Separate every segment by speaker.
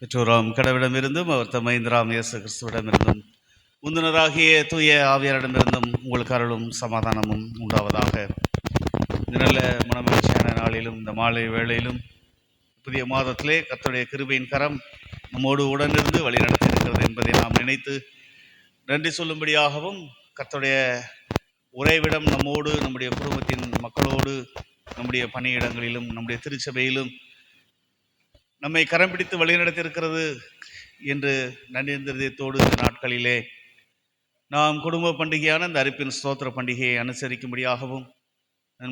Speaker 1: பெற்றோராம் கடவுளிடமிருந்தும் அவர் தம் மைந்தராம் இயேசு கிறிஸ்துவிடமிருந்தும் முந்தினராகிய தூய ஆவியாரிடமிருந்தும் உங்களுக்கு அருளும் சமாதானமும் உண்டாவதாக. இந்த நல்ல மனமகிழ்ச்சியான நாளிலும் இந்த மாலை வேளையிலும் புதிய மாதத்திலே கர்த்தருடைய கிருபையின் கரம் நம்மோடு உடனிருந்து வழி நடத்தியிருக்கிறது என்பதை நாம் நினைத்து நன்றி சொல்லும்படியாகவும், கர்த்தருடைய உறைவிடம் நம்மோடு, நம்முடைய குடும்பத்தின் மக்களோடு, நம்முடைய பணியிடங்களிலும் நம்முடைய திருச்சபையிலும் நம்மை கரம் பிடித்து வழிநடத்தியிருக்கிறது என்று நன்றியந்தோடு இந்த நாட்களிலே நாம் குடும்ப பண்டிகையான இந்த அரிப்பின் ஸ்தோத்திர பண்டிகையை அனுசரிக்கும்படியாகவும்,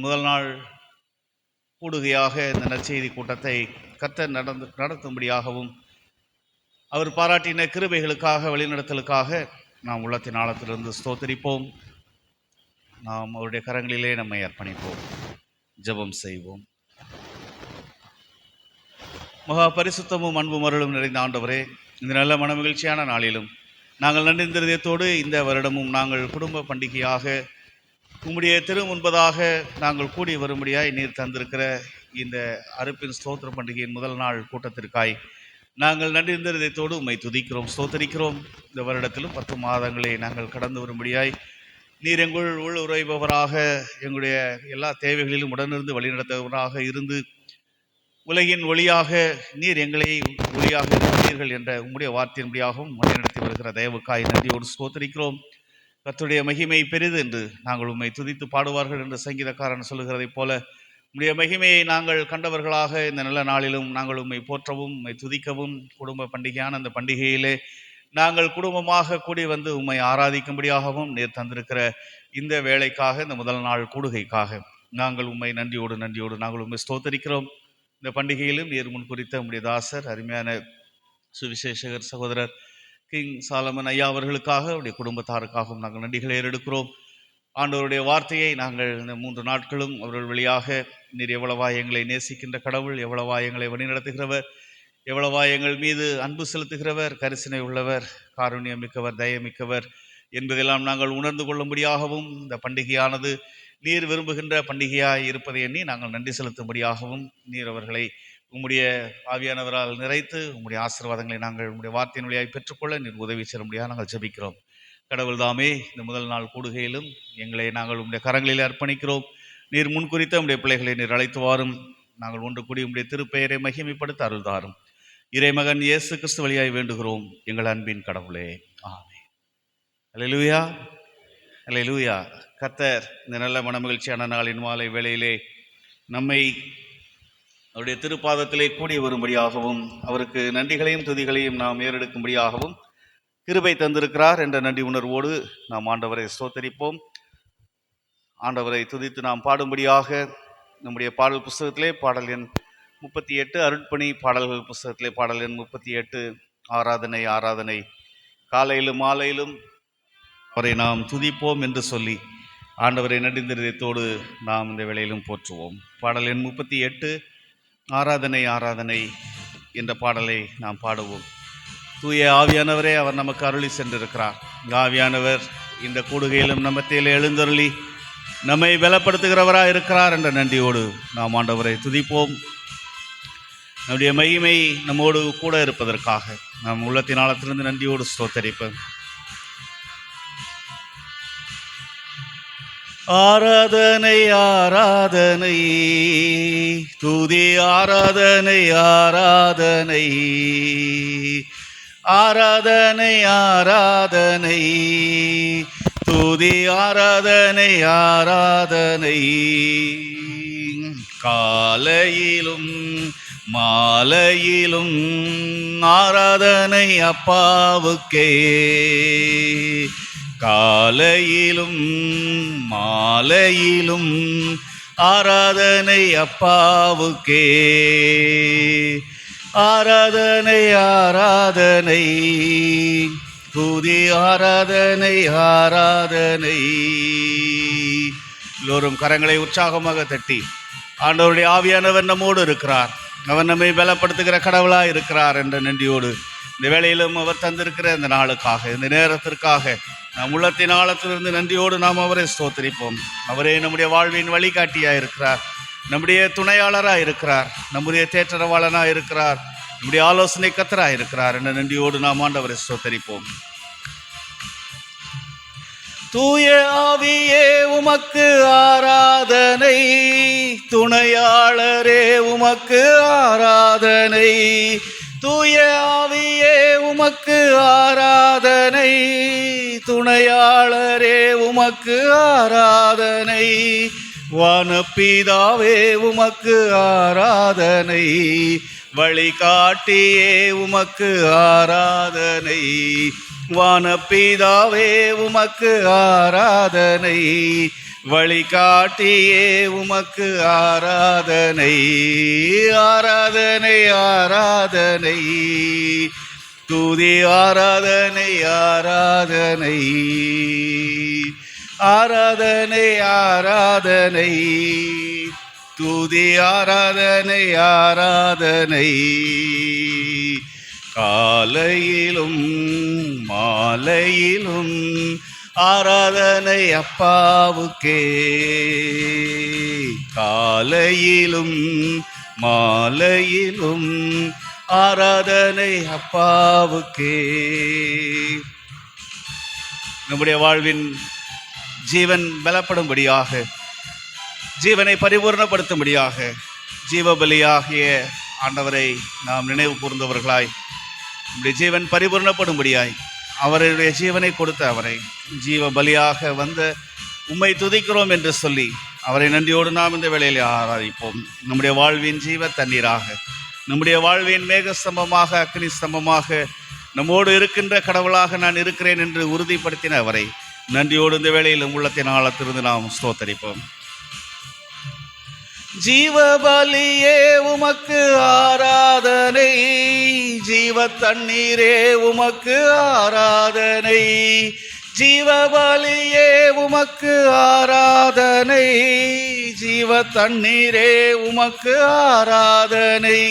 Speaker 1: முதல் நாள் கூடுகையாக இந்த நற்செய்தி கூட்டத்தை கர்த்தர் நடத்தும்படியாகவும், அவர் பாராட்டின கிருபைகளுக்காக வழிநடத்தலுக்காக நாம் உள்ளத்தின் ஆழத்திலிருந்து ஸ்தோத்தரிப்போம். நாம் அவருடைய கரங்களிலே நம்மை அர்ப்பணிப்போம். ஜெபம் செய்வோம். மகா பரிசுத்தமும் அன்பும் அருளும் நிறைந்த ஆண்டவரே, இந்த நல்ல மனமகிழ்ச்சியான நாளிலும் நாங்கள் நன்றிந்ததோடு இந்த வருடமும் நாங்கள் குடும்ப பண்டிகையாக உம்முடைய திரு முன்பதாக நாங்கள் கூடி வரும்படியாய் நீர் தந்திருக்கிற இந்த அறுப்பின் ஸ்தோத்திர பண்டிகையின் முதல் நாள் கூட்டத்திற்காய் நாங்கள் நன்றிந்ததோடு உம்மை துதிக்கிறோம், ஸ்தோத்தரிக்கிறோம். இந்த வருடத்திலும் 10 மாதங்களை நாங்கள் கடந்து வரும்படியாய் நீர் எங்கள் உள் உறைபவராக, எங்களுடைய எல்லா தேவைகளிலும் உடனிருந்து வழிநடத்துபவராக இருந்து உலகின் ஒளியாக நீர் எங்களை ஒளியாக இருக்கிறீர்கள் என்ற உம்முடைய வார்த்தையின்படியாகவும் வழிநடத்தி வருகிற தயவுக்காய் நன்றியோடு ஸ்தோத்தரிக்கிறோம். கர்த்தருடைய மகிமை பெரிது என்று நாங்கள் உம்மை துதித்து பாடுவார்கள் என்று சங்கீதக்காரன் சொல்லுகிறதைப் போல உம்முடைய மகிமையை நாங்கள் கண்டவர்களாக இந்த நல்ல நாளிலும் நாங்கள் உம்மை போற்றவும் உம்மை துதிக்கவும், குடும்ப பண்டிகையான அந்த பண்டிகையிலே நாங்கள் குடும்பமாக கூடி வந்து உம்மை ஆராதிக்கும்படியாகவும் நீர் தந்திருக்கிற இந்த வேலைக்காக, இந்த முதல் நாள் கூடுகைக்காக நாங்கள் உம்மை நன்றியோடு நாங்கள் உம்மை ஸ்தோத்தரிக்கிறோம். இந்த பண்டிகையிலும் நீர் முன் குறித்த உம்முடைய தாசர் அருமையான சுவிசேஷகர் சகோதரர் கிங் சாலமன் ஐயா அவர்களுக்காக, அவருடைய குடும்பத்தாருக்காகவும் நாங்கள் நன்றிகளை ஏறெடுக்கிறோம். ஆண்டவருடைய வார்த்தையை நாங்கள் இந்த 3 நாட்களும் அவர்கள் வழியாக நீர் எவ்வளவா எங்களை நேசிக்கின்ற கடவுள், எவ்வளவா எங்களை வழிநடத்துகிறவர், எவ்வளவா எங்கள் மீது அன்பு செலுத்துகிறவர், கரிசனை உள்ளவர், காருண்யம் மிக்கவர், தயமிக்கவர் என்பதெல்லாம் நாங்கள் உணர்ந்து கொள்ளும்படியாகவும், இந்த பண்டிகையானது நீர் விரும்புகின்ற பண்டிகையாய் இருப்பதை எண்ணி நாங்கள் நன்றி செலுத்தும்படியாகவும், நீர் அவர்களை உம்முடைய ஆவியானவரால் நிறைத்து உம்முடைய ஆசீர்வாதங்களை நாங்கள் உம்முடைய வார்த்தையின் வழியாய் பெற்றுக்கொள்ள நீர் உதவி செய்யும்படியாக நாங்கள் ஜெபிக்கிறோம். கடவுள் தாமே இந்த முதல் நாள் கூடுகையிலும் எங்களை நாங்கள் உம்முடைய கரங்களில் அர்ப்பணிக்கிறோம். நீர் முன்குறித்த உம்முடைய பிள்ளைகளை நீர் அழைத்து வாரும். நாங்கள் ஒன்று கூடி உம்முடைய திருப்பெயரை மகிமைப்படுத்த அருள் தாரும். இறைமகன் இயேசு கிறிஸ்து வழியாய் வேண்டுகிறோம் எங்கள் அன்பின் கடவுளே, ஆமென். அல்லேலூயா, அல்லேலூயா. கர்த்தர் இந்த நல்ல மனமகிழ்ச்சியான நாளின் மாலை வேளையிலே நம்மை அவருடைய திருப்பாதத்திலே கூடி வரும்படியாகவும், அவருக்கு நன்றிகளையும் துதிகளையும் நாம் ஏறெடுக்கும்படியாகவும் கிருபை தந்திருக்கிறார் என்ற நன்றி உணர்வோடு நாம் ஆண்டவரை ஸ்தோத்தரிப்போம். ஆண்டவரை துதித்து நாம் பாடும்படியாக நம்முடைய பாடல் புஸ்தகத்திலே பாடல் எண் 38, அருட்பணி பாடல்கள் புஸ்தகத்திலே பாடல் எண் 38, ஆராதனை ஆராதனை, காலையிலும் மாலையிலும் அவரை நாம் துதிப்போம் என்று சொல்லி ஆண்டவரை நன்றிந்ததோடு நாம் இந்த வேளையிலும் போற்றுவோம். பாடல் எண் 38, ஆராதனை ஆராதனை என்ற பாடலை நாம் பாடுவோம். தூய ஆவியானவரே அவர் நமக்கு அருளி சென்றிருக்கிறார். ஆவியானவர் இந்த கூடுகையிலும் நம்ம மத்தியிலே எழுந்தருளி நம்மை பலப்படுத்துகிறவராக இருக்கிறார் என்ற நன்றியோடு நாம் ஆண்டவரை துதிப்போம். நம்முடைய மகிமை நம்மோடு கூட இருப்பதற்காக நாம் உள்ளத்தின் ஆழத்திலிருந்து நன்றியோடு ஸ்தோத்தரிப்போம். ஆராதனை ஆராதனை, துதி ஆராதனை ஆராதனை, ஆராதனை ஆராதனை, துதி ஆராதனை ஆராதனை, காலையிலும் மாலையிலும் ஆராதனை அப்பாவுக்கே, காலையிலும் மாலையிலும் ஆராதனை அப்பாவுக்கே, ஆராதனை ஆராதனை, துதி ஆராதனை ஆராதனை. எல்லோரும் கரங்களை உற்சாகமாக தட்டி ஆண்டவருடைய ஆவியானவர் நம்மோடு இருக்கிறார், அவர் நம்மை பலப்படுத்துகிற கடவுளாக இருக்கிறார் என்ற நன்றியோடு இந்த வேளையிலும் அவர் தந்திருக்கிற இந்த நாளுக்காக, இந்த நேரத்திற்காக நம் உள்ளத்தின் ஆழத்திலிருந்து நன்றியோடு நாம் அவரை ஸ்தோத்திரிப்போம். அவரே நம்முடைய வாழ்வின் வழிகாட்டியாக இருக்கிறார், நம்முடைய துணையாளராக இருக்கிறார், நம்முடைய தேற்றரவாளனாக இருக்கிறார், நம்முடைய ஆலோசனை கர்த்தராய் இருக்கிறார் என்ற நன்றியோடு நாம் ஆண்டவரை ஸ்தோத்தரிப்போம். தூய ஆவியே உமக்கு ஆராதனை, துணையாளரே உமக்கு ஆராதனை. தூய ஆவியே உமக்கு ஆராதனை, துணையாளரே உமக்கு ஆராதனை. வானபிதாவே உமக்கு ஆராதனை, வழிகாட்டியே உமக்கு ஆராதனை. வானபிதாவே உமக்கு ஆராதனை, வழிகாட்டியே உமக்கு ஆராதனை. ஆராதனை ஆராதனை, துதி ஆராதனை ஆராதனை. ஆராதனை ஆராதனை, துதி ஆராதனை ஆராதனை. காலையிலும் மாலையிலும் ஆராதனை அப்பாவுக்கே. காலையிலும் மாலையிலும் ஆராதனை அப்பாவுக்கே. நம்முடைய வாழ்வின் ஜீவன் பலப்படும்படியாக, ஜீவனை பரிபூர்ணப்படுத்தும்படியாக, ஜீவபலியாகிய ஆண்டவரை நாம் நினைவு கூர்ந்தவர்களாய், நம்முடைய ஜீவன் பரிபூர்ணப்படும்படியாய் அவருடைய ஜீவனை கொடுத்த அவரை ஜீவ பலியாக வந்த உம்மை துதிக்கிறோம் என்று சொல்லி அவரை நன்றியோடு நாம் இந்த வேளையில் ஆராதிப்போம். நம்முடைய வாழ்வின் ஜீவ தண்ணீராக, நம்முடைய வாழ்வின் மேகஸ்தம்பமாக, அக்னி ஸ்தம்பமாக, நம்மோடு இருக்கின்ற கடவுளாக நான் இருக்கிறேன் என்று உறுதிப்படுத்தின அவரை நன்றியோடு இந்த வேளையில் உள்ளத்தின் ஆழத்திலிருந்து நாம் ஸ்தோத்தரிப்போம். ஜீவபலியே உமக்கு ஆராதனை, ஜீவ தண்ணீரே உமக்கு ஆராதனை. ஜீவபலியே உமக்கு ஆராதனை, ஜீவ தண்ணீரே உமக்கு ஆராதனை.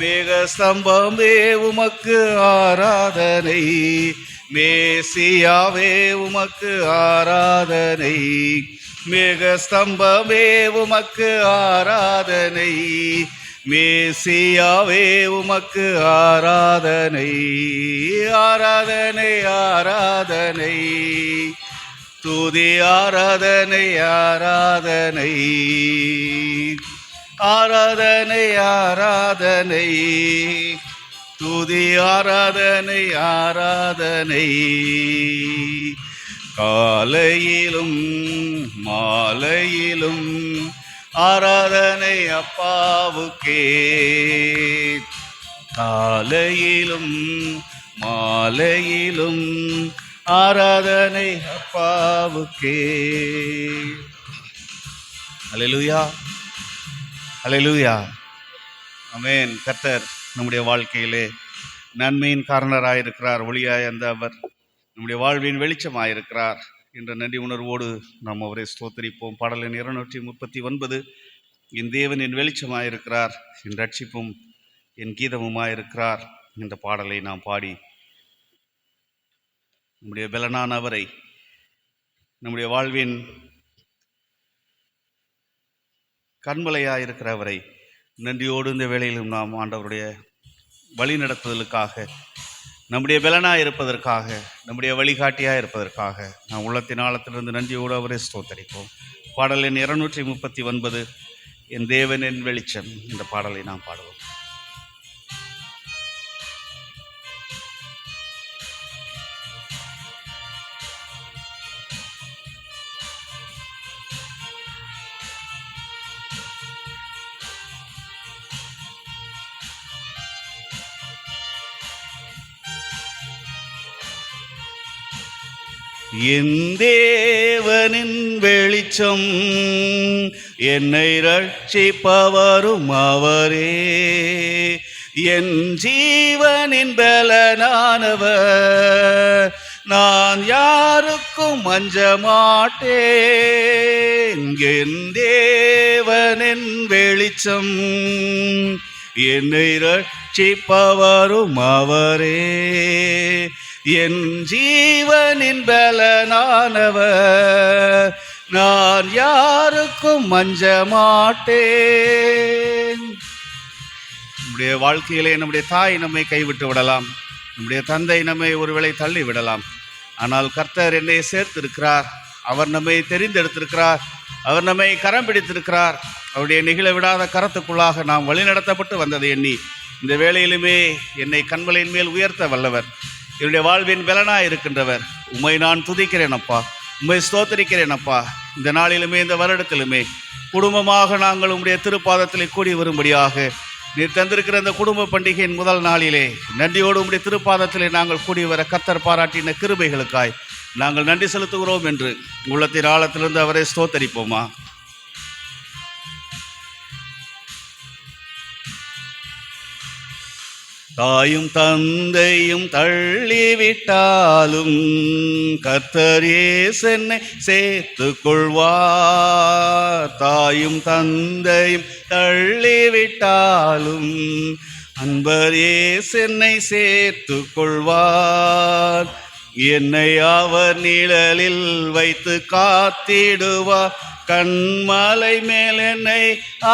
Speaker 1: மேகஸ்தம்பமே உமக்கு ஆராதனை, மேசியாவே உமக்கு ஆராதனை. மேகஸ்தம்பமே உமக்கு ஆராதனை, மேசியாவே உமக்கு ஆராதனை. ஆராதனை ஆராதனை, துதி ஆராதனை ஆராதனை. ஆராதனை ஆராதனை, துதி ஆராதனை ஆராதனை. காலையிலும் மாலையிலும் ஆராதனை அப்பாவுக்கே. காலையிலும் மாலையிலும் ஆராதனை அப்பாவுக்கே. அல்லேலூயா, அல்லேலூயா, ஆமென். கர்த்தர் நம்முடைய வாழ்க்கையிலே நன்மையின் காரணராயிருக்கிறார், ஒளியாய் அந்த அவர் நம்முடைய வாழ்வின் வெளிச்சமாயிருக்கிறார் என்ற நன்றி உணர்வோடு நாம் அவரை ஸ்தோத்தரிப்போம். பாடலின் 239, என் தேவன் என் வெளிச்சமாயிருக்கிறார், என் ரட்சிப்பும் என் கீதமுமாயிருக்கிறார் என்ற பாடலை நாம் பாடி நம்முடைய பலனான அவரை, நம்முடைய வாழ்வின் கண்மலையாயிருக்கிற அவரை நன்றியோடு இந்த வேளையிலும் நாம் ஆண்டவருடைய வழி நடத்துதலுக்காக, நம்முடைய பலனாக இருப்பதற்காக, நம்முடைய வழிகாட்டியாக இருப்பதற்காக நாம் உள்ளத்தின் ஆழத்திலிருந்து நன்றியோடு அவரை ஸ்தோத்தரிப்போம். பாடல் எண் 239, என் தேவன் என் வெளிச்சம் என்ற பாடலை நாம் பாடுவோம். என் தேவனின் வெளிச்சம், என்னை ரட்சிப்பவரும் அவரே. என் ஜீவனின் பலனானவர், நான் யாருக்கும் அஞ்ச மாட்டேன். என் தேவனின் வெளிச்சம், என்னை ரட்சிப்பவரும் அவரே. என் ஜீவனின் பலனானவர், நான் யாருக்கும் அஞ்ச மாட்டேன். நம்முடைய வாழ்க்கையிலே நம்முடைய தாய் நம்மை கைவிட்டு விடலாம், நம்முடைய தந்தை நம்மை ஒருவேளை தள்ளி விடலாம். ஆனால் கர்த்தர் என்னை சேர்த்திருக்கிறார், அவர் நம்மை தெரிந்தெடுத்திருக்கிறார், அவர் நம்மை கரம் பிடித்திருக்கிறார். அவருடைய நெகிழ விடாத கரத்துக்குள்ளாக நாம் வழிநடத்தப்பட்டு வந்ததை எண்ணி இந்த வேளையிலுமே என்னை கண்மலையின் மேல் உயர்த்த வல்லவர், என்னுடைய வாழ்வின் பலனாய் இருக்கின்றவர். உம்மை நான் துதிக்கிறேன் அப்பா, உம்மை ஸ்தோத்தரிக்கிறேன் அப்பா. இந்த நாளிலுமே இந்த வருடத்திலுமே குடும்பமாக நாங்கள் உம்முடைய திருப்பாதத்திலே கூடி வரும்படியாக நீர் தந்திருக்கிற இந்த குடும்ப பண்டிகையின் முதல் நாளிலே நன்றியோடு உம்முடைய திருப்பாதத்திலே நாங்கள் கூடி வர கர்த்தர் பாராட்டின கிருபைகளுக்காய் நாங்கள் நன்றி செலுத்துகிறோம் என்று உள்ளத்தின் ஆழத்திலிருந்து அவரை ஸ்தோத்தரிப்போமா. தாயும் தந்தையும் தள்ளிவிட்டாலும் கர்த்தர் இயேசு என்னை சேர்த்து கொள்வார். தாயும் தந்தையும் தள்ளிவிட்டாலும் அன்பர் இயேசு என்னை சேர்த்து கொள்வார். என்னை அவர் நிழலில் வைத்து காத்திடுவார், கண்மலை மேல் என்னை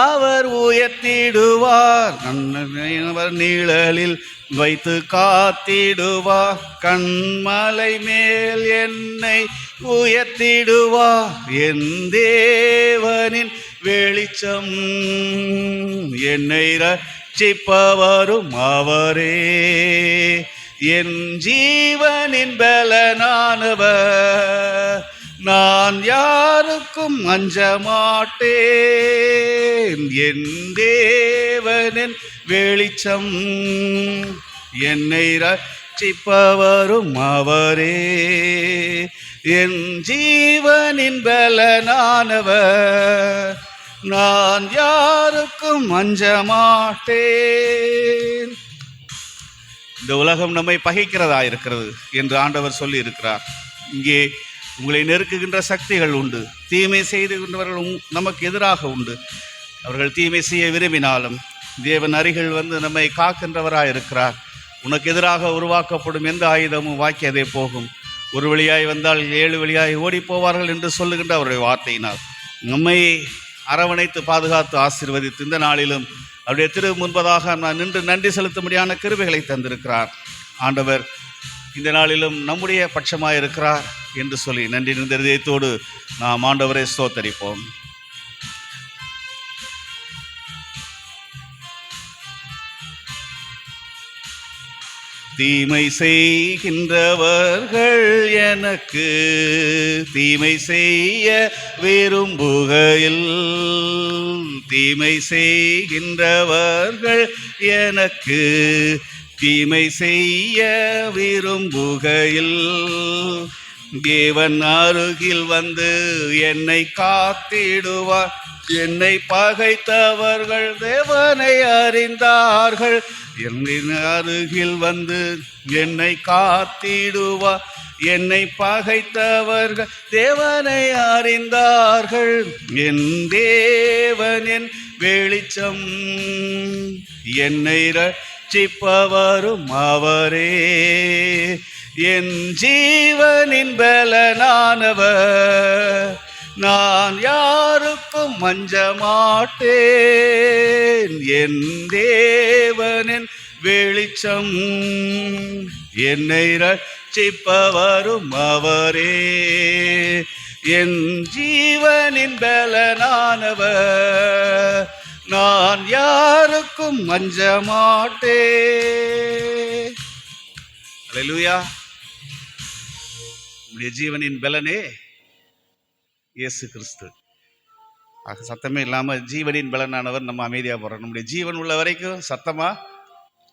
Speaker 1: அவர் உயர்த்திடுவார். அவர் நிழலில் வைத்து காத்திடுவார், கண்மலை மேல் என்னை உயர்த்திடுவார். என் தேவனின் வெளிச்சம் என்னை ரட்சிப்பவரும் அவரே, என் ஜீவனின் பலனானவர். நான் யாருக்கும் அஞ்ச மாட்டேன், என் தேவனின் வெளிச்சம் என்னை ரட்சிப்பவரும் அவரே, என் ஜீவனின் பலனானவர். நான் யாருக்கும் அஞ்ச மாட்டேன். இந்த உலகம் நம்மை பகைக்கிறதா இருக்கிறது என்று ஆண்டவர் சொல்லி இருக்கிறார். இங்கே உங்களை நெருக்குகின்ற சக்திகள் உண்டு, தீமை செய்துகின்றவர்கள் நமக்கு எதிராக உண்டு. அவர்கள் தீமை செய்ய விரும்பினாலும் தேவன் அருகில் வந்து நம்மை காக்கின்றவராக இருக்கிறார். உனக்கு எதிராக உருவாக்கப்படும் எந்த ஆயுதமும் வாக்கியதே போகும், ஒரு வழியாய் வந்தால் 7 வழியாய் ஓடி போவார்கள் என்று சொல்லுகின்ற அவருடைய வார்த்தையினால் நம்மை அரவணைத்து பாதுகாத்து ஆசீர்வதித்து இந்த நாளிலும் அவருடைய திரு முன்பதாக நான் நின்று நன்றி செலுத்தும்படியான கிருபைகளை தந்திருக்கிறார். ஆண்டவர் இந்த நாளிலும் நம்முடைய பட்சமாக இருக்கிறார் என்று சொல்லி நன்றி நிறைந்த இதயத்தோடு நாம் ஆண்டவரை ஸ்தோத்தரிப்போம். தீமை செய்கின்றவர்கள் எனக்கு தீமை செய்ய விரும்புகையில், தீமை செய்கின்றவர்கள் எனக்கு தீமை செய்ய விரும்புகையில், தேவன் அருகில் வந்து என்னை காத்திடுவார். என்னை பகைத்தவர்கள் தேவனை அறிந்தார்கள், என்னின் அருகில் வந்து என்னை காத்திடுவார். என்னை பகைத்தவர்கள் தேவனை அறிந்தார்கள், என் தேவன் என் வெளிச்சம் என்னை ரட்சிப்பவரும் அவரே, என் ஜீவனின் பலனானவர். நான் யாருக்கும் அஞ்ச மாட்டேன், என் தேவனின் வெளிச்சம் என்னை ரட்சிப்பவரும் அவரே, என் ஜீவனின் பலனானவர். நான் யாருக்கும் அஞ்ச மாட்டேன். அல்லேலூயா. உங்களுடைய ஜீவனின் பலனே இயேசு கிறிஸ்து. ஆக சத்தமே இல்லாமல் ஜீவனின் பலனானவர் நம்ம அமைதியாக போகிறோம். நம்முடைய ஜீவன் உள்ள வரைக்கும் சத்தமாக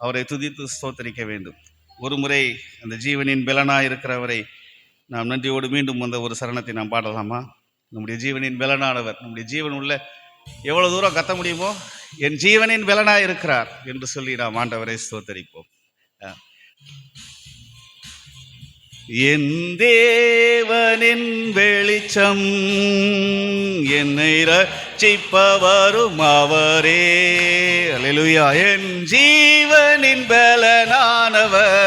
Speaker 1: அவரை துதித்து ஸ்தோத்தரிக்க வேண்டும். ஒரு முறை அந்த ஜீவனின் பலனாக இருக்கிறவரை நாம் நன்றியோடு மீண்டும் அந்த ஒரு சரணத்தை நாம் பாடலாமா? நம்முடைய ஜீவனின் பலனானவர், நம்முடைய ஜீவன் உள்ள எவ்வளோ தூரம் கத்த முடியுமோ என் ஜீவனின் பலனாக இருக்கிறார் என்று சொல்லி நாம் ஆண்டவரை ஸ்தோத்தரிப்போம். என் தேவனின் வெளிச்சம் என்னை ரட்சிப்பவரும் அவரே. அல்லேலூயா. என் ஜீவனின் பலனானவர்.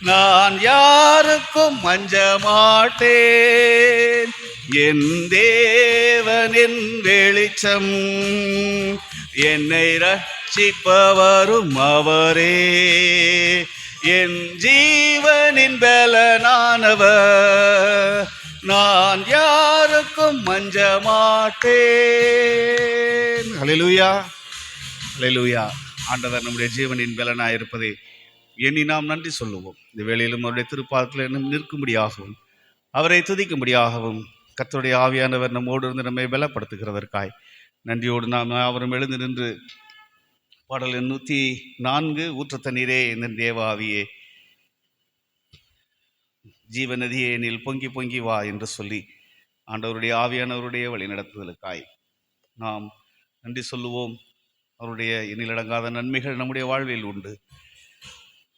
Speaker 1: நான் யாருக்கும் அஞ்ச மாட்டேன், என் தேவனின் வெளிச்சம் என்னை ரட்சிப்பவரும் அவரே. என் ஜீவனின் பலனானவர், நான் யாருக்கும் மஞ்ச மாட்டேன். ஹல்லேலூயா, ஹல்லேலூயா. ஆண்டவர் நம்முடைய ஜீவனின் பலனாயிருப்பதை எண்ணி நாம் நன்றி சொல்லுவோம். இந்த வேளையிலும் அவருடைய திருப்பாதத்தில் நிற்கும்படியாகவும் அவரை துதிக்கும்படியாகவும் கர்த்தருடைய ஆவியானவர் நம்மோடு இருந்து நம்மை பலப்படுத்துகிறதற்காய் நன்றியோடு நாம் அவரும் எழுந்து நின்று பாடல் 104 ஊற்று தண்ணீரே என் தேவ ஆவியே, ஜீவநதியே எனில் பொங்கி பொங்கி வா என்று சொல்லி ஆண்டவருடைய ஆவியானவருடைய வழி நடத்துதலுக்காய் நாம் நன்றி சொல்லுவோம். அவருடைய எண்ணிலடங்காத நன்மைகள் நம்முடைய வாழ்வில் உண்டு.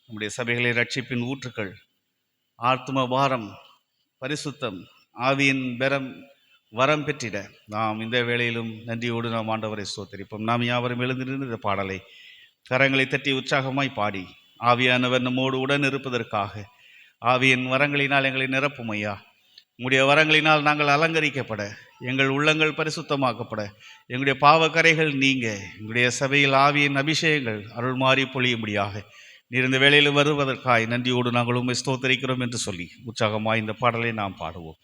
Speaker 1: நம்முடைய சபைகளை ரட்சிப்பின் ஊற்றுக்கள், ஆத்ம பாரம், பரிசுத்தம், ஆவியின் வரம் பெற்றிட நாம் இந்த வேளையிலும் நன்றியோடு நாம் ஆண்டவரை ஸ்தோத்திரிப்போம். நாம் யாவரும் எழுந்திருந்து இந்த பாடலை கரங்களை தட்டி உற்சாகமாய் பாடி ஆவியானவர் நம்மோடு உடன் இருப்பதற்காக, ஆவியின் வரங்களினால் எங்களை நிரப்பும் ஐயா. உங்களுடைய வரங்களினால் நாங்கள் அலங்கரிக்கப்பட, எங்கள் உள்ளங்கள் பரிசுத்தமாக்கப்பட, எங்களுடைய பாவக்கரைகள் நீங்க, எங்களுடைய சபையில் ஆவியின் அபிஷேகங்கள் அருள் மாறி பொழியும்படியாக நீர் இந்த வேளையில் வருவதற்காய் நன்றியோடு நாங்கள் உண்மை ஸ்தோத்தரிக்கிறோம் என்று சொல்லி உற்சாகமாய் இந்த பாடலை நாம் பாடுவோம்.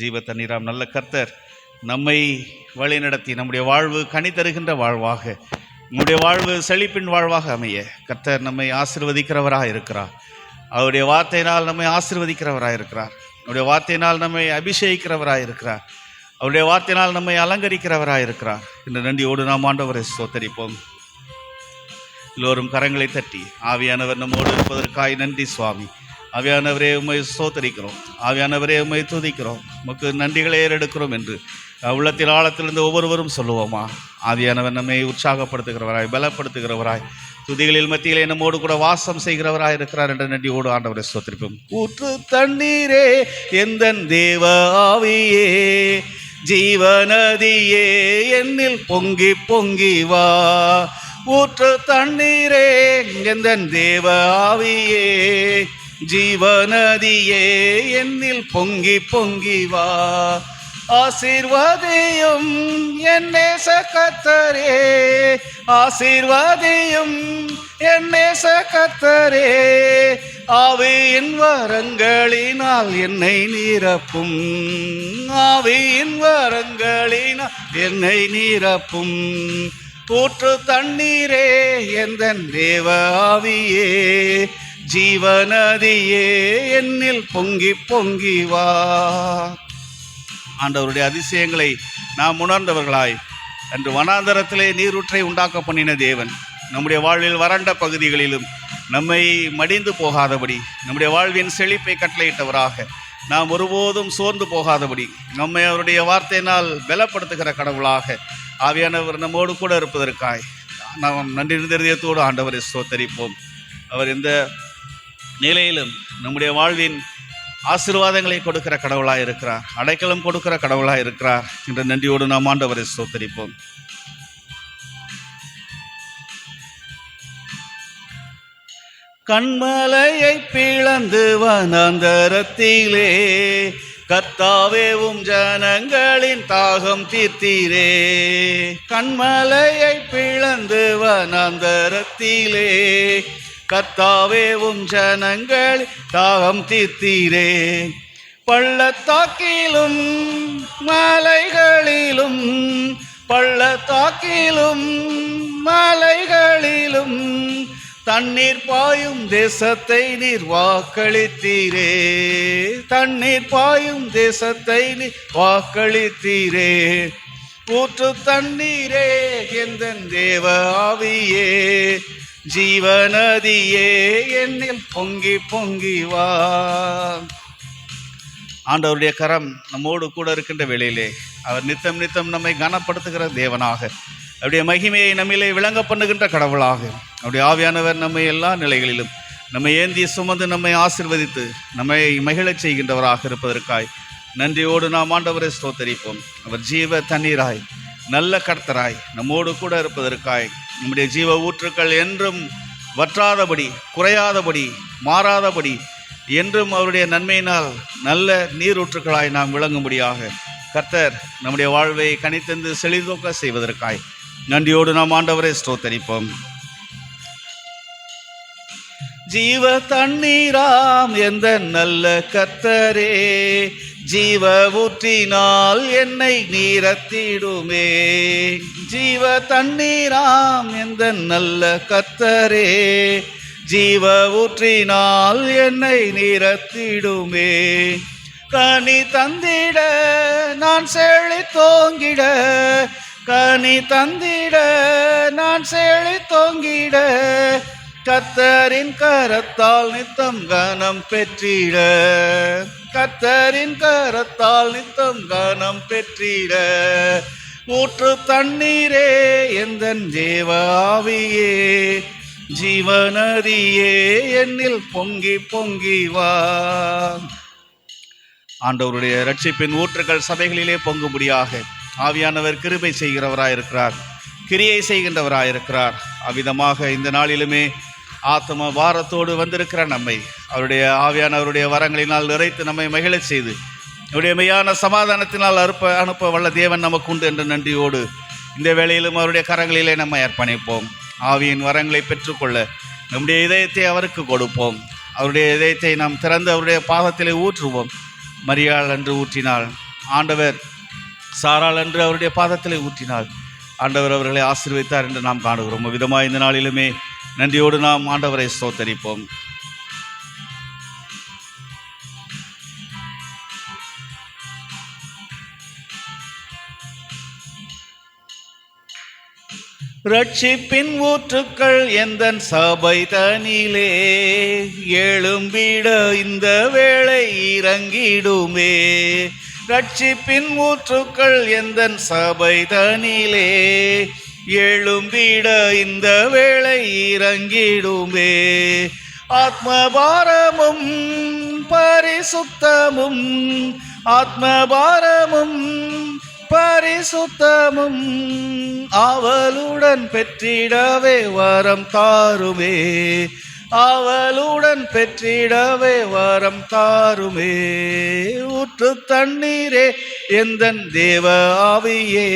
Speaker 1: ஜீவ தண்ணீராம் நல்ல கர்த்தர் நம்மை வழி நடத்தி நம்முடைய வாழ்வு கனி தருகின்ற வாழ்வாக, நம்முடைய வாழ்வு செழிப்பின் வாழ்வாக அமைய கர்த்தர் நம்மை ஆசீர்வதிக்கிறவராக இருக்கிறார். அவருடைய வார்த்தையினால் நம்மை ஆசீர்வதிக்கிறவராக இருக்கிறார். அவருடைய வார்த்தையினால் நம்மை அபிஷேகிக்கிறவராக இருக்கிறார். அவருடைய வார்த்தையினால் நம்மை அலங்கரிக்கிறவராக இருக்கிறார். இந்த நன்றியோடு நாம் ஆண்டவரை ஸ்தோத்தரிப்போம். எல்லோரும் கரங்களை தட்டி ஆவியானவர் நம்மோடு இருப்பதற்காய் நன்றி சுவாமி. ஆவியானவரே உம்மை ஸ்தோத்தரிக்கிறோம், ஆவியானவரே உம்மை துதிக்கிறோம், உமக்கு நன்றிகளை ஏறெடுக்கிறோம் என்று உள்ளத்தின் ஆழத்திலிருந்து ஒவ்வொருவரும் சொல்லுவோமா? ஆவியானவர் நம்மை உற்சாகப்படுத்துகிறவராய், பலப்படுத்துகிறவராய், துதிகளில் மத்தியிலே நம்மோடு கூட வாசம் செய்கிறவராய் இருக்கிறார் என்ற நன்றியோடு ஆண்டவரை ஸ்தோத்திரிப்போம். ஊற்று தண்ணீரே எந்தன் தேவ ஆவியே, ஜீவநதியே என்னில் பொங்கி பொங்கி வா. ஊற்று தண்ணீரே எந்தன் தேவ ஆவியே, ஜீவநதியே என்னில் பொங்கி பொங்கி வா. ஆசீர்வாதியும் என் நேச கர்த்தரே, ஆசீர்வாதியும் என் நேச கர்த்தரே, ஆவியின் வரங்களினால் என்னை நிரப்பும், ஆவியின் வரங்களினால் என்னை நிரப்பும். ஊற்று தண்ணீரே எந்தன் தேவ ஆவியே, ஜீவநதியே என்னில் பொங்கி பொங்கி வா. ஆண்டவருடைய அதிசயங்களை நாம் உணர்ந்தவர்களாய் அன்று வனாந்தரத்திலே நீரூற்றை உண்டாக்க பண்ணின தேவன் நம்முடைய வாழ்வில் வறண்ட பகுதிகளிலும் நம்மை மடிந்து போகாதபடி, நம்முடைய வாழ்வின் செழிப்பை கட்டளையிட்டவராக, நாம் ஒருபோதும் சோர்ந்து போகாதபடி நம்மை அவருடைய வார்த்தையினால் பலப்படுத்துகிற கடவுளாக ஆவியானவர் நம்மோடு கூட இருப்பதற்காய் நாம் நன்றி நிறுத்தியத்தோடு ஆண்டவரை ஸ்தோத்தரிப்போம். அவர் இந்த நிலையிலும் நம்முடைய வாழ்வின் ஆசீர்வாதங்களை கொடுக்கிற கடவுளாக இருக்கிறார், அடைக்கலம் கொடுக்கிற கடவுளாக இருக்கிறார் என்ற நன்றியோடு நாம் ஆண்டவரை ஸ்தோத்தரிப்போம். கண்மலையை பிளந்து வனாந்தரத்திலே கர்த்தாவேவும் ஜனங்களின் தாகம் தீர்த்தீரே. கண்மலையை பிளந்து வனாந்தரத்திலே கர்த்தாவேவும் ஜனங்களின் தாகம் தீர்த்தீரே. பள்ளத்தாக்கிலும் மலைகளிலும், பள்ளத்தாக்கிலும் மலைகளிலும் தண்ணீர் பாயும் தேசத்தை நீர் வாக்களித்தீரே, தண்ணீர் பாயும் தேசத்தை நீர் வாக்களித்தீரே. ஊற்று தண்ணீரே எந்தன் தேவ ஆவியே, ஜீவநதியே என்னில் பொங்கி பொங்கி வா. ஆண்டவருடைய கரம் நம்மோடு கூட இருக்கின்ற வேளையிலே அவர் நித்தம் நித்தம் நம்மை கனப்படுத்துகிற தேவனாக, அவருடைய மகிமையை நம்மிலே விளங்க பண்ணுகின்ற கடவுளாக, அவருடைய ஆவியானவர் நம்மை எல்லா நிலைகளிலும் நம்மை ஏந்தி சுமந்து நம்மை ஆசீர்வதித்து நம்மை மகிழச் செய்கின்றவராக இருப்பதற்காய் நன்றியோடு நாம் ஆண்டவரை ஸ்தோத்தரிப்போம். அவர் ஜீவ தண்ணீராய் நல்ல கர்த்தராய் நம்மோடு கூட இருப்பதற்காய், நம்முடைய ஜீவ ஊற்றுக்கள் என்றும் வற்றாதபடி, குறையாதபடி, மாறாதபடி, என்றும் அவருடைய நன்மையினால் நல்ல நீரூற்றுக்களாய் நாம் விளங்கும்படியாக கர்த்தர் நம்முடைய வாழ்வை கனித்தந்து செழிதோக்க செய்வதற்காய் நன்றியோடு நாம் ஆண்டவரை ஸ்தோத்தரிப்போம். ஜீவ தண்ணீராம் எந்த நல்ல கர்த்தரே, ஜீவ ஊற்றினால் என்னை நீரத்திடுமே. ஜீவ தண்ணீராம் எந்த நல்ல கர்த்தரே, ஜீவ ஊற்றினால் என்னை நீரத்திடுமே. கனி தந்திட நான் செழித்தோங்கிட, கனி தந்திட நான் செழித்தோங்கிட, கர்த்தரின் கரத்தால் நித்தம் கனம் பெற்றிட, கர்த்தரின் கரத்தால் நித்தம் கனம் பெற்றிட. ஊற்று தண்ணீரே எந்தன் தேவ ஆவியே, ஜீவநதியே என்னில் பொங்கி பொங்கி வா. ஆண்டவருடைய ரட்சிப்பின் ஊற்றுகள் சபைகளிலே பொங்கும்படியாக ஆவியானவர் கிருபை செய்கிறவராயிருக்கிறார், கிரியை செய்கின்றவராயிருக்கிறார். அவ்விதமாக இந்த நாளிலுமே ஆத்ம பாரத்தோடு வந்திருக்கிற நம்மை அவருடைய ஆவியானவருடைய வரங்களினால் நிறைத்து நம்மை மகிழச் செய்து அவருடைய மெய்யான சமாதானத்தினால் அனுப்ப வல்ல தேவன் நமக்கு உண்டு என்ற நன்றியோடு இந்த வேளையிலும் அவருடைய கரங்களிலே நம்மை அர்ப்பணிப்போம். ஆவியின் வரங்களை பெற்றுக்கொள்ள நம்முடைய இதயத்தை அவருக்கு கொடுப்போம். அவருடைய இதயத்தை நாம் திறந்து அவருடைய பாதத்திலே ஊற்றுவோம். மரியாள் என்று ஊற்றினாள், ஆண்டவர் சாராள் என்று அவருடைய பாதத்திலே ஊற்றினாள், ஆண்டவர் அவர்களை ஆசீர்வதித்தார் என்று நாம் காணுகிறோம். விதமாக இந்த நாளிலுமே நன்றியோடு நாம் ஆண்டவரை ஸ்தோத்தரிப்போம். ரட்சிப்பின் ஊற்றுக்கள் எந்தன் சபை தனிலே, எழும்பிட இந்த வேளை இறங்கிடுமே. ரட்சிப்பின் ஊற்றுக்கள் எந்தன் சபை தனிலே, எழும்பிட இந்த வேளை இறங்கிடுமே. ஆத்மபாரமும் பரிசுத்தமும், ஆத்மபாரமும் பரிசுத்தமும் அவளுடன் பெற்றிடவே வரம் தாருமே, அவளுடன் பெற்றிடவே வரம் தாருமே. ஊற்று தண்ணீரே எந்தன் தேவ ஆவியே,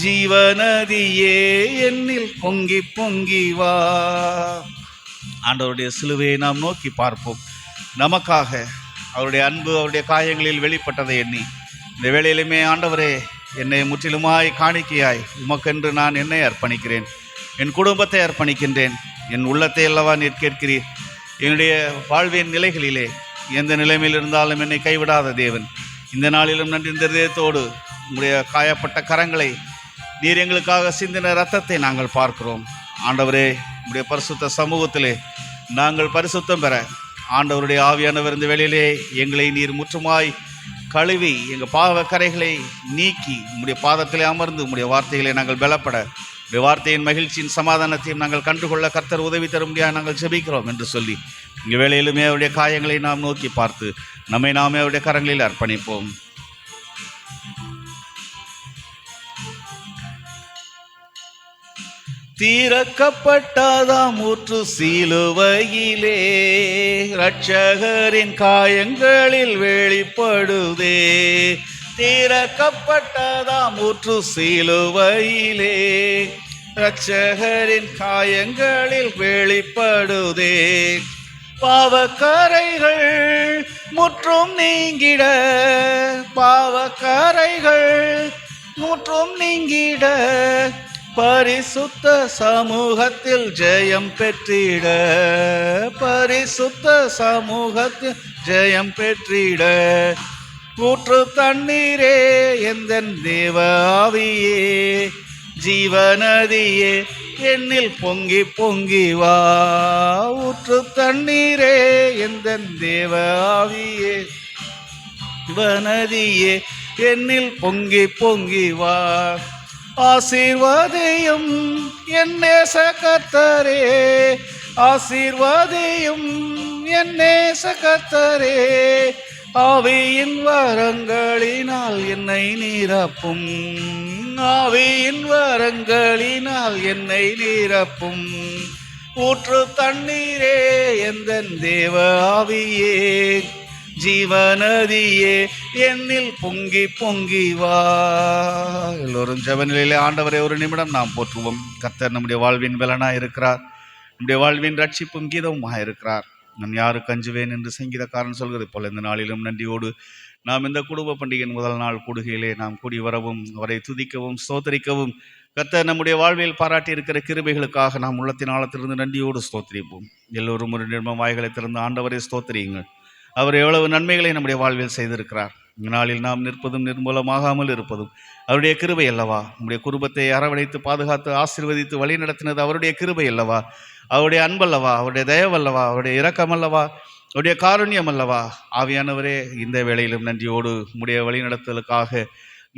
Speaker 1: ஜீவநதியே என்னில் பொங்கி பொங்கி வா. ஆண்டவருடைய சிலுவையை நாம் நோக்கி பார்ப்போம். நமக்காக அவருடைய அன்பு அவருடைய காயங்களில் வெளிப்பட்டதை எண்ணி இந்த வேளையிலுமே ஆண்டவரே, என்னை முற்றிலுமாய் காணிக்கையாய் உமக்கென்று நான் என்னை அர்ப்பணிக்கிறேன், என் குடும்பத்தை அர்ப்பணிக்கின்றேன், என் உள்ளத்தை அல்லவா நீர் கேட்கிறீர். என்னுடைய வாழ்வின் நிலைகளிலே எந்த நிலைமையில் இருந்தாலும் என்னை கைவிடாத தேவன், இந்த நாளிலும் நன்றி இதயத்தோடு உங்களுடைய காயப்பட்ட கரங்களை, நீர் எங்களுக்காக சிந்தின இரத்தத்தை நாங்கள் பார்க்கிறோம். ஆண்டவரே, உங்களுடைய பரிசுத்த சமூகத்திலே நாங்கள் பரிசுத்தம் பெற ஆண்டவருடைய ஆவியானவர் இந்த வேளையிலே எங்களை நீர் முற்றுமாய் கழுவி எங்கள் பாவ கரைகளை நீக்கி உம்முடைய பாதத்திலே அமர்ந்து உம்முடைய வார்த்தைகளை நாங்கள் பலப்பட, உடைய வார்த்தையின் மகிழ்ச்சியின் சமாதானத்தையும் நாங்கள் கண்டுகொள்ள கர்த்தர் உதவி தர முடியாது நாங்கள் ஜெபிக்கிறோம் என்று சொல்லி இங்கே வேளையிலுமே அவருடைய காயங்களை நாம் நோக்கி பார்த்து நம்மை நாமே அவருடைய கரங்களில் அர்ப்பணிப்போம். தீரக்கப்பட்டதாம் ஊற்று சிலுவையிலே, இரட்சகரின் காயங்களில் வெளிப்படுதே. தீரக்கப்பட்டதாம் ஊற்று சிலுவையிலே, இரட்சகரின் காயங்களில் வெளிப்படுதே. பாவக்கரைகள் முற்றும் நீங்கிட, பாவக்கரைகள் முற்றும் நீங்கிட, பரிசுத்த சமூகத்தில் ஜெயம் பெற்றிட, பரிசுத்த சமூகத்தில் ஜெயம் பெற்றிட. ஊற்று தண்ணீரே எந்தன் தேவ ஆவியே, ஜீவநதியே என்னில் பொங்கி பொங்கி வா. ஊற்று தண்ணீரே எந்தன் தேவ ஆவியே, ஜீவநதியே என்னில் பொங்கி பொங்கி வா. ஆசீர்வாதையும் என் நேச கர்த்தரே, ஆசீர்வாதையும் என் நேச கர்த்தரே, ஆவியின் வரங்களினால் என்னை நிரப்பும், ஆவியின் வரங்களினால் என்னை நிரப்பும். ஊற்று தண்ணீரே எந்தன் தேவ ஆவியே, ஜீவநதியே என்னில் பொங்கி பொங்கி வா. எல்லோரும் ஜெப நிலையிலே ஆண்டவரை ஒரு நிமிடம் நாம் போற்றுவோம். கர்த்தர் நம்முடைய வாழ்வின் பலனாய் இருக்கிறார், நம்முடைய வாழ்வின் ரட்சிப்பும் கீதமுமாக இருக்கிறார். நான் யாருக்கு அஞ்சுவேன் என்று சங்கீதக்காரன் சொல்கிறது போல இந்த நாளிலும் நன்றியோடு நாம் இந்த குடும்ப பண்டிகையின் முதல் நாள் கூடுகையிலே நாம் கூடி வரவும் அவரை துதிக்கவும் ஸ்தோத்தரிக்கவும் கர்த்தர் நம்முடைய வாழ்வில் பாராட்டி இருக்கிற கிருபைகளுக்காக நாம் உள்ளத்தின் ஆழத்திலிருந்து நன்றியோடு ஸ்தோத்திரிப்போம். எல்லோரும் ஒரு நிர்ம வாய்களை திறந்து ஆண்டவரை ஸ்தோத்திரியுங்கள். அவர் எவ்வளவு நன்மைகளை நம்முடைய வாழ்வில் செய்திருக்கிறார். இந்நாளில் நாம் நிற்பதும் நிர்மூலமாகாமல் இருப்பதும் அவருடைய கிருபை அல்லவா? நம்முடைய குடும்பத்தை அரவணைத்து பாதுகாத்து ஆசீர்வதித்து வழி நடத்தினது அவருடைய கிருபை அல்லவா? அவருடைய அன்பல்லவா? அவருடைய தயவல்லவா? அவருடைய இரக்கம் அல்லவா? அவருடைய காருண்யம் அல்லவா? ஆவியானவரே, இந்த வேளையிலும் நன்றியோடு உம்முடைய வழிநடத்தலுக்காக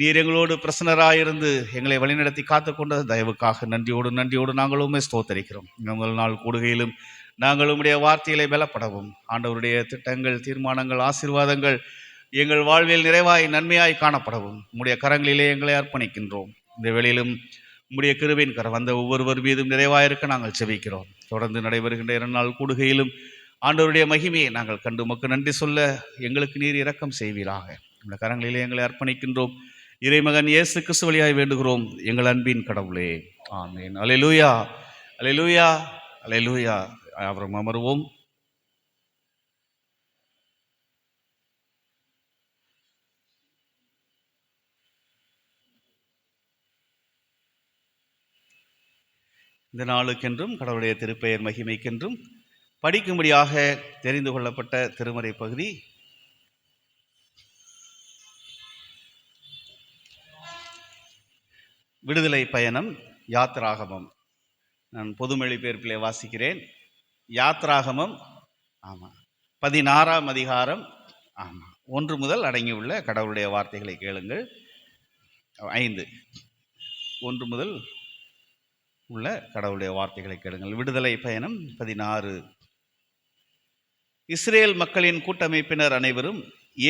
Speaker 1: நீர் எங்களோடு பிரசன்னராயிருந்து எங்களை வழிநடத்தி காத்து கொண்ட தயவுக்காக நன்றியோடு நாங்களுமே ஸ்தோத்தரிக்கிறோம். உங்கள் நாள் கூடுகையிலும் நாங்கள் உம்முடைய வார்த்தைகளை பலப்படவும் ஆண்டவருடைய திட்டங்கள், தீர்மானங்கள், ஆசீர்வாதங்கள் எங்கள் வாழ்வில் நிறைவாய் நன்மையாய் காணப்படவும் உம்முடைய கரங்களிலே எங்களை அர்ப்பணிக்கின்றோம். இந்த வேளையிலும் உம்முடைய கிருபையின் கரம் வந்த ஒவ்வொருவர் மீதும் நிறைவாயிருக்க நாங்கள் செபிக்கிறோம். தொடர்ந்து நடைபெறுகின்ற 2 நாள் கூடுகையிலும் ஆண்டவருடைய மகிமையை நாங்கள் கண்டு உமக்கு நன்றி சொல்ல எங்களுக்கு நீர் இரக்கம் செய்வீராக. இந்த கரங்களிலே எங்களை அர்ப்பணிக்கின்றோம். இறைமகன் இயேசு கிறிஸ்து வழியாய் வேண்டுகிறோம் எங்கள் அன்பின் கடவுளே, ஆமென். அல்லேலூயா, அல்லேலூயா, அல்லேலூயா. அவரும் அமருவோம். இந்த நாளுக்கென்றும் கடவுளுடைய திருப்பெயர் மகிமைக்கென்றும் படிக்கும்படியாக தெரிந்து கொள்ளப்பட்ட திருமறை பகுதி விடுதலை பயணம், யாத்ராகமம். நான் பொதுமொழிபெயர்ப்பிலே வாசிக்கிறேன். யாத்ராகமம் 16ஆம் அதிகாரம் 1 முதல் அடங்கியுள்ள கடவுளுடைய வார்த்தைகளை கேளுங்கள். 5 1 முதல் உள்ள கடவுளுடைய வார்த்தைகளை கேளுங்கள். விடுதலை பயணம் 16. இஸ்ரேல் மக்களின் கூட்டமைப்பினர் அனைவரும்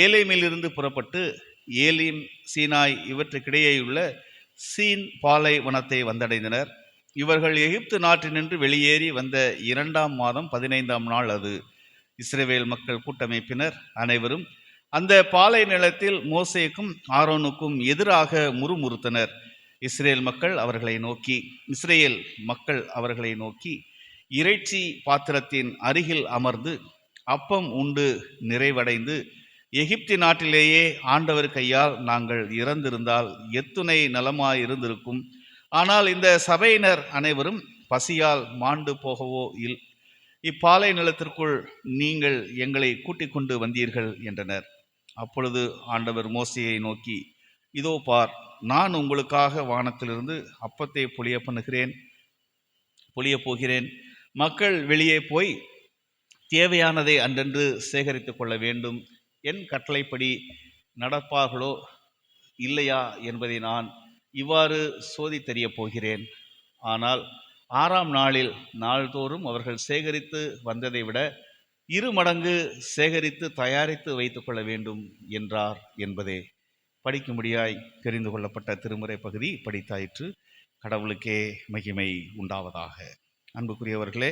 Speaker 1: ஏலேமிலிருந்து புறப்பட்டு ஏலீம், சீனாய் இவற்றுக்கிடையேயுள்ள சீன் பாலைவனத்தை வந்தடைந்தனர். இவர்கள் எகிப்து நாட்டினின்று வெளியேறி வந்த 2ஆம் மாதம் 15ஆம் நாள் அது. இஸ்ரவேல் மக்கள் கூட்டமைப்பினர் அனைவரும் அந்த பாலை நிலத்தில் மோசேக்கும் ஆரோனுக்கும் எதிராக முறுமுறுத்தனர். இஸ்ரேல் மக்கள் அவர்களை நோக்கி இறைச்சி பாத்திரத்தின் அருகில் அமர்ந்து அப்பம் உண்டு நிறைவடைந்து, எகிப்து நாட்டிலேயே ஆண்டவர் கையால் நாங்கள் இறந்திருந்தால் எத்துணை நலமாயிருந்திருக்கும். ஆனால் இந்த சபையினர் அனைவரும் பசியால் மாண்டு போகவோ இப்பாலை நிலத்திற்குள் நீங்கள் எங்களை கூட்டிக் கொண்டு வந்தீர்கள் என்றனர். அப்பொழுது ஆண்டவர் மோசேயை நோக்கி, இதோ பார், நான் உங்களுக்காக வானத்திலிருந்து அப்பத்தை பொழிய போகிறேன். மக்கள் வெளியே போய் தேவையானதை அன்றென்று சேகரித்து கொள்ள வேண்டும். என் கட்டளைப்படி நடப்பார்களோ இல்லையா என்பதை நான் இவ்வாறு சோதித்தறிய போகிறேன். ஆனால் 6ஆம் நாளில் நாள்தோறும் அவர்கள் சேகரித்து வந்ததை விட 2 மடங்கு சேகரித்து தயாரித்து வைத்துக் கொள்ள வேண்டும் என்றார் என்பதே படிக்கும்படியாய் தெரிந்து கொள்ளப்பட்ட திருமுறை பகுதி படித்தாயிற்று. கடவுளுக்கே மகிமை உண்டாவதாக. அன்புக்குரியவர்களே,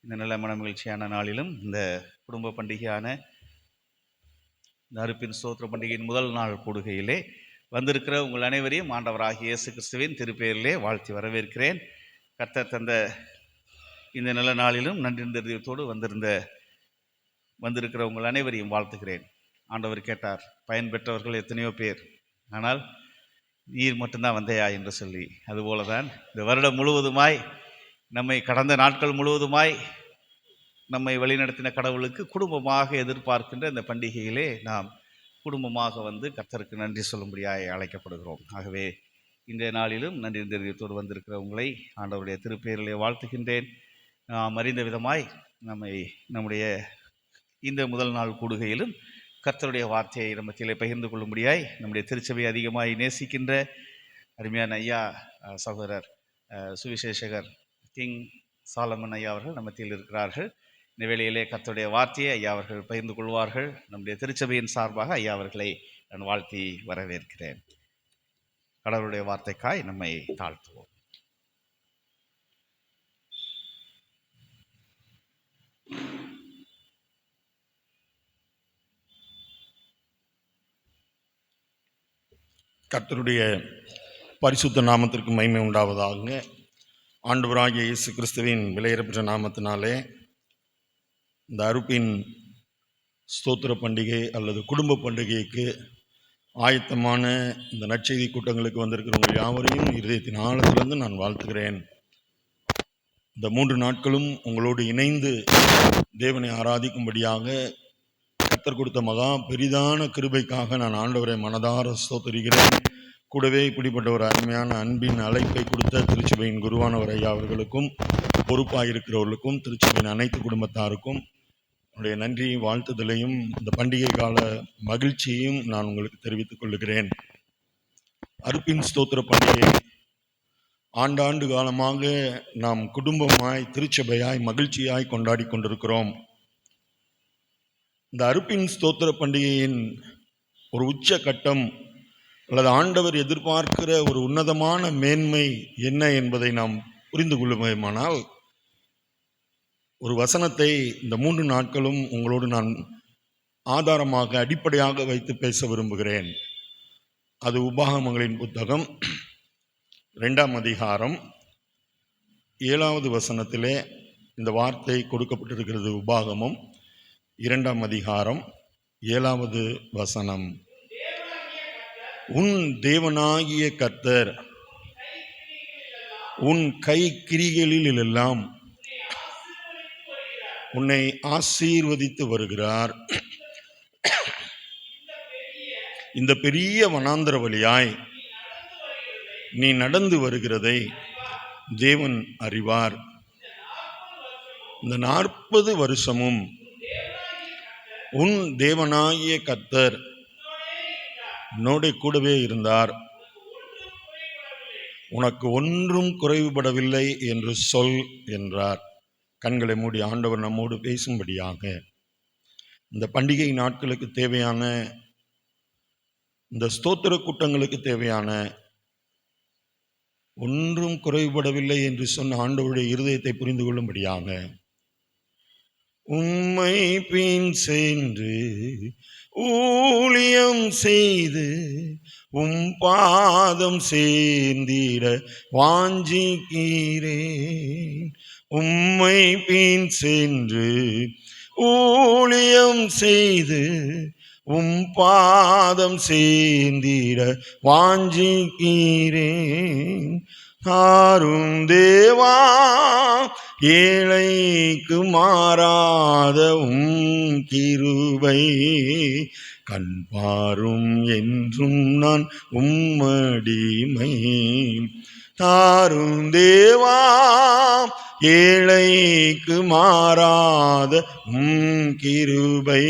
Speaker 1: இந்த நல்ல மனமகிழ்ச்சியான நாளிலும் இந்த குடும்ப பண்டிகையான இந்த அறுப்பின் ஸ்தோத்திர பண்டிகையின் முதல் நாள் கூடுகையிலே வந்திருக்கிற உங்கள் அனைவரையும் ஆண்டவராகிய இயேசு கிறிஸ்துவின் திருப்பெயரிலே வாழ்த்தி வரவேற்கிறேன். கர்த்தர் தந்த இந்த நல்ல நாளிலும் நன்றிந்தோடு வந்திருக்கிற உங்கள் அனைவரையும் வாழ்த்துகிறேன். ஆண்டவர் கேட்டார், பயன்பெற்றவர்கள் எத்தனையோ பேர், ஆனால் நீர் மட்டும்தான் வந்தையா என்று சொல்லி. அதுபோல தான் இந்த வருடம் முழுவதுமாய் கடந்த நாட்கள் முழுவதுமாய் நம்மை வழிநடத்தின கடவுளுக்கு குடும்பமாக எதிர்பார்க்கின்ற இந்த பண்டிகையிலே நாம் குடும்பமாக வந்து கர்த்தருக்கு நன்றி சொல்லும்படியாக அழைக்கப்படுகிறோம். ஆகவே இந்த நாளிலும் நன்றி தெரிவித்தோடு வந்திருக்கிற உங்களை ஆண்டவருடைய திருப்பெயரிலே வாழ்த்துகின்றேன். நாம் அறிந்த விதமாய் நம்முடைய இந்த முதல் நாள் கூடுகையிலும் கர்த்தருடைய வார்த்தையை மத்தியிலே பகிர்ந்து கொள்ளும்படியாய் நம்முடைய திருச்சபையை அதிகமாய் நேசிக்கின்ற அருமையான ஐயா சகோதரர் சுவிசேஷகர் கிங் சாலமன் ஐயா அவர்கள் மத்தியில் இருக்கிறார்கள். இந்த வேளையிலே கர்த்தருடைய வார்த்தையை ஐயா அவர்கள் பகிர்ந்து கொள்வார்கள். நம்முடைய திருச்சபையின் சார்பாக ஐயா அவர்களை நான் வாழ்த்தி வரவேற்கிறேன். கடவுளுடைய வார்த்தைக்காய் நம்மை தாழ்த்துவோம்.
Speaker 2: கர்த்தருடைய பரிசுத்த நாமத்திற்கு மகிமை உண்டாவதாக. ஆண்டவராகிய இயேசு கிறிஸ்துவின் விலையேறப்பெற்ற நாமத்தினாலே இந்த அறுப்பின் ஸ்தோத்திர பண்டிகை அல்லது குடும்ப பண்டிகைக்கு ஆயத்தமான இந்த நற்செய்தி கூட்டங்களுக்கு வந்திருக்கிறவங்க யாவரையும் இருதயத்தின் ஆழத்திலிருந்து நான் வாழ்த்துகிறேன். இந்த 3 நாட்களும் உங்களோடு இணைந்து தேவனை ஆராதிக்கும்படியாக கர்த்தர் கொடுத்த மகா பெரிதான கிருபைக்காக நான் ஆண்டவரை மனதார ஸ்தோத்திரிக்கிறேன். கூடவே இப்படிப்பட்ட ஒரு அருமையான அன்பின் அழைப்பை கொடுத்த திருச்சபையின் குருவானவர் ஐயா அவர்களுக்கும், பொறுப்பாக இருக்கிறவர்களுக்கும், திருச்சபையின் அனைத்து குடும்பத்தாருக்கும் என்னுடைய நன்றியை வாழ்த்துதலையும் இந்த பண்டிகை கால மகிழ்ச்சியையும் நான் உங்களுக்கு தெரிவித்துக் கொள்கிறேன். அறுப்பின் ஸ்தோத்திர பண்டிகை ஆண்டாண்டு காலமாக நாம் குடும்பமாய் திருச்சபையாய் மகிழ்ச்சியாய் கொண்டாடி கொண்டிருக்கிறோம். இந்த அறுப்பின் ஸ்தோத்திர பண்டிகையின் ஒரு உச்ச கட்டம் அல்லது ஆண்டவர் எதிர்பார்க்கிற ஒரு உன்னதமான மேன்மை என்ன என்பதை நாம் புரிந்து கொள்ளுமானால் ஒரு வசனத்தை இந்த 3 நாட்களும் உங்களோடு நான் ஆதாரமாக அடிப்படையாக வைத்து பேச விரும்புகிறேன். அது உபாகமங்களின் புத்தகம் 2ஆம் அதிகாரம் 7வது வசனத்திலே இந்த வார்த்தை கொடுக்கப்பட்டிருக்கிறது. உபாகமம் 2ஆம் அதிகாரம் 7வது வசனம். உன் தேவனாகிய கர்த்தர் உன் கை கிரிகளில் எல்லாம் உன்னை ஆசீர்வதித்து வருகிறார். இந்த பெரிய வனாந்தர வழியாய் நீ நடந்து வருகிறதை தேவன் அறிவார். இந்த 40 வருஷமும் உன் தேவனாகிய கர்த்தர் உன்னோட கூடவே இருந்தார், உனக்கு ஒன்றும் குறைவுபடவில்லை என்று சொல் என்றார். கண்களை மூடி ஆண்டவர் நம்மோடு பேசும்படியாக இந்த பண்டிகை நாட்களுக்கு தேவையான, இந்த ஸ்தோத்திர கூட்டங்களுக்கு தேவையான, ஒன்றும் குறைவுபடவில்லை என்று சொன்ன ஆண்டவருடைய இருதயத்தை புரிந்து கொள்ளும்படியாக உம்மை பின் சென்று ஊழியம் செய்து பாதம் சேர்ந்திட வாஞ்சிக்கிறேன். உம்மை பின் சென்று ஊழியம் செய்து பாதம் சேர்ந்திட வாஞ்சிக்கிறேன். ஆரும் தேவா ஏழைக்கு மாறாத கிருபை கண் பாரும் என்றும் நான் உம்மடிமை. தாரும் தேவா ஏழைக்கு மாறாத கிருபை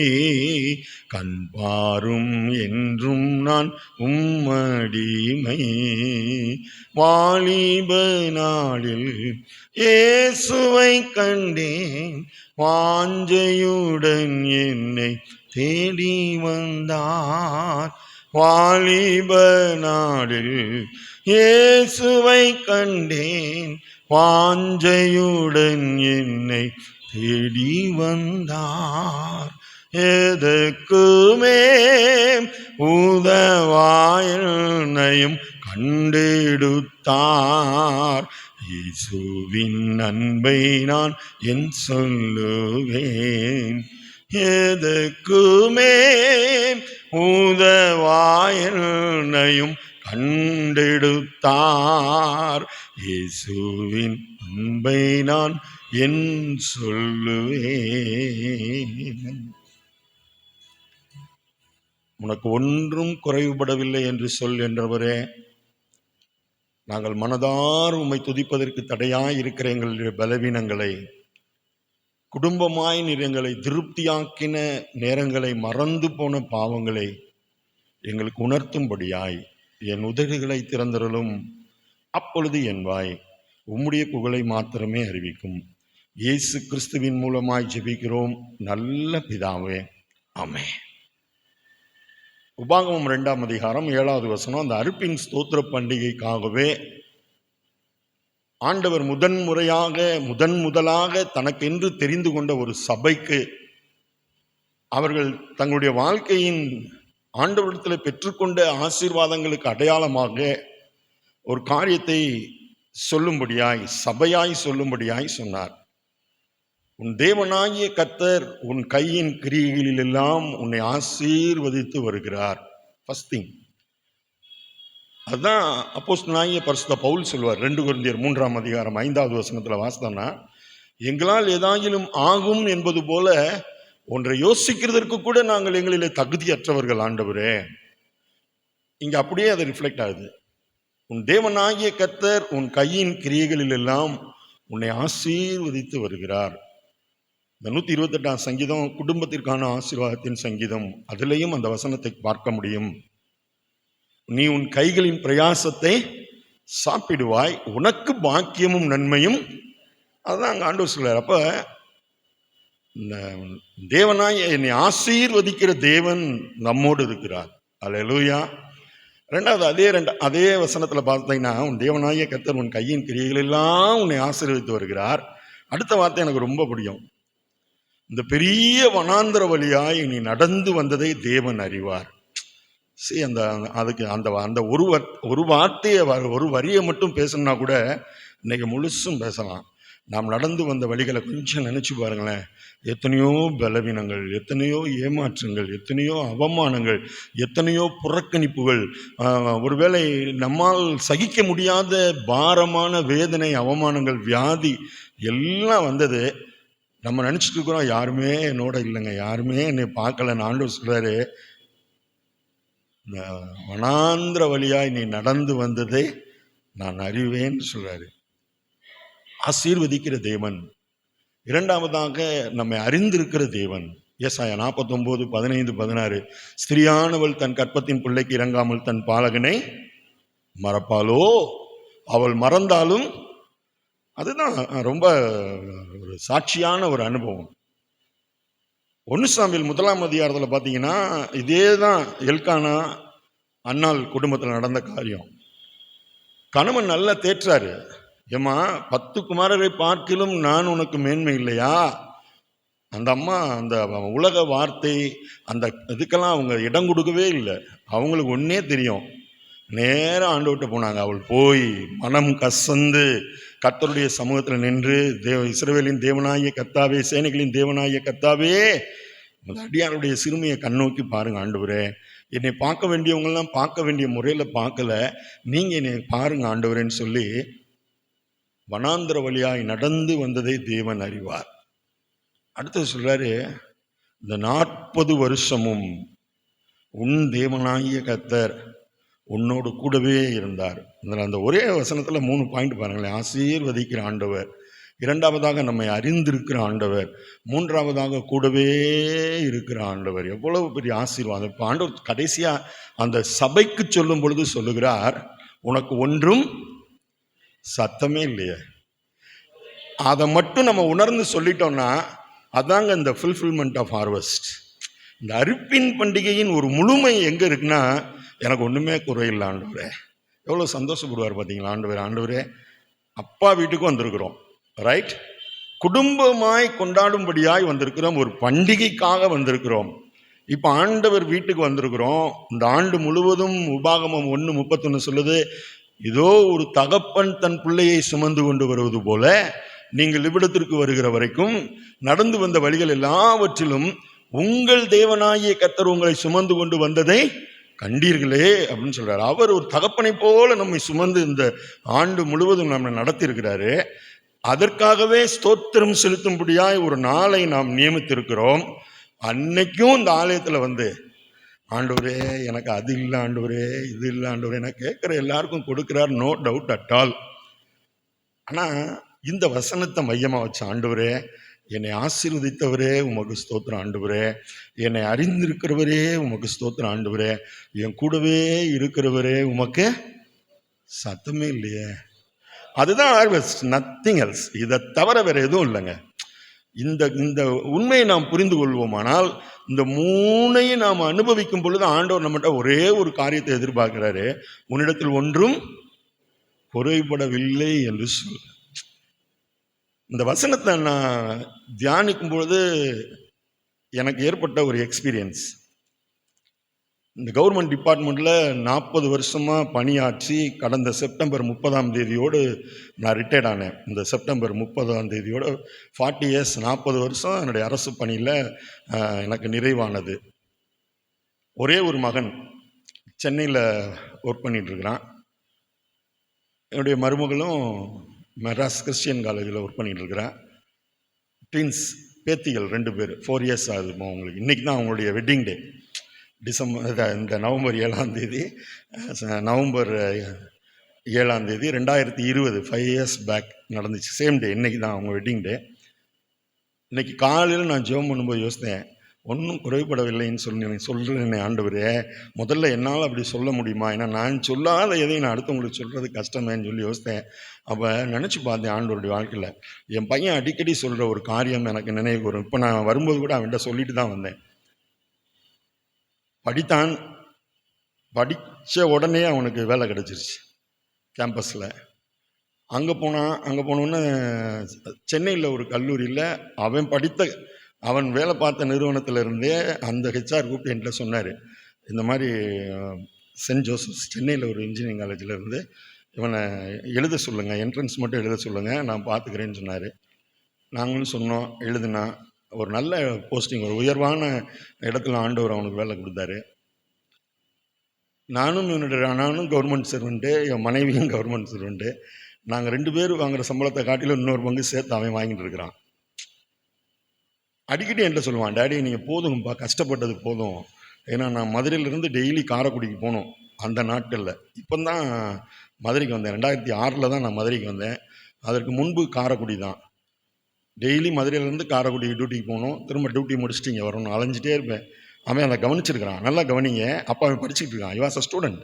Speaker 2: கண் பாரும் என்றும் நான் உம்மடிமை. வாலிப நாளில் இயேசுவை கண்டேன், வாஞ்சையுடன் என்னை தேடி வந்தார். வாலிப நாளில் இயேசுவை கண்டேன், வாஞ்சையுடன் என்னை தேடி வந்தார். எதற்குமே உதவாயனையும் கண்டெடுத்தார். இயேசுவின் அன்பை நான் என் சொல்லுவேன். எதற்குமே உதவாயனையும் கண்டெடுத்தார். இயேசுவின் அன்பை நான் என் சொல்லுவேன். உனக்கு ஒன்றும் குறைவுபடவில்லை என்று சொல் என்றவரே, நாங்கள் மனதார் உம்மை துதிப்பதற்கு தடையாய் இருக்கிற எங்களுடைய பலவீனங்களை, குடும்பமாய் நீர் எங்களை திருப்தியாக்கின நேரங்களை, மறந்து போன பாவங்களை எங்களுக்கு உணர்த்தும்படியாய் என் உதடுகளை திறந்தருளும். அப்பொழுது என் வாய் உம்முடைய புகழை மாத்திரமே அறிவிக்கும். இயேசு கிறிஸ்துவின் மூலமாய் ஜெபிக்கிறோம் நல்ல பிதாவே, ஆமென். உபாகமம் 2ஆம் அதிகாரம் 7வது வசனம். அந்த அறுப்பின் ஸ்தோத்திர பண்டிகைக்காகவே ஆண்டவர் முதலாக தனக்கென்று தெரிந்து கொண்ட ஒரு சபைக்கு அவர்கள் தங்களுடைய வாழ்க்கையின் ஆண்டவரிடத்தில் பெற்றுக்கொண்ட ஆசீர்வாதங்களுக்கு அடையாளமாக ஒரு காரியத்தை சொல்லும்படியாய், சபையாய் சொல்லும்படியாய் சொன்னார். உன் தேவனாகிய கர்த்தர் உன் கையின் கிரியைகளிலெல்லாம் உன்னை ஆசீர்வதித்து வருகிறார். First thing. அதுதான் அப்போஸ்தலனாகிய பரிசுத்த பவுல் சொல்வார். 2 கொரிந்தியர் 3ஆம் அதிகாரம் 5வது வசனத்தில் வாசித்தோம்னா, எங்களால் ஏதாயிலும் ஆகும் என்பது போல ஒன்றை யோசிக்கிறதற்கு கூட நாங்கள் எங்களிலே தகுதியற்றவர்கள் ஆண்டவரே. இங்க அப்படியே அது ரிஃப்ளெக்ட் ஆகுது. உன் தேவனாகிய கர்த்தர் உன் கையின் கிரியைகளிலெல்லாம் உன்னை ஆசீர்வதித்து வருகிறார். இந்த 128ஆம் சங்கீதம் குடும்பத்திற்கான ஆசீர்வாதத்தின் சங்கீதம். அதிலையும் அந்த வசனத்தை பார்க்க முடியும். நீ உன் கைகளின் பிரயாசத்தை சாப்பிடுவாய், உனக்கு பாக்கியமும் நன்மையும். அதுதான் அங்க ஆண்டவர் சொல்றார். அப்ப இந்த தேவனாய் என்னை ஆசீர்வதிக்கிற தேவன் நம்மோடு இருக்கிறார். அல்லேலூயா. ரெண்டாவது அதே வசனத்துல பார்த்தீங்கன்னா, உன் தேவனாகிய கர்த்தர் உன் கையின் கிரியைகளெல்லாம் உன்னை ஆசீர்வதித்து வருகிறார். அடுத்த வார்த்தை எனக்கு ரொம்ப பிடிக்கும். இந்த பெரிய வனாந்தர வழியாய் நீ நடந்து வந்ததை தேவன் அறிவார். சரி, அதுக்கு அந்த ஒரு வார்த்தையை, ஒரு வரியை மட்டும் பேசணும்னா கூட இன்னைக்கு முழுசும் பேசலாம். நாம் நடந்து வந்த வழிகளை கொஞ்சம் நினைச்சு பாருங்களேன். எத்தனையோ பலவீனங்கள், எத்தனையோ ஏமாற்றங்கள், எத்தனையோ அவமானங்கள், எத்தனையோ புறக்கணிப்புகள், ஒருவேளை நம்மால் சகிக்க முடியாத பாரமான வேதனை, அவமானங்கள், வியாதி எல்லாம் வந்தது. நம்ம நினைச்சிட்டு இருக்கிறோம், யாருமே என்னோட இல்லைங்க, யாருமே என்னை பார்க்கலன்னு. ஆண்டவர் சொல்றாரு, இந்த வனாந்திர வழியாய் நீ நடந்து வந்ததை நான் அறிவேன்னு சொல்றாரு. ஆசீர்வதிக்கிற தேவன். இரண்டாவதாக நம்மை அறிந்திருக்கிற தேவன். ஏசாயா 49:15-16, ஸ்திரியானவள் தன் கற்பத்தின் பிள்ளைக்கு இறங்காமல் தன் பாலகனை மறப்பாளோ? அவள் மறந்தாலும். அதுதான் ரொம்ப ஒரு சாட்சியான ஒரு அனுபவம். 1 சாமுவேல் 1ஆம் அதிகாரத்தில் பார்த்தீங்கன்னா, இதே தான் எல்கானா அன்னாள் குடும்பத்தில் நடந்த காரியம். கணவன் நல்லா தேற்றாரு. ஏம்மா, 10 குமாரரை பார்க்கிலும் நான் உனக்கு மேன்மை இல்லையா? அந்த அம்மா அந்த உலக வார்த்தை அந்த இதுக்கெல்லாம் அவங்க இடம் கொடுக்கவே இல்லை. அவங்களுக்கு ஒன்னே தெரியும், நேரம் ஆண்டவர்கிட்ட போனாங்க. அவள் போய் மனம் கசந்து கர்த்தருடைய சமூகத்தில் நின்று, இஸ்ரவேலின் தேவனாகிய கர்த்தாவே, சேனைகளின் தேவனாகிய கர்த்தாவே, அடியாருடைய சிறுமியை கண்ணோக்கி பாருங்க ஆண்டவரே. என்னை பார்க்க வேண்டியவங்கெல்லாம் பார்க்க வேண்டிய முறையில் பார்க்கல, நீங்க என்னை பாருங்க ஆண்டவரேன்னு சொல்லி வனாந்திர வழியாய் நடந்து வந்ததை தேவன் அறிவார். அடுத்தது சொல்றாரு, இந்த 40 வருஷமும் உன் தேவனாகிய கர்த்தர் உன்னோடு கூடவே இருந்தார். அந்த ஒரே வசனத்துல 3 பாயிண்ட் பாருங்களேன். ஆசீர்வதிக்கிற ஆண்டவர், இரண்டாவதாக நம்மை அறிந்திருக்கிற ஆண்டவர், மூன்றாவதாக கூடவே இருக்கிற ஆண்டவர். எவ்வளவு பெரிய ஆசீர்வாதம். இப்போ ஆண்டவர் கடைசியா அந்த சபைக்கு சொல்லும் பொழுது சொல்லுகிறார், உனக்கு ஒன்றும் சத்தமே இல்லையே. அதை மட்டும் நம்ம உணர்ந்து சொல்லிட்டோம்னா அதாங்க இந்த ஃபுல்ஃபில்மெண்ட் ஆஃப் ஹார்வெஸ்ட். இந்த அறுப்பின் பண்டிகையின் ஒரு முழுமை எங்க இருக்குன்னா, எனக்கு ஒண்ணுமே குறையில்லை ஆண்டவரே. எவ்வளவு சந்தோஷப்படுவார் பார்த்தீங்களா ஆண்டவர். ஆண்டவரே, அப்பா வீட்டுக்கு வந்திருக்கிறோம், ரைட்? குடும்பமாய் கொண்டாடும்படியாய் வந்திருக்கிறோம், ஒரு பண்டிகைக்காக வந்திருக்கிறோம். இப்போ ஆண்டவர் வீட்டுக்கு வந்திருக்கிறோம். இந்த ஆண்டு முழுவதும் உபாகமம் 1:31 சொல்லுது, இதோ ஒரு தகப்பன் தன் பிள்ளையை சுமந்து கொண்டு வருவது போல நீங்கள் இவ்விடத்திற்கு வருகிற வரைக்கும் நடந்து வந்த வழிகள் எல்லாவற்றிலும் உங்கள் தேவனாகிய கர்த்தர் உங்களை சுமந்து கொண்டு வந்ததை கண்டீர்களே அப்படின்னு சொல்றாரு. அவர் ஒரு தகப்பனை போல நம்மை சுமந்து இந்த ஆண்டு முழுவதும் நம்ம நடத்தியிருக்கிறாரு. அதற்காகவே ஸ்தோத்திரம் செலுத்தும்படியாய் ஒரு நாளை நாம் நியமித்திருக்கிறோம். அன்னைக்கும் இந்த ஆலயத்தில் வந்து, ஆண்டவரே எனக்கு அது இல்லை ஆண்டவரே, இது இல்லை ஆண்டவரே, நான் கேட்குற எல்லாருக்கும் கொடுக்கிறார், நோ டவுட் அட் ஆல். ஆனால் இந்த வசனத்தை மையமாக வச்ச, ஆண்டவரே என்னை ஆசீர்வதித்தவரே உமக்கு ஸ்தோத்திரம் ஆண்டவரே, என்னை அறிந்திருக்கிறவரே உமக்கு ஸ்தோத்திரம் ஆண்டவரே, என் கூடவே இருக்கிறவரே உமக்கு சத்தமே இல்லையே. அதுதான் ஹார்வெஸ்ட், நத்திங் எல்ஸ். இதை தவிர வேற எதுவும் இல்லைங்க. இந்த உண்மையை நாம் புரிந்து கொள்வோமானால், இந்த 3ஐயும் நாம் அனுபவிக்கும் பொழுது ஆண்டவர் நம்மகிட்ட ஒரே ஒரு காரியத்தை எதிர்பார்க்கிறாரு, உன்னிடத்தில் ஒன்றும் குறைபடவில்லை என்று சொல். இந்த வசனத்தை நான் தியானிக்கும் பொழுது எனக்கு ஏற்பட்ட ஒரு எக்ஸ்பீரியன்ஸ். இந்த கவர்மெண்ட் டிபார்ட்மெண்ட்டில் 40 வருஷமாக பணியாற்றி கடந்த செப்டம்பர் 30 நான் ரிட்டையர்ட் ஆனேன். இந்த செப்டம்பர் 30 40 இயர்ஸ், 40 வருஷம் என்னுடைய அரசு பணியில் எனக்கு நிறைவானது. ஒரே ஒரு மகன் சென்னையில் ஒர்க் பண்ணிகிட்ருக்கிறான். என்னுடைய மருமகளும் மெட்ராஸ் கிறிஸ்டியன் காலேஜில் ஒர்க் பண்ணிகிட்ருக்கிறான். ட்வின்ஸ் பேத்திகள் 2 பேர், 4 இயர்ஸ் ஆகுதுமா அவங்களுக்கு. இன்றைக்கி தான் அவங்களுடைய வெட்டிங் டே. இந்த நவம்பர் 7ஆம் தேதி, நவம்பர் 7ஆம் தேதி 2020, 5 இயர்ஸ் பேக் நடந்துச்சு. சேம் டே, இன்றைக்கி தான் அவங்க வெட்டிங் டே. இன்றைக்கி காலையில் நான் ஜெபம் பண்ணும்போது யோசித்தேன், ஒன்றும் குறைபடவில்லைன்னு சொல்கிறேன் ஆண்டவரே, முதல்ல என்னால் அப்படி சொல்ல முடியுமா? ஏன்னா நான் சொல்லாத எதையும் நான் அடுத்தவங்களுக்கு சொல்கிறது கஷ்டமேன்னு சொல்லி யோசித்தேன். அப்போ நினச்சி பார்த்தேன் ஆண்டவருடைய வாழ்க்கையில். என் பையன் அடிக்கடி சொல்கிற ஒரு காரியம் எனக்கு நினைவு வரும். இப்போ நான் வரும்போது கூட அவன்கிட்ட சொல்லிட்டு தான் வந்தேன். படித்தான், படித்த உடனே அவனுக்கு வேலை கிடச்சிருச்சு கேம்பஸில். அங்கே போனோன்னே சென்னையில் ஒரு கல்லூரியில் அவன் வேலை பார்த்த நிறுவனத்தில் இருந்தே அந்த ஹெச்ஆர் கூப்பிட்டு என்கிட்ட சொன்னார், இந்த மாதிரி சென்ட் ஜோசப்ஸ் சென்னையில் ஒரு இன்ஜினியரிங் காலேஜில் இருந்து இவனை எழுத சொல்லுங்கள், என்ட்ரன்ஸ் மட்டும் எழுத சொல்லுங்கள், நான் பார்த்துக்கிறேன்னு சொன்னார். நாங்களும் சொன்னோம், எழுதுனா ஒரு நல்ல போஸ்டிங், ஒரு உயர்வான இடத்துல ஆண்டவர் அவனுக்கு வேலை கொடுத்தாரு. நானும் கவர்மெண்ட் சர்வெண்ட்டு, என் மனைவியும் கவர்மெண்ட் சர்வெண்ட்டு. நாங்கள் 2 பேர் வாங்குகிற சம்பளத்தை காட்டிலும் இன்னொரு பங்கு சேர்த்து அவன் வாங்கிட்டு இருக்கிறான். அடிக்கடி என்கிட்ட சொல்லுவான், டேடி நீங்கள் போதுங்கப்பா, கஷ்டப்பட்டது போதும். ஏன்னா நான் மதுரையிலேருந்து டெய்லி காரைக்குடிக்கு போகணும் அந்த நாட்களில். இப்போ தான் மதுரைக்கு வந்தேன், 2006 தான் நான் மதுரைக்கு வந்தேன். அதற்கு முன்பு காரைக்குடி தான். டெய்லி மதுரையிலேருந்து காரைக்குடிக்கு டியூட்டிக்கு போகணும், திரும்ப டியூட்டி முடிச்சுட்டு இங்கே வரணும், அலைஞ்சிட்டே இருப்பேன். அவன் அதை கவனிச்சிருக்கிறான், நல்லா கவனிங்க. அப்போ அவன் படிச்சுட்டு இருக்கான், ஐ வாஸ் அ ஸ்டூடெண்ட்.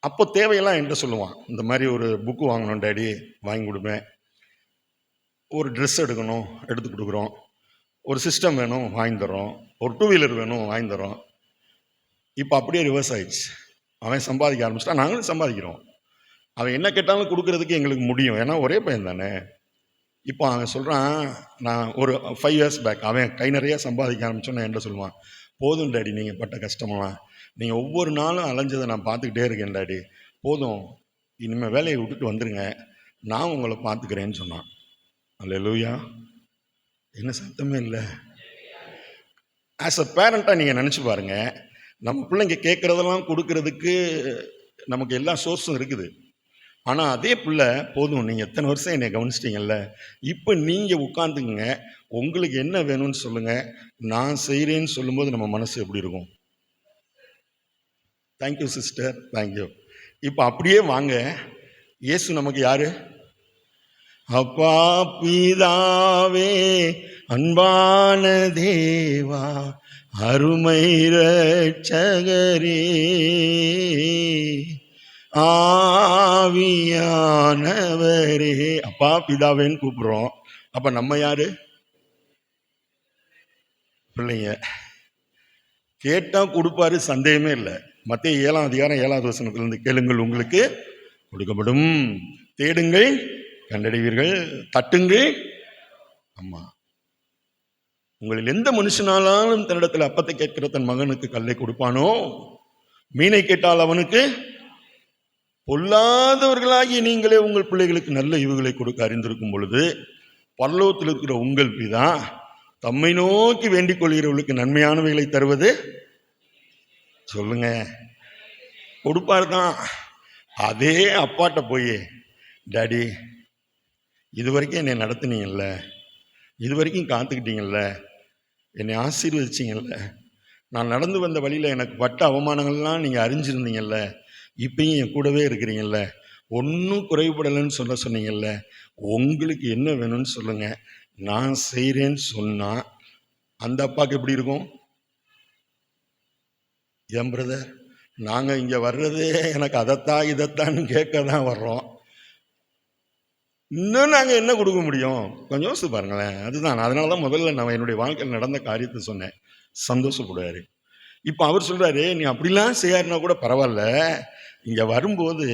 Speaker 2: அப்போ தேவையெல்லாம் என்கிட்ட சொல்லுவான், இந்த மாதிரி ஒரு புக்கு வாங்கணும் டேடி, வாங்கி கொடுப்பேன். ஒரு ட்ரெஸ் எடுக்கணும், எடுத்து கொடுக்குறோம். ஒரு சிஸ்டம் வேணும், வாங்கி தரோம். ஒரு 2 வீலர் வேணும், வாங்கி தரோம். இப்போ அப்படியே ரிவர்ஸ் ஆயிடுச்சு. அவன் சம்பாதிக்க ஆரம்பிச்சிட்டா, நாங்களும் சம்பாதிக்கிறோம். அவன் என்ன கேட்டாலும் கொடுக்கறதுக்கு எங்களுக்கு முடியும், ஏன்னா ஒரே பையன் தானே. இப்போ அவன் சொல்கிறான், நான் ஒரு 5 இயர்ஸ் பேக் அவன் கை நிறையா சம்பாதிக்க ஆரம்பிச்சோன்னு என்கிட்ட சொல்லுவான், போதும் டேடி நீங்கள் பட்ட கஷ்டமெல்லாம், நீங்கள் ஒவ்வொரு நாளும் அலைஞ்சதை நான் பார்த்துக்கிட்டே இருக்கேன் டேடி, போதும், இனிமேல் வேலையை விட்டுட்டு வந்துடுங்க, நான் உங்களை பார்த்துக்கிறேன்னு சொன்னான். அல்லேலூயா. என்ன சத்தமே இல்லை? ஆஸ் அ பேரண்ட்டாக நீங்கள் நினச்சி பாருங்கள், நம்ம பிள்ளைங்க கேட்குறதெல்லாம் கொடுக்கறதுக்கு நமக்கு எல்லா சோர்ஸும் இருக்குது. ஆனால் அதே பிள்ளை, போதும் நீங்கள் எத்தனை வருஷம் என்னை கவனிச்சிட்டிங்கல்ல, இப்போ நீங்கள் உட்காந்துக்குங்க, உங்களுக்கு என்ன வேணும்னு சொல்லுங்கள், நான் செய்கிறேன்னு சொல்லும்போது நம்ம மனசு எப்படி இருக்கும்? Thank you sister, thank you. இப்போ அப்படியே வாங்க, இயேசு நமக்கு யாரு? அப்பா பிதாவே, அன்பான தேவா, அருமை இரட்சகரே, ஆவியானவரே. அப்பா பிதாவேன்னு கூப்பிடுறோம். அப்ப நம்ம யாரு? பிள்ளைங்க. கேட்டா கொடுப்பாரு, சந்தேகமே இல்லை. மத்தேயு 7ஆம் அதிகாரம் 7வது வசனத்திலிருந்து கேளுங்கள், உங்களுக்கு கொடுக்கப்படும், தேடுங்கள் கண்டடைவீர்கள், தட்டுங்கள். ஆமா, உங்களில் எந்த மனுஷனாலும் தன்னிடத்தில் அப்பத்தை கேட்கிற தன் மகனுக்கு கல்லை கொடுப்பானோ, மீனை கேட்டால் அவனுக்கு, பொல்லாதவர்களாகிய நீங்களே உங்கள் பிள்ளைகளுக்கு நல்ல ஈவுகளை கொடுக்க அறிந்திருக்கும் பொழுது, பரலோகத்தில் இருக்கிற உங்கள் பிதா தம்மை நோக்கி வேண்டிக் கொள்கிறவர்களுக்கு நன்மையானவைகளை தருவது, சொல்லுங்க, கொடுப்பார் தான். அதே அப்பாட்ட போய், டாடி இது வரைக்கும் என்னை நடத்துனீங்கல்ல, இது வரைக்கும் காத்துக்கிட்டீங்கல்ல, என்னை ஆசீர்வதிச்சிங்கல்ல, நான் நடந்து வந்த வழியில் எனக்கு பட்ட அவமானங்கள்லாம் நீங்கள் அறிஞ்சிருந்தீங்கல்ல, இப்பயும் என் கூடவே இருக்கிறீங்கல்ல, ஒன்றும் குறைபடலைன்னு சொன்னீங்கல்ல, உங்களுக்கு என்ன வேணும்னு சொல்லுங்க, நான் செய்கிறேன்னு சொன்னால் அந்த அப்பாவுக்கு எப்படி இருக்கும்? ஏன் பிரதர், நாங்கள் இங்கே வர்றதே எனக்கு அதைத்தான் இதைத்தான்னு கேட்க தான் வர்றோம், இன்னும் நாங்கள் என்ன கொடுக்க முடியும்? கொஞ்சம் யோசிச்சு பாருங்களேன். அதுதான், அதனால தான் முதல்ல நான் என்னுடைய வாழ்க்கையில் நடந்த காரியத்தை சொன்னேன், சந்தோஷப்படுவார். இப்போ அவர் சொல்கிறாரு, நீ அப்படிலாம் செய்யாருன்னா கூட பரவாயில்ல, இங்கே வரும்போது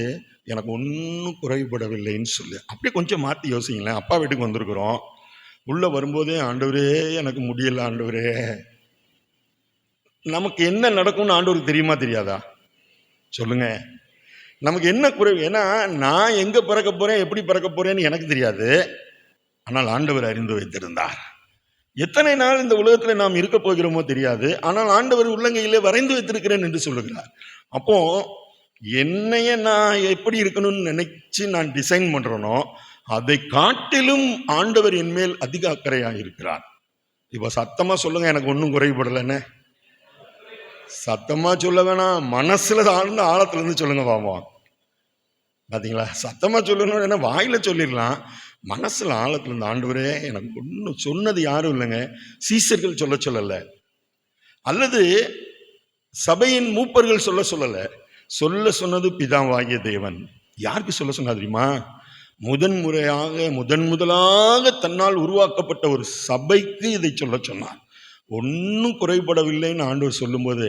Speaker 2: எனக்கு ஒன்றும் குறைபடவில்லைன்னு சொல்லு. அப்படியே கொஞ்சம் மாற்றி யோசிங்களேன். அப்பா வீட்டுக்கு வந்திருக்கிறோம், உள்ளே வரும்போதே ஆண்டவரே எனக்கு முடியலை ஆண்டவரே, நமக்கு என்ன நடக்கும்னு ஆண்டவருக்கு தெரியுமா தெரியாதா? சொல்லுங்க. நமக்கு என்ன குறைவு? ஏன்னா நான் எங்க பிறக்க போறேன், எப்படி பிறக்க போறேன்னு எனக்கு தெரியாது. ஆனால் ஆண்டவர் அறிந்து வைத்திருந்தார். எத்தனை நாள் இந்த உலகத்தில் நாம் இருக்க போகிறோமோ தெரியாது. ஆனால் ஆண்டவர் உள்ளங்கையிலே வரைந்து வைத்திருக்கிறேன் என்று சொல்லுகிறார். அப்போ என்னைய நான் எப்படி இருக்கணும்னு நினைச்சு நான் டிசைன் பண்றேனோ அதை காட்டிலும் ஆண்டவர் என் மேல் அதிக அக்கறையாக இருக்கிறார். இப்ப சத்தமா சொல்லுங்க, எனக்கு ஒன்றும் குறைபடலைன்னு. சத்தமா சொல்ல வேணாம், மனசுல ஆழ்ந்த ஆழத்துல இருந்து சொல்லுங்க பாப்போம். பாத்தீங்களா? சத்தமா சொல்லணும், ஏன்னா வாயில சொல்லிடலாம், மனசுல ஆழத்துல இருந்து ஆண்டவரே எனக்கு ஒன்றும் சொன்னது யாரும் இல்லைங்க. சீசர்கள் சொல்லல, அல்லது சபையின் மூப்பர்கள் சொல்லல, சொன்னது பிதாவாகிய தேவன். யாருக்கு சொல்ல தெரியுமா? முதன் முதலாக தன்னால் உருவாக்கப்பட்ட ஒரு சபைக்கு இதை சொன்னார். ஒன்றும் குறைபடவில்லைன்னு ஆண்டவர் சொல்லும்போது,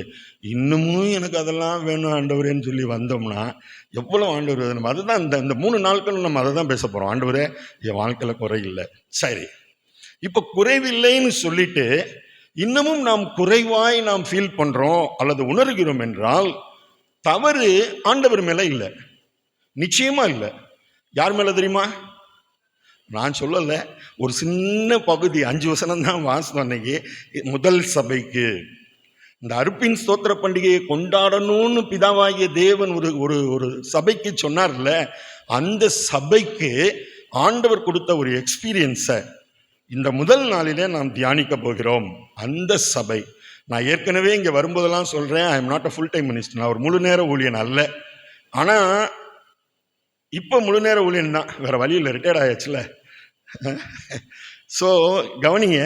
Speaker 2: இன்னமும் எனக்கு அதெல்லாம் வேணும் ஆண்டவரேன்னு சொல்லி வந்தோம்னா எவ்வளவு ஆண்டவர் வேணும். அதுதான் இந்த 3 நாட்கள் நம்ம அதை தான் பேச போறோம். ஆண்டவரே என் வாழ்க்கையில குறையில்லை. சரி, இப்ப குறைவில்லைன்னு சொல்லிட்டு இன்னமும் நாம் குறைவாய் நாம் ஃபீல் பண்றோம் அல்லது உணர்கிறோம் என்றால் தவறு ஆண்டவர் மேல இல்லை, நிச்சயமா இல்லை. யார் மேல தெரியுமா? நான் சொல்லல, ஒரு சின்ன பகுதி 5 வசனம் தான் வாசம். அன்னைக்கு முதல் சபைக்கு இந்த அறுப்பின் ஸ்தோத்திர பண்டிகையை கொண்டாடணும்னு பிதாவாகிய தேவன் ஒரு சபைக்கு சொன்னார்ல, அந்த சபைக்கு ஆண்டவர் கொடுத்த ஒரு எக்ஸ்பீரியன்ஸை இந்த முதல் நாளிலே நாம் தியானிக்க போகிறோம். அந்த சபை, நான் ஏற்கனவே இங்கே வரும்போதெல்லாம் சொல்றேன், I am not a full time minister, நான் ஒரு முழு நேர ஊழியன் அல்ல. ஆனா இப்போ முழு நேர ஊழியன் தான், வேற வழி இல்லை, ரிட்டையர்ட் ஆயாச்சுல. ஸோ கவனிங்க,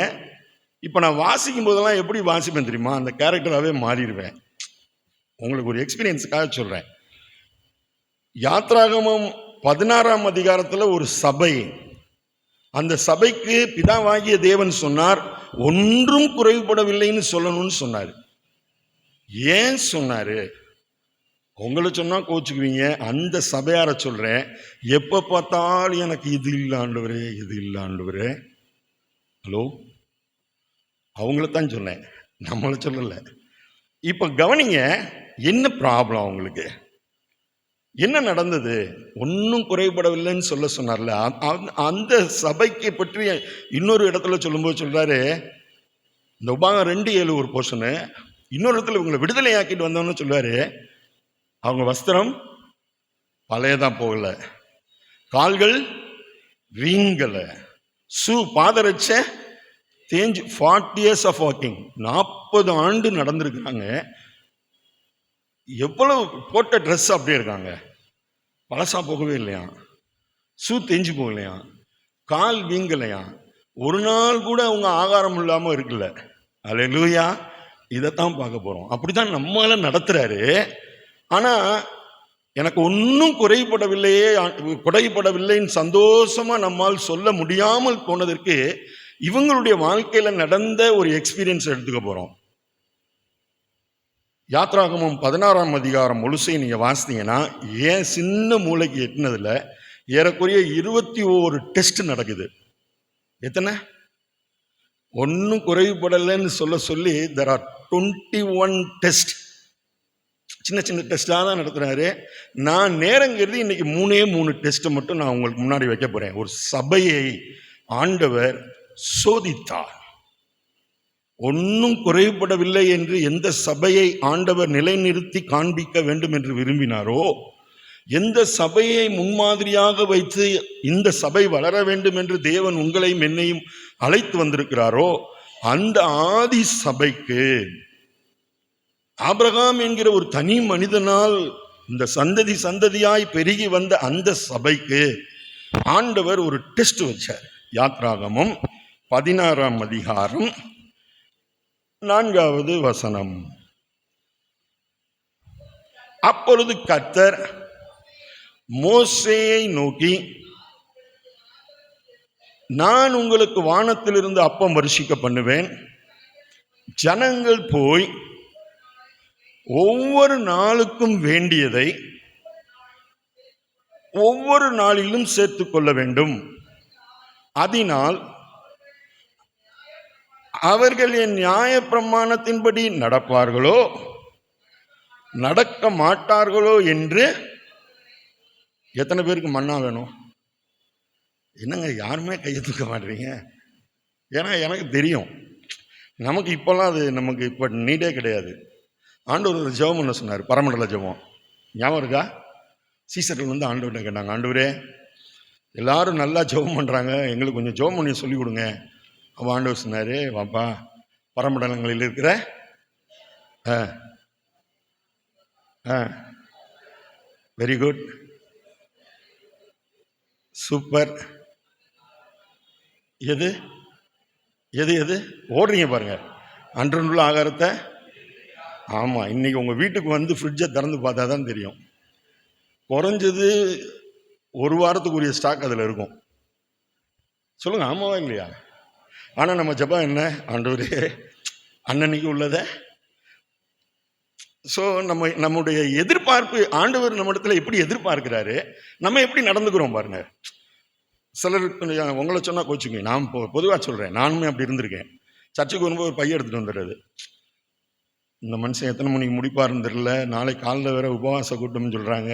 Speaker 2: இப்போ நான் வாசிக்கும் போதெல்லாம் எப்படி வாசிப்பேன் தெரியுமா? அந்த கேரக்டராகவே மாறிடுவேன். உங்களுக்கு ஒரு எக்ஸ்பீரியன்ஸுக்காக சொல்றேன். யாத்ராகமம் 16ஆம் அதிகாரத்தில் ஒரு சபை, அந்த சபைக்கு பிதாவாகிய தேவன் சொன்னார், ஒன்றும் குறைபடவில்லைன்னு சொல்லணும்னு சொன்னார். ஏன் சொன்னாரு? உங்களை சொன்னா கோச்சுக்குவீங்க, அந்த சபையார சொல்றேன். எப்ப பார்த்தாலும் எனக்கு இது இல்லை ஆண்டவரே, இது இல்லை ஆண்டவரே. ஹலோ, அவங்களத்தான் சொன்னேன், நம்மளை சொல்லல. இப்ப கவனிங்க, என்ன ப்ராப்ளம் அவங்களுக்கு, என்ன நடந்தது? ஒன்றும் குறைபடவில்லைன்னு சொன்னார்ல. அந்த சபைக்கு பற்றி இன்னொரு இடத்துல சொல்லும்போது சொல்றாரு, இந்த உபாகம் 2:7 ஒரு போர்ஷனு, இன்னொரு இடத்துல இவங்களை விடுதலை ஆக்கிட்டு வந்தோம்னு சொல்றாரு, அவங்க வஸ்திரம் பழையதான் போகல, கால்கள் வீங்கல, பாதரட்ச தேஞ்சு. 40 years of walking, 40 ஆண்டு நடந்திருக்கிறாங்க. எவ்வளவு போட்ட ட்ரெஸ் அப்படியே இருக்காங்க, பழசா போகவே இல்லையா, தேஞ்சு போகலையா, கால் வீங்கலையா, ஒரு நாள் கூட அவங்க ஆகாரம் இல்லாம இருக்குல்ல. அல்லேலூயா. இதைத்தான் பார்க்க போறோம். அப்படித்தான் நம்மளால நடத்துறாரு. ஆனா எனக்கு ஒன்றும் குறைபடவில்லைன்னு சந்தோஷமா நம்மால் சொல்ல முடியாமல் போனதற்கு இவங்களுடைய வாழ்க்கையில நடந்த ஒரு எக்ஸ்பீரியன்ஸ் எடுத்துக்க போறோம். யாத்ராகமம் 16ஆம் அதிகாரம் முழுசை நீங்க வாசித்தீங்கன்னா, ஏன் சின்ன மூளைக்கு எட்டினதுல ஏறக்குறைய 21 டெஸ்ட் நடக்குது. எத்தனை? ஒன்றும் குறைபடலைன்னு சொல்லி there are 21 டெஸ்ட். சின்ன சின்ன டெஸ்டாக தான் நடத்துறாரு. நான் நேரங்கிறது இன்னைக்கு 3 டெஸ்ட் மட்டும் நான் உங்களுக்கு முன்னாடி வைக்க போறேன். ஒரு சபையை ஆண்டவர் சோதித்தார். ஒன்றும் குறைபடவில்லை என்று எந்த சபையை ஆண்டவர் நிலைநிறுத்தி காண்பிக்க வேண்டும் என்று விரும்பினாரோ, எந்த சபையை முன்மாதிரியாக வைத்து இந்த சபை வளர வேண்டும் என்று தேவன் உங்களையும் என்னையும் அழைத்து வந்திருக்கிறாரோ, அந்த ஆதி சபைக்கு, ஆபிரகாம் என்கிற ஒரு தனி மனிதனால் இந்த சந்ததியாய் பெருகி வந்த அந்த சபைக்கு ஆண்டவர் ஒரு டெஸ்ட் வச்சார். யாத்ராகமம் 16ஆம் அதிகாரம் 4வது வசனம். அப்பொழுது கர்த்தர் மோசேயை நோக்கி, நான் உங்களுக்கு வானத்திலிருந்து அப்பம் வருஷிக்க பண்ணுவேன், ஜனங்கள் போய் ஒவ்வொரு நாளுக்கும் வேண்டியதை ஒவ்வொரு நாளிலும் சேர்த்து கொள்ள வேண்டும். அதனால் அவர்கள் என் நியாய பிரமாணத்தின்படி நடப்பார்களோ நடக்க மாட்டார்களோ என்று. எத்தனை பேருக்கு மன்னா வேணும்? என்னங்க யாருமே கையை தூக்க மாட்டீங்க? ஏன்னா எனக்கு தெரியும், நமக்கு இப்போல்லாம் அது நமக்கு இப்போ நீடே கிடையாது. ஆண்டவர் ஒரு ஜெபம் பண்ண சொன்னார், பரமண்டல ஜெபம். ஞாபகம் இருக்கா? சீசர்கள் வந்து ஆண்டவர்கிட்ட கேட்டாங்க, ஆண்டவரே எல்லாரும் நல்லா ஜெபம் பண்ணுறாங்க, எங்களுக்கு கொஞ்சம் ஜெபம் பண்ணி சொல்லிக் கொடுங்க. அப்போ ஆண்டவர் சொன்னார், வாப்பா பரமண்டலங்களில் இருக்கிற வெரி குட், சூப்பர். எது எது எது ஓடுறீங்க பாருங்க, அன்றனுள்ள ஆகாரத்தை. ஆமாம், இன்னைக்கு உங்கள் வீட்டுக்கு வந்து ஃப்ரிட்ஜை திறந்து பார்த்தா தான் தெரியும். குறைஞ்சது ஒரு வாரத்துக்குரிய ஸ்டாக் அதில் இருக்கும். சொல்லுங்க, ஆமாவா இல்லையா? ஆனால் நம்ம ஜெபம் என்ன? ஆண்டவரே அன்னன்னைக்கு உள்ளதை. ஸோ நம்முடைய எதிர்பார்ப்பு, ஆண்டவர் நம்ம இடத்துல எப்படி எதிர்பார்க்கிறாரு, நம்ம எப்படி நடந்துக்கிறோம் பாருங்க. சிலர் உங்களை சொன்னால் கோச்சுங்க, நான் பொதுவாக சொல்கிறேன், நானுமே அப்படி இருந்திருக்கேன். சர்ச்சுக்கு வரும்போது ஒரு பையன் எடுத்துகிட்டு வந்துடுறது. இந்த மனுஷன் எத்தனை மணிக்கு முடிப்பாருன்னு தெரியல, நாளை காலையில் வேற உபவாச கூட்டம்னு சொல்கிறாங்க,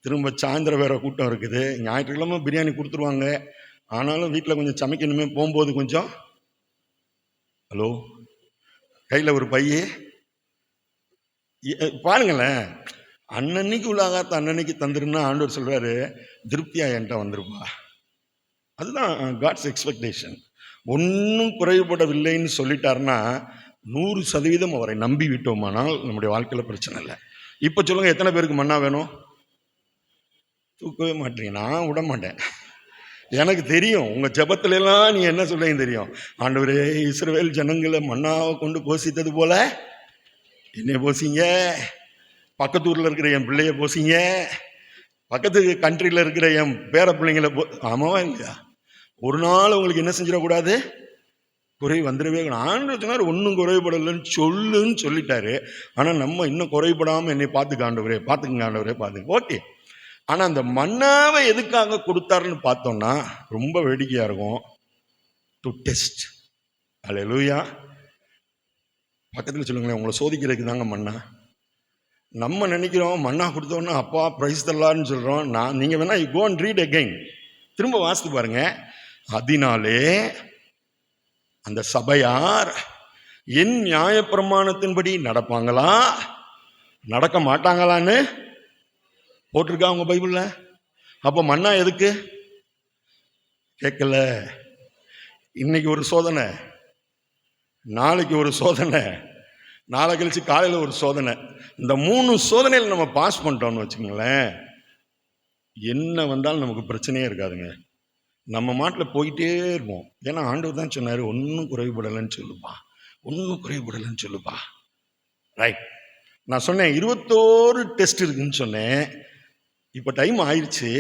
Speaker 2: திரும்ப சாயந்தரம் வேற கூட்டம் இருக்குது, ஞாயிற்றுக்கிழமை பிரியாணி கொடுத்துருவாங்க, ஆனாலும் வீட்டில் கொஞ்சம் சமைக்கணுமே, போகும்போது கொஞ்சம் ஹலோ கையில் ஒரு பைய பாருங்களேன். அன்னன்னைக்கு உள்ள ஆகாரத்தை அன்னன்னைக்கு தந்துருன்னா ஆண்டவர் சொல்றாரு, திருப்தியா என்கிட்ட வந்துருப்பா. அதுதான் காட்ஸ் எக்ஸ்பெக்டேஷன். ஒன்றும் குறைபடவில்லைன்னு சொல்லிட்டாருன்னா 100% அவரை நம்பி விட்டோமானால் நம்முடைய வாழ்க்கையில் பிரச்சனை இல்லை. இப்போ சொல்லுங்க, எத்தனை பேருக்கு மன்னா வேணும்? தூக்கவே மாட்டீங்க. நான் விட மாட்டேன். எனக்கு தெரியும் உங்கள் ஜெபத்துலலாம் நீ என்ன சொல்றீங்க தெரியும். ஆண்டவரே இஸ்ரவேல் ஜனங்களை மன்னாவை கொண்டு போசித்தது போல என்னை போசிங்க, பக்கத்தூரில் இருக்கிற என் பிள்ளைய போசிங்க, பக்கத்து கண்ட்ரியில் இருக்கிற என் பேர பிள்ளைங்களை ஆமாவா இல்லையா? ஒரு நாள் உங்களுக்கு என்ன செஞ்சிடக்கூடாது, குறை வந்துடவே. ஆண்டவர் சொன்னார் ஒன்றும் குறைபடலைன்னு சொல்லுன்னு சொல்லிட்டாரு. ஆனால் நம்ம இன்னும் குறைபடாமல் என்னை பார்த்துக்க ஆண்டவரே, பார்த்துக்குங்க ஆண்டவரே, பார்த்துங்க. ஓகே. ஆனால் அந்த மன்னாவை எதுக்காக கொடுத்தாருன்னு பார்த்தோம்னா ரொம்ப வேடிக்கையாக இருக்கும். To test. அல்லேலூயா. பக்கத்தில் சொல்லுங்களேன், உங்களை சோதிக்கிறதுக்கு தாங்க மன்னா. நம்ம நினைக்கிறோம் மன்னா கொடுத்தோன்னா அப்பா பிரைஸ் தரலான்னு சொல்கிறோம். நீங்கள் வேணா you go and read again, திரும்ப வாசித்து பாருங்க. அதனாலே அந்த சபையார் என் நியாயப்பிரமாணத்தின்படி நடப்பாங்களா நடக்க மாட்டாங்களான்னு போட்டிருக்கா உங்க பைபிள்ல. அப்போ மன்னா எதுக்கு கேட்கல? இன்னைக்கு ஒரு சோதனை, நாளைக்கு ஒரு சோதனை, நாளை கழிச்சு காலையில் ஒரு சோதனை. இந்த 3 சோதனையில் நம்ம பாஸ் பண்ணிட்டோம்னு வச்சுக்கோங்களேன், என்ன வந்தாலும் நமக்கு பிரச்சனையே இருக்காதுங்க. நம்ம மாட்டில் போயிட்டே இருப்போம். ஏன்னா ஆண்டவர் தான் சொன்னார், ஒன்றும் குறைபடலைன்னு சொல்லுப்பா, ஒன்றும் குறைபடலைன்னு சொல்லுப்பா. ரைட். நான் சொன்னேன் 21 டெஸ்ட் இருக்குன்னு சொன்னேன். இப்போ டைம் ஆயிடுச்சு.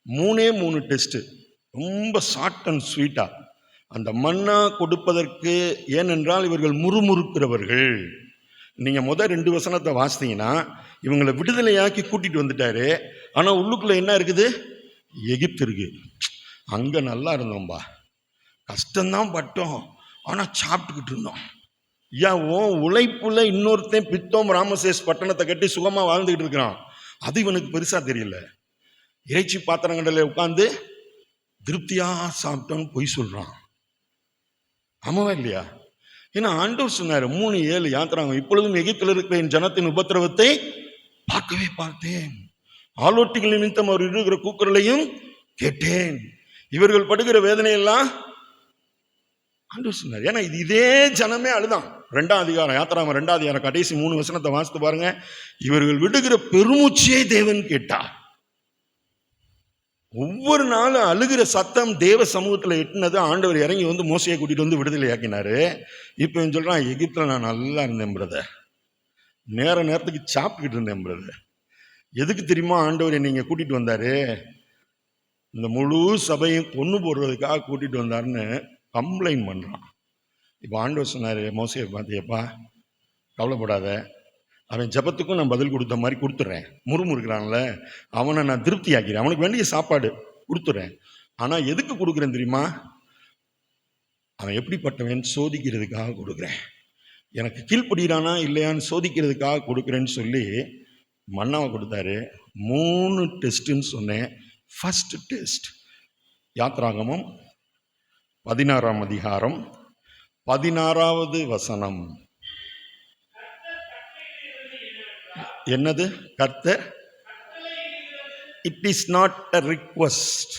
Speaker 2: 3 டெஸ்ட்டு, ரொம்ப ஷார்ட் அண்ட் ஸ்வீட்டாக அந்த மன்னா கொடுப்பதற்கு. ஏனென்றால் இவர்கள் முறுமுறுக்கிறவர்கள். நீங்கள் முதல் 2 வசனத்தை வாசித்தீங்கன்னா இவங்களை விடுதலையாக்கி கூட்டிகிட்டு வந்துட்டாரு. ஆனால் உள்ளுக்குள்ளே என்ன இருக்குது? எகிப்து இருக்கு. அங்கே நல்லா இருந்தோம்பா, கஷ்டம்தான் பட்டோம், ஆனால் சாப்பிட்டுக்கிட்டு இருந்தோம். ஏன் உன் உழைப்புல இன்னொருத்தன் பித்தோம் ராமசேஸ் பட்டணத்தை கட்டி சுகமாக வாழ்ந்துக்கிட்டு இருக்கிறான். அது இவனுக்கு பெருசாக தெரியல. இறைச்சி பாத்திரங்களில் உட்காந்து திருப்தியாக சாப்பிட்டோன்னு பொய் சொல்கிறான். ஆமாவா இல்லையா? ஏன்னா ஆண்டவர் சொன்னார் 3:7 யாத்திராங்க, இப்பொழுதும் எகிப்தில் இருக்கிற என் ஜனத்தின் உபத்திரவத்தை பார்க்கவே பார்த்தேன், ஆலோட்டிகள் நிமித்தம் அவர் இருக்கிற கூக்குரலையும் கேட்டேன், இவர்கள் படுகிற வேதனையெல்லாம் ஆண்டவர் சொன்னார். ஏன்னா இதே ஜனமே அழுதான். 2ஆம் அதிகாரம் யாத்திராம 2ஆம் அதிகாரம் கடைசி 3 வசனத்தை வாசித்து பாருங்க. இவர்கள் விடுகிற பெருமூச்சே தேவன் கேட்டார். ஒவ்வொரு நாளும் அழுகிற சத்தம் தேவ சமூகத்தில் எட்டினது. ஆண்டவர் இறங்கி வந்து மோசையை கூட்டிட்டு வந்து விடுதலை ஆக்கினாரு. இப்போ சொல்றான், எகிப்தில் நான் நல்லா இருந்தேன் பிரதர், நேரத்துக்கு சாப்பிட்டுக்கிட்டு இருந்தேன் பிரதர். எதுக்கு தெரியுமா ஆண்டவர் நீங்க கூட்டிட்டு வந்தாரு? இந்த முழு சபையும் கொண்டு போடுறதுக்காக கூட்டிட்டு வந்தாருன்னு கம்ப்ளைண்ட் பண்றான். இப்போ ஆண்டவர் சொன்னாரு மோசையை பார்த்தியப்பா, கவலைப்படாத, அவன் ஜபத்துக்கும் நான் பதில் கொடுத்த மாதிரி கொடுத்துட்றேன். முறுமுறுக்கிறான்ல, அவனை நான் திருப்தி ஆக்கிறேன், அவனுக்கு வேண்டிய சாப்பாடு கொடுத்துட்றேன். ஆனால் எதுக்கு கொடுக்குறேன் தெரியுமா? அவன் எப்படிப்பட்டவன் சோதிக்கிறதுக்காக கொடுக்குறேன், எனக்கு கீழ்ப்படுகிறானா இல்லையான்னு சோதிக்கிறதுக்காக கொடுக்குறேன்னு சொல்லி மன்னாவை கொடுத்தாரு. 3 டெஸ்ட்டுன்னு சொன்னேன். ஃபர்ஸ்ட் டெஸ்ட் யாத்ராகமம் 16ஆம் அதிகாரம் 16வது வசனம். என்னது? கர்த்தர், it is not a request,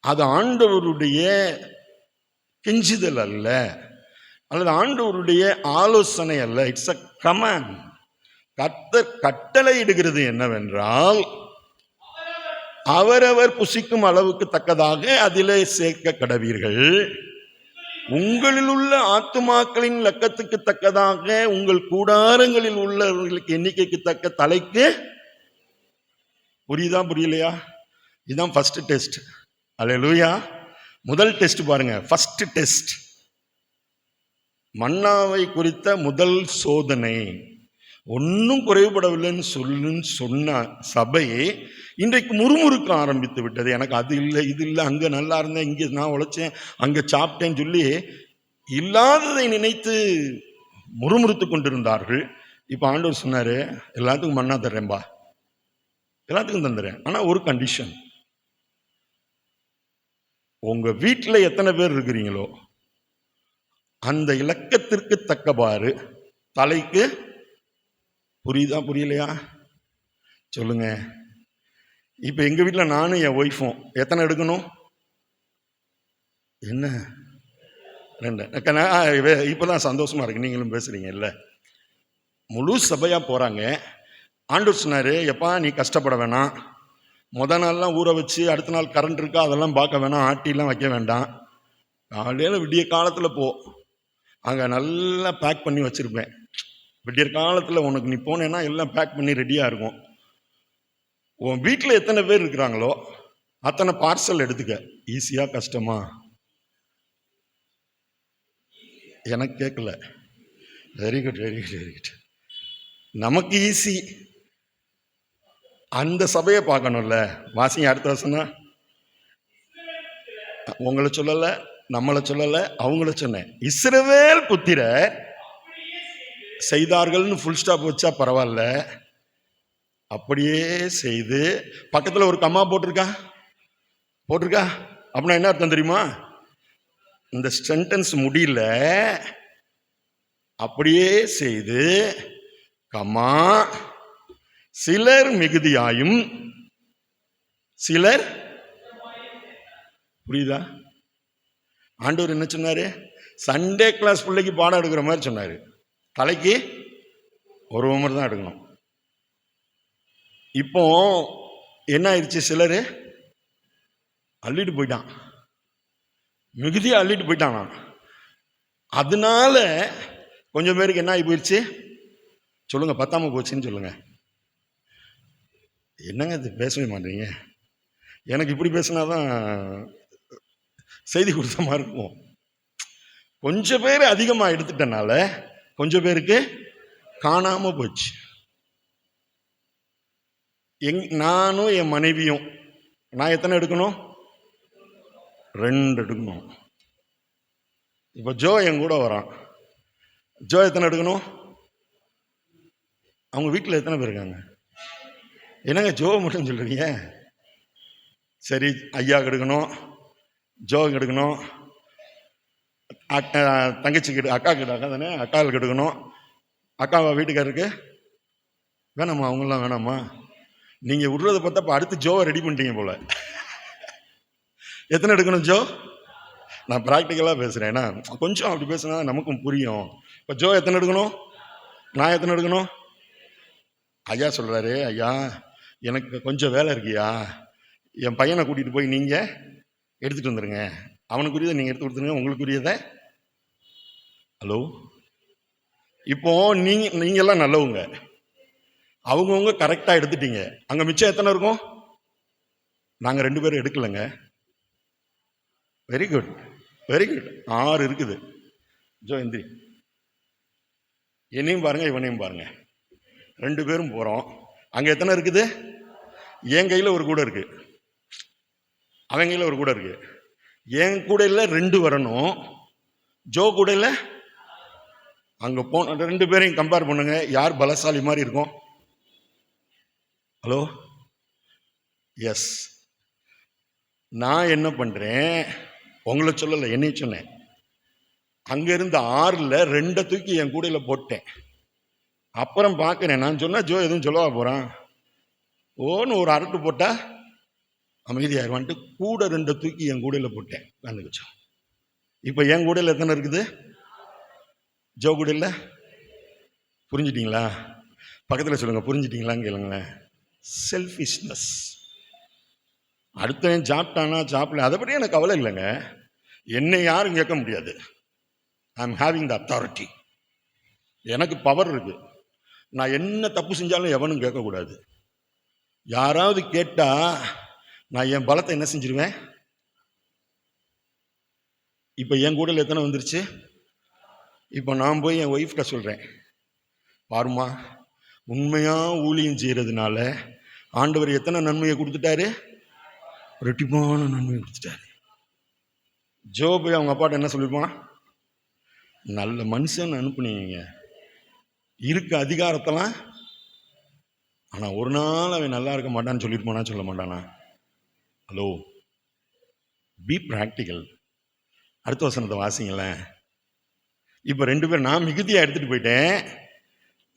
Speaker 2: அது ஆண்டவருடைய கெஞ்சுதல் அல்ல, அல்லது ஆண்டவருடைய ஆலோசனை அல்ல. It's a command. கர்த்தர் கட்டளை இடுகிறது என்னவென்றால், அவரவர் புசிக்கும் அளவுக்கு தக்கதாக அதிலே சேர்க்க கடவீர்கள், உங்களில் உள்ள ஆத்துமாக்களின் லக்கத்துக்கு தக்கதாக உங்கள் கூடாரங்களில் உள்ளவர்களுக்கு எண்ணிக்கைக்கு தக்க தலைக்கு. புரியுதா புரியலையா? இதுதான் ஃபர்ஸ்ட் டெஸ்ட். அல்லேலூயா. முதல் டெஸ்ட் பாருங்க, ஃபர்ஸ்ட் டெஸ்ட், மன்னாவை குறித்த முதல் சோதனை. ஒன்றும் குறைவுபடவில்லைன்னு சொன்ன சபை இன்றைக்கு முறுமுறுக்க ஆரம்பித்து விட்டது. எனக்கு அது இல்லை, இது இல்லை, அங்கே நல்லா இருந்தேன், இங்கே நான் உழைச்சேன், அங்கே சாப்பிட்டேன்னு சொல்லி இல்லாததை நினைத்து முறுமுறுத்து கொண்டிருந்தார்கள். இப்போ ஆண்டவர் சொன்னார், எல்லாத்துக்கும் மன்னா தர்றேன்பா, எல்லாத்துக்கும் தந்துடுறேன், ஆனால் ஒரு கண்டிஷன். உங்க வீட்டில் எத்தனை பேர் இருக்கிறீங்களோ அந்த இலக்கத்திற்கு தக்கவாறு தலைக்கு. புரியுதா புரியலையா? சொல்லுங்க. இப்போ எங்கள் வீட்டில் நானும் என் ஒய்ஃபும் எத்தனை எடுக்கணும்? என்ன? 2. இப்போ தான் சந்தோஷமா இருக்கு, நீங்களும் பேசுறீங்க இல்லை? முழு சபையாக போகிறாங்க. ஆண்டவர் சொன்னார், எப்பா நீ கஷ்டப்பட வேணாம், நாள்லாம் ஊற வச்சு அடுத்த நாள் கரண்ட் இருக்கா அதெல்லாம் பார்க்க வேணாம், ஆட்டிலாம் வைக்க வேண்டாம், காலையில் விடிய காலத்தில் போ, அங்கே நல்லா பேக் பண்ணி வச்சுருப்பேன். விடியற் காலத்தில் உனக்கு நீ போனேன்னா எல்லாம் பேக் பண்ணி ரெடியாக இருக்கும். உன் வீட்டில் எத்தனை பேர் இருக்கிறாங்களோ அத்தனை பார்சல் எடுத்துக்க. ஈஸியா கஷ்டமா? எனக்கு கேட்கல. Very good very good very good. நமக்கு ஈஸி. அந்த சபையை பார்க்கணும்ல. வாசிங்க அடுத்த வருஷம். உங்களை சொல்லலை, நம்மளை சொல்லலை, அவங்கள சொன்னேன். இஸ்ரவேல் புத்திரர் செய்தார்கள்னு ஃபுல் ஸ்டாப் வச்சா பரவாயில்ல, அப்படியே செய்து பக்கத்தில் ஒரு கம்மா போட்டிருக்கா அப்படின்னா என்ன அர்த்தம் தெரியுமா? இந்த சென்டென்ஸ் முடியல, அப்படியே செய்து கம்மா, சிலர் மிகுதியாயும் சிலர். புரியுதா? ஆண்டவர் என்ன சொன்னாரு? சண்டே கிளாஸ் பிள்ளைக்கு பாடம் எடுக்கிற மாதிரி சொன்னாரு. தலைக்கு ஒரு ஹோம்வொர்க் தான் எடுக்கணும். இப்போ என்ன ஆயிடுச்சு? சிலர் அள்ளிட்டு போயிட்டான், மிகுதியா அள்ளிட்டு போயிட்டானா. அதனால கொஞ்சம் பேருக்கு என்ன ஆகி போயிடுச்சு சொல்லுங்க? பத்தாம போச்சுன்னு சொல்லுங்க. என்னங்க இது பேசவே மாட்டீங்க? எனக்கு இப்படி பேசினாதான் செய்தி கொடுத்த மாதிரி இருக்கும். கொஞ்சம் பேர் அதிகமாக எடுத்துட்டனால கொஞ்சம் பேருக்கு காணாம போச்சு. நானும் என் மனைவியும், நான் எத்தனை எடுக்கணும்? 2 எடுக்கணும். இப்போ ஜோ என் கூட வரான். ஜோ எத்தனை எடுக்கணும்? அவங்க வீட்டில் எத்தனை பேர் இருக்காங்க? என்னங்க ஜோ மட்டும் சொல்றீங்க? சரி, ஐயாவுக்கு எடுக்கணும், ஜோவுக்கு எடுக்கணும், தங்கச்சிக்கு, அக்காவுக்கு, அக்கா தானே, அக்காவுக்கு எடுக்கணும். அக்காவா வீட்டுக்காருக்கு வேணாமா? அவங்களாம் வேணாமா? நீங்கள் விடுறதை பார்த்தா இப்போ அடுத்து ஜோவை ரெடி பண்ணிட்டீங்க போல. எத்தனை எடுக்கணும் ஜோ? நான் ப்ராக்டிக்கலாக பேசுகிறேன், ஏன்னா கொஞ்சம் அப்படி பேசுனா நமக்கும் புரியும். இப்போ ஜோ எத்தனை எடுக்கணும்? நான் எத்தனை எடுக்கணும்? ஐயா சொல்கிறாரு, ஐயா எனக்கு கொஞ்சம் வேலை இருக்கியா, என் பையனை கூட்டிகிட்டு போய் நீங்கள் எடுத்துகிட்டு வந்துடுங்க, அவனுக்குரியதை நீங்கள் எடுத்து கொடுத்துருங்க, உங்களுக்குரியதை. ஹலோ, இப்போ நீங்கெல்லாம் நல்லவங்க, அவங்கவுங்க கரெக்டாக எடுத்துட்டீங்க. அங்கே மிச்சம் எத்தனை இருக்கும்? நாங்கள் 2 பேரும் எடுக்கலைங்க. Very good very good. 6 இருக்குது. ஜோ எந்திரி, என்னையும் பாருங்க, இவனையும் பாருங்க. 2 பேரும் போகிறோம். அங்கே எத்தனை இருக்குது? என் கையில் ஒரு கூட இருக்கு, அவன் கையில் ஒரு கூட இருக்கு. என் கூட இல்லை 2 வரணும், ஜோ கூட இல்லை. அங்கே போன 2 பேரையும் கம்பேர் பண்ணுங்க, யார் பலசாலி மாதிரி இருக்கும்? Hello, yes. நான் என்ன பண்ணுறேன், உங்களை சொல்லலை, என்னை சொன்னேன். அங்கேருந்து 6ல் 2 தூக்கி என் கூடையில் போட்டேன். அப்புறம் பார்க்குறேன், நான் சொன்னால் ஜோ எதுவும் சொல்லவா போகிறான், ஓன்னு ஒரு அரட்டு போட்டால் அமைதியாயிருவான்ட்டு கூட 2 தூக்கி என் கூடையில் போட்டேன். கண்டுக்குச்சோம். இப்போ என் கூடையில் எத்தனை இருக்குது? ஜோ கூட இல்லை. புரிஞ்சிட்டிங்களா? பக்கத்தில் சொல்லுங்கள், புரிஞ்சிட்டிங்களான்னு கேளுங்களேன். செல்ஃபிஷ்னஸ். அடுத்தவன் சாப்பிட்டானா சாப்பிடல, அதை பற்றி எனக்கு கவலை இல்லைங்க. என்னை யாரும் கேட்க முடியாது. I am having the authority. எனக்கு பவர் இருக்கு. நான் என்ன தப்பு செஞ்சாலும் எவனும் கேட்கக்கூடாது. யாராவது கேட்டா நான் என் பலத்தை என்ன செஞ்சிருவேன்? இப்போ என் கூடையில் எத்தனை வந்துருச்சு? இப்போ நான் போய் என் ஒய்ஃப்கிட்ட சொல்கிறேன், பாருமா, உண்மையாக ஊழியம் செய்கிறதுனால ஆண்டவர் எத்தனை நன்மையை கொடுத்துட்டாரு? ரெட்டிப்பான நன்மையை கொடுத்துட்டாரு. ஜோ போய் அவங்க அப்பாட்ட என்ன சொல்லியிருப்பான்? நல்ல மனுஷன் அனுப்புனீங்க, இருக்க அதிகாரத்தெல்லாம். ஆனால் ஒரு நாள் அவன் நல்லா இருக்க மாட்டான்னு சொல்லியிருப்பானா? சொல்ல மாட்டானா? Hello, B practical. அடுத்த வசனத்தை வாசிங்களேன். இப்போ 2 பேர், நான் மிகுதியாக எடுத்துகிட்டு போயிட்டேன்,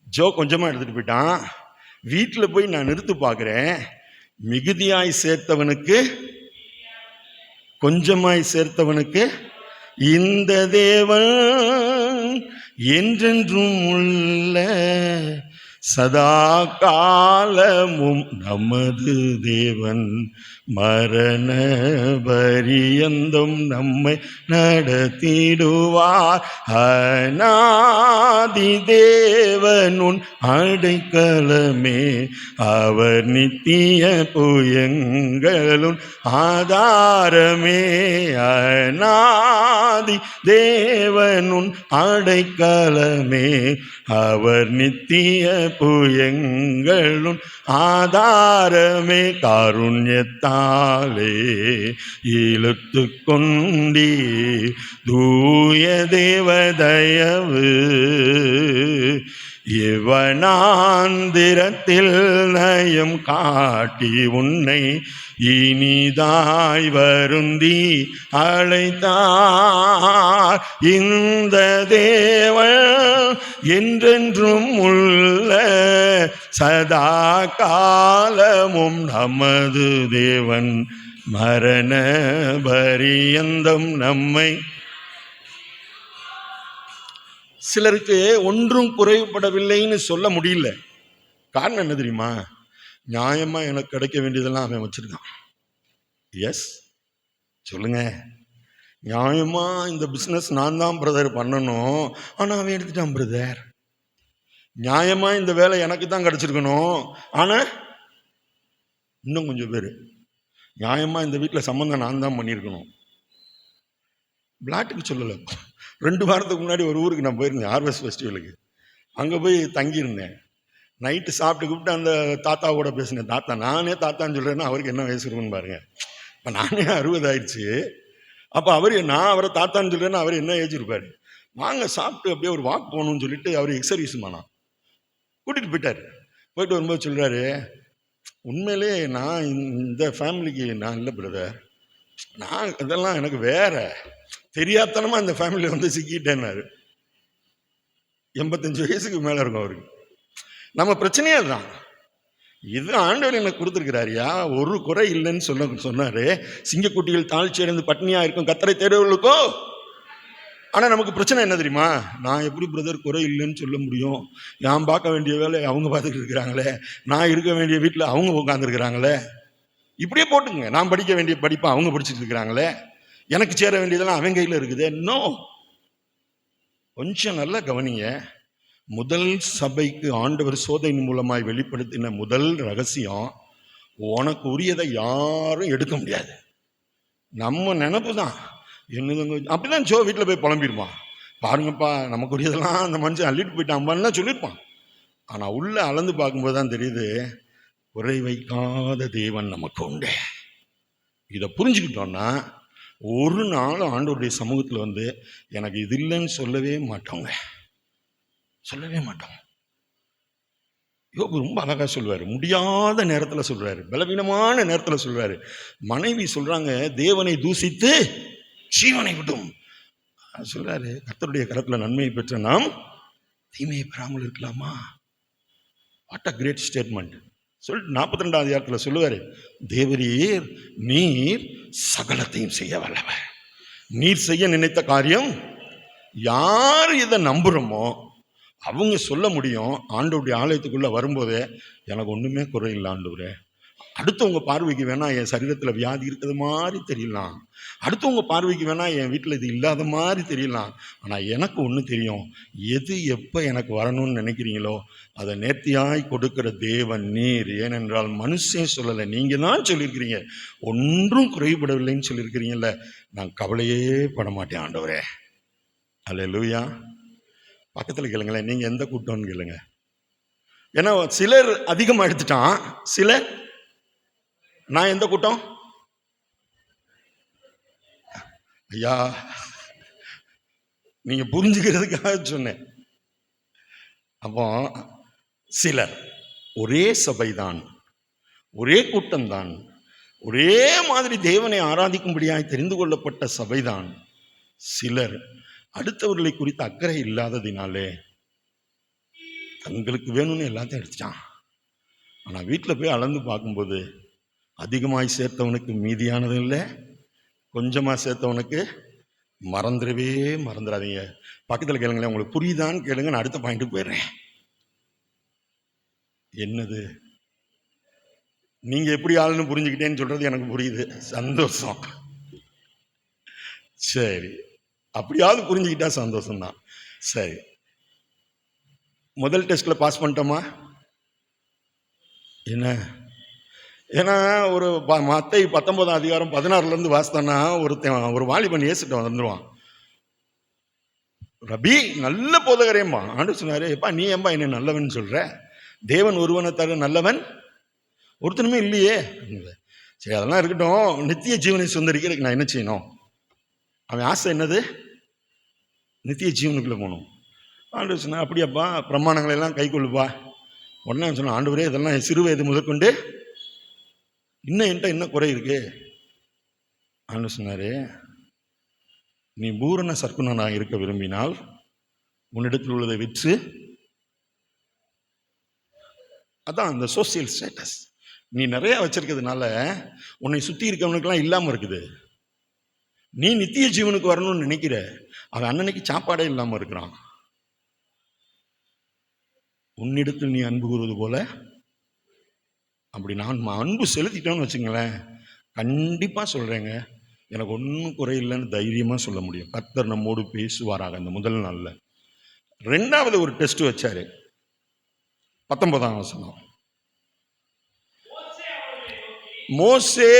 Speaker 2: ஜோ கொஞ்சமாக எடுத்துகிட்டு போயிட்டான். வீட்டில் போய் நான் நிறுத்து பார்க்குறேன், மிகுதியாய் சேர்த்தவனுக்கு கொஞ்சமாய் சேர்த்தவனுக்கு இந்த தேவன் என்றென்றும் உள்ள சதா காலமும் நமது தேவன், மரண பரியந்தம் நம்மை நடத்திடுவார். அநாதி தேவனுன் அடைக்கலமே, அவர் நித்திய புயங்களும் ஆதாரமே. அநாதி தேவனுன் அடைக்கலமே, அவர் நித்திய புயங்களும் ஆதாரமே. காருண்யத்தாலே இழுத்து கொண்டீ தூய தேவதயவு, இவனாந்திரத்தில் நயம் காட்டி உன்னை இனிதாய் வருந்தி அழைத்தார். இந்த தேவன் என்றென்றும் உள்ள சதா காலமும் நமது தேவன், மரண பரியந்தம் நம்மை. சிலருக்கு ஒன்றும் குறைபடவில்லைன்னு சொல்ல முடியல. காரணம் என்ன தெரியுமா? நியாயமா எனக்கு கிடைக்க வேண்டியதெல்லாம் அவன் வச்சிருக்கான். எஸ், சொல்லுங்க. நியாயமா இந்த பிஸ்னஸ் நான் தான் பிரதர் பண்ணணும், ஆனால் அவன் எடுத்துட்டான் பிரதர். நியாயமா இந்த வேலை எனக்கு தான் கிடைச்சிருக்கணும், ஆனால் இன்னும் கொஞ்சம் பேர் நியாயமா இந்த வீட்டில் சம்மந்தம் நான் தான் பண்ணியிருக்கணும். பிளாட்டுக்கு சொல்லலை. 2 வாரத்துக்கு முன்னாடி ஒரு ஊருக்கு நான் போயிருந்தேன், ஹார்வெஸ்ட் ஃபெஸ்டிவலுக்கு. அங்கே போய் தங்கியிருந்தேன். நைட்டு சாப்பிட்டு கூப்பிட்டு அந்த தாத்தாவோட பேசினேன். தாத்தா, நானே தாத்தான்னு சொல்கிறேன்னா அவருக்கு என்ன வயசு இருக்குன்னு பாருங்க. இப்போ நானே 60 ஆயிடுச்சு. அப்போ நான் அவரை தாத்தான்னு சொல்கிறேன்னா அவர் என்ன ஏஜ் இருப்பார்? வாங்க சாப்பிட்டு அப்படியே ஒரு வாக் போகணும்னு சொல்லிட்டு அவர் எக்ஸர்வீஸ்மானா கூட்டிகிட்டு போயிட்டார். போயிட்டு வரும்போது சொல்கிறாரு, உண்மையிலே நான் இந்த ஃபேமிலிக்கு நான் இல்லை பிரதர், நான் இதெல்லாம் எனக்கு வேற தெரியாதனமா இந்த ஃபேமிலியில் வந்து சிக்கிட்டேன்னாரு. 85 வயசுக்கு மேலே இருக்கும் அவருக்கு. நம்ம பிரச்சனையே அதுதான். இது ஆண்டவர் எனக்கு கொடுத்துருக்கிறாரியா, ஒரு குறை இல்லைன்னு சொன்னாரு. சிங்கக்குட்டிகள் தாழ்ச்சி அடைந்து பட்னியா இருக்கும் கத்தரை தேடுவர்களுக்கோ. ஆனால் நமக்கு பிரச்சனை என்ன தெரியுமா? நான் எப்படி பிரதர் குறை இல்லைன்னு சொல்ல முடியும்? நான் பார்க்க வேண்டிய வேலை அவங்க பார்த்துட்டு இருக்கிறாங்களே, நான் இருக்க வேண்டிய வீட்டில் அவங்க உட்காந்துருக்கிறாங்களே. இப்படியே போட்டுங்க, நான் படிக்க வேண்டிய படிப்பை அவங்க படிச்சுட்டு இருக்கிறாங்களே, எனக்கு சேர வேண்டியதெல்லாம் அவன் கையில் இருக்குது. இன்னும் கொஞ்சம் நல்லா கவனிங்க. முதல் சபைக்கு ஆண்டவர் சோதனை மூலமாய் வெளிப்படுத்தின முதல் ரகசியம், உனக்கு உரியதை யாரும் எடுக்க முடியாது. நம்ம நினப்பு தான் என்னதுங்க. அப்படிதான் ஜோ வீட்டில் போய் புலம்பிருப்பான், பாருங்கப்பா நமக்கு உரியதெல்லாம் அந்த மனுஷன் அள்ளிட்டு போயிட்டான் சொல்லியிருப்பான். ஆனால் உள்ள அளந்து பார்க்கும்போது தான் தெரியுது, குறை வைக்காத தேவன் நமக்கு உண்டு. இதை புரிஞ்சுக்கிட்டோன்னா ஒரு நாள் ஆண்டவருடைய சமூகத்தில் வந்து எனக்கு இது இல்லைன்னு சொல்லவே மாட்டோங்க, சொல்லவே மாட்டோம். யோபு ரொம்ப அழகா சொல்வார், முடியாத நேரத்தில் சொல்றாரு, பலவீனமான நேரத்தில் சொல்றாரு. மனைவி சொல்றாங்க, தேவனை தூசித்து ஜீவனை விடும் சொல்றாரு. கர்த்தருடைய கரத்தில் நன்மையை பெற்ற நாம் தீமையை பெறாமல் இருக்கலாமா? What a great statement. சொல்லிட்டு 42வது அதிகாரத்தில் சொல்லுவாரு, தேவரீர் நீர் சகலத்தையும் செய்ய வல்லவர். நீர் செய்ய நினைத்த காரியம் யார் இதை நம்புறோமோ அவங்க சொல்ல முடியும். ஆண்டவருடைய ஆலயத்துக்குள்ள வரும்போதே எனக்கு ஒண்ணுமே குறையில்லை ஆண்டவரே. அடுத்தவங்க பார்வைக்கு வேணா என் சரீரத்தில் வியாதி இருக்கிறது மாதிரி தெரியலாம், அடுத்தவங்க பார்வைக்கு வேணா என் வீட்டில் இது இல்லாத மாதிரி தெரியலாம், ஆனால் எனக்கு ஒன்று தெரியும், எது எப்போ எனக்கு வரணும்னு நினைக்கிறீங்களோ அதை நேர்த்தியாய் கொடுக்கிற தேவன் நீர். ஏனென்றால் மனுஷன் சொல்லலை, நீங்கள் தான் சொல்லியிருக்கிறீங்க, ஒன்றும் குறைபடவில்லைன்னு சொல்லியிருக்கிறீங்கல்ல, நான் கவலையே பட மாட்டேன் ஆண்டவரே. அல்லேலூயா. பக்கத்தில் கேளுங்களேன், நீங்கள் எந்த கூட்டம்னு கேளுங்க. ஏன்னா சிலர் அதிகமாக எடுத்துட்டான், சிலர் நான் எந்த கூட்டம் ஐயா, நீங்க புரிஞ்சுக்கிறதுக்காக சொன்னேன். அப்போ சிலர் ஒரே சபைதான், ஒரே கூட்டம்தான், ஒரே மாதிரி தேவனை ஆராதிக்கும்படியாய் தெரிந்து கொள்ளப்பட்ட சபைதான். சிலர் அடுத்தவர்களை குறித்து அக்கறை இல்லாததினாலே தங்களுக்கு வேணும்னு எல்லாத்தையும் எடுத்துட்டான். ஆனால் வீட்டில் போய் அளந்து பார்க்கும்போது அதிகமாய் சேர்த்தவனுக்கு மீதியானது இல்லை, கொஞ்சமாக சேர்த்தவனுக்கு மறந்துடவே மறந்துடாதீங்க. பக்கத்தில் கேளுங்களேன், உங்களுக்கு புரியுதான்னு கேளுங்க, நான் அடுத்த பாயிண்ட்டுக்கு போயிடுறேன். என்னது நீங்கள் எப்படி ஆளுன்னு புரிஞ்சுக்கிட்டேன்னு சொல்கிறது எனக்கு புரியுது, சந்தோஷம். சரி, அப்படியாவது புரிஞ்சுக்கிட்டா சந்தோஷம்தான். சரி, முதல் டெஸ்ட்டில் பாஸ் பண்ணிட்டோமா? என்ன, ஏன்னா ஒரு மத்தேயு 19 அதிகாரம் 16 வாசித்தானா ஒரு வாலிபன் இயேசுட்ட வந்துடுவான். ரபி நல்ல போதகரேம்மா. ஆண்டு சொன்னாரு, எப்பா நீ ஏம்பா என்ன நல்லவன் சொல்ற? தேவன் ஒருவனை தவிர நல்லவன் ஒருத்தனுமே இல்லையே. சரி, அதெல்லாம் இருக்கட்டும், நித்திய ஜீவனை சுந்தரிக்கிறதுக்கு நான் என்ன செய்யணும்? அவன் ஆசை என்னது? நித்திய ஜீவனுக்குள்ள போகணும். ஆண்டு சொன்னா, அப்படியாப்பா, பிரமாணங்களை எல்லாம் கை கொள்ளுப்பா. உடனே சொன்னான், ஆண்டவரே இதெல்லாம் சிறு வயது முதற்கொண்டு இன்னும் என்கிட்ட என்ன குறை இருக்கு? ஆண்டு சொன்னாரு, நீ பூரண சர்க்குணனாக இருக்க விரும்பினால் உன்னிடத்தில் உள்ளதை விற்று, அதான் அந்த சோசியல் ஸ்டேட்டஸ், நீ நிறைய வச்சிருக்கிறதுனால உன்னை சுத்தி இருக்கவனுக்கெல்லாம் இல்லாம இருக்குது. நீ நித்திய ஜீவனுக்கு வரணும்னு நினைக்கிற, அவன் அண்ணனுக்கு சாப்பாடே இல்லாம இருக்கிறான். உன்னிடத்தில் நீ அன்பு கூறுவது போல, அப்படி நான் அன்பு செலுத்திட்டோன்னு வச்சுங்களேன், கண்டிப்பா சொல்றேங்க, எனக்கு ஒன்றும் குறையில்லைன்னு தைரியமா சொல்ல முடியும். கர்த்தர் நம்மோடு பேசுவாராக. அந்த முதல் நாள்ல ரெண்டாவது ஒரு டெஸ்ட் வச்சாரு. 19ஆம் வசனம். மோசே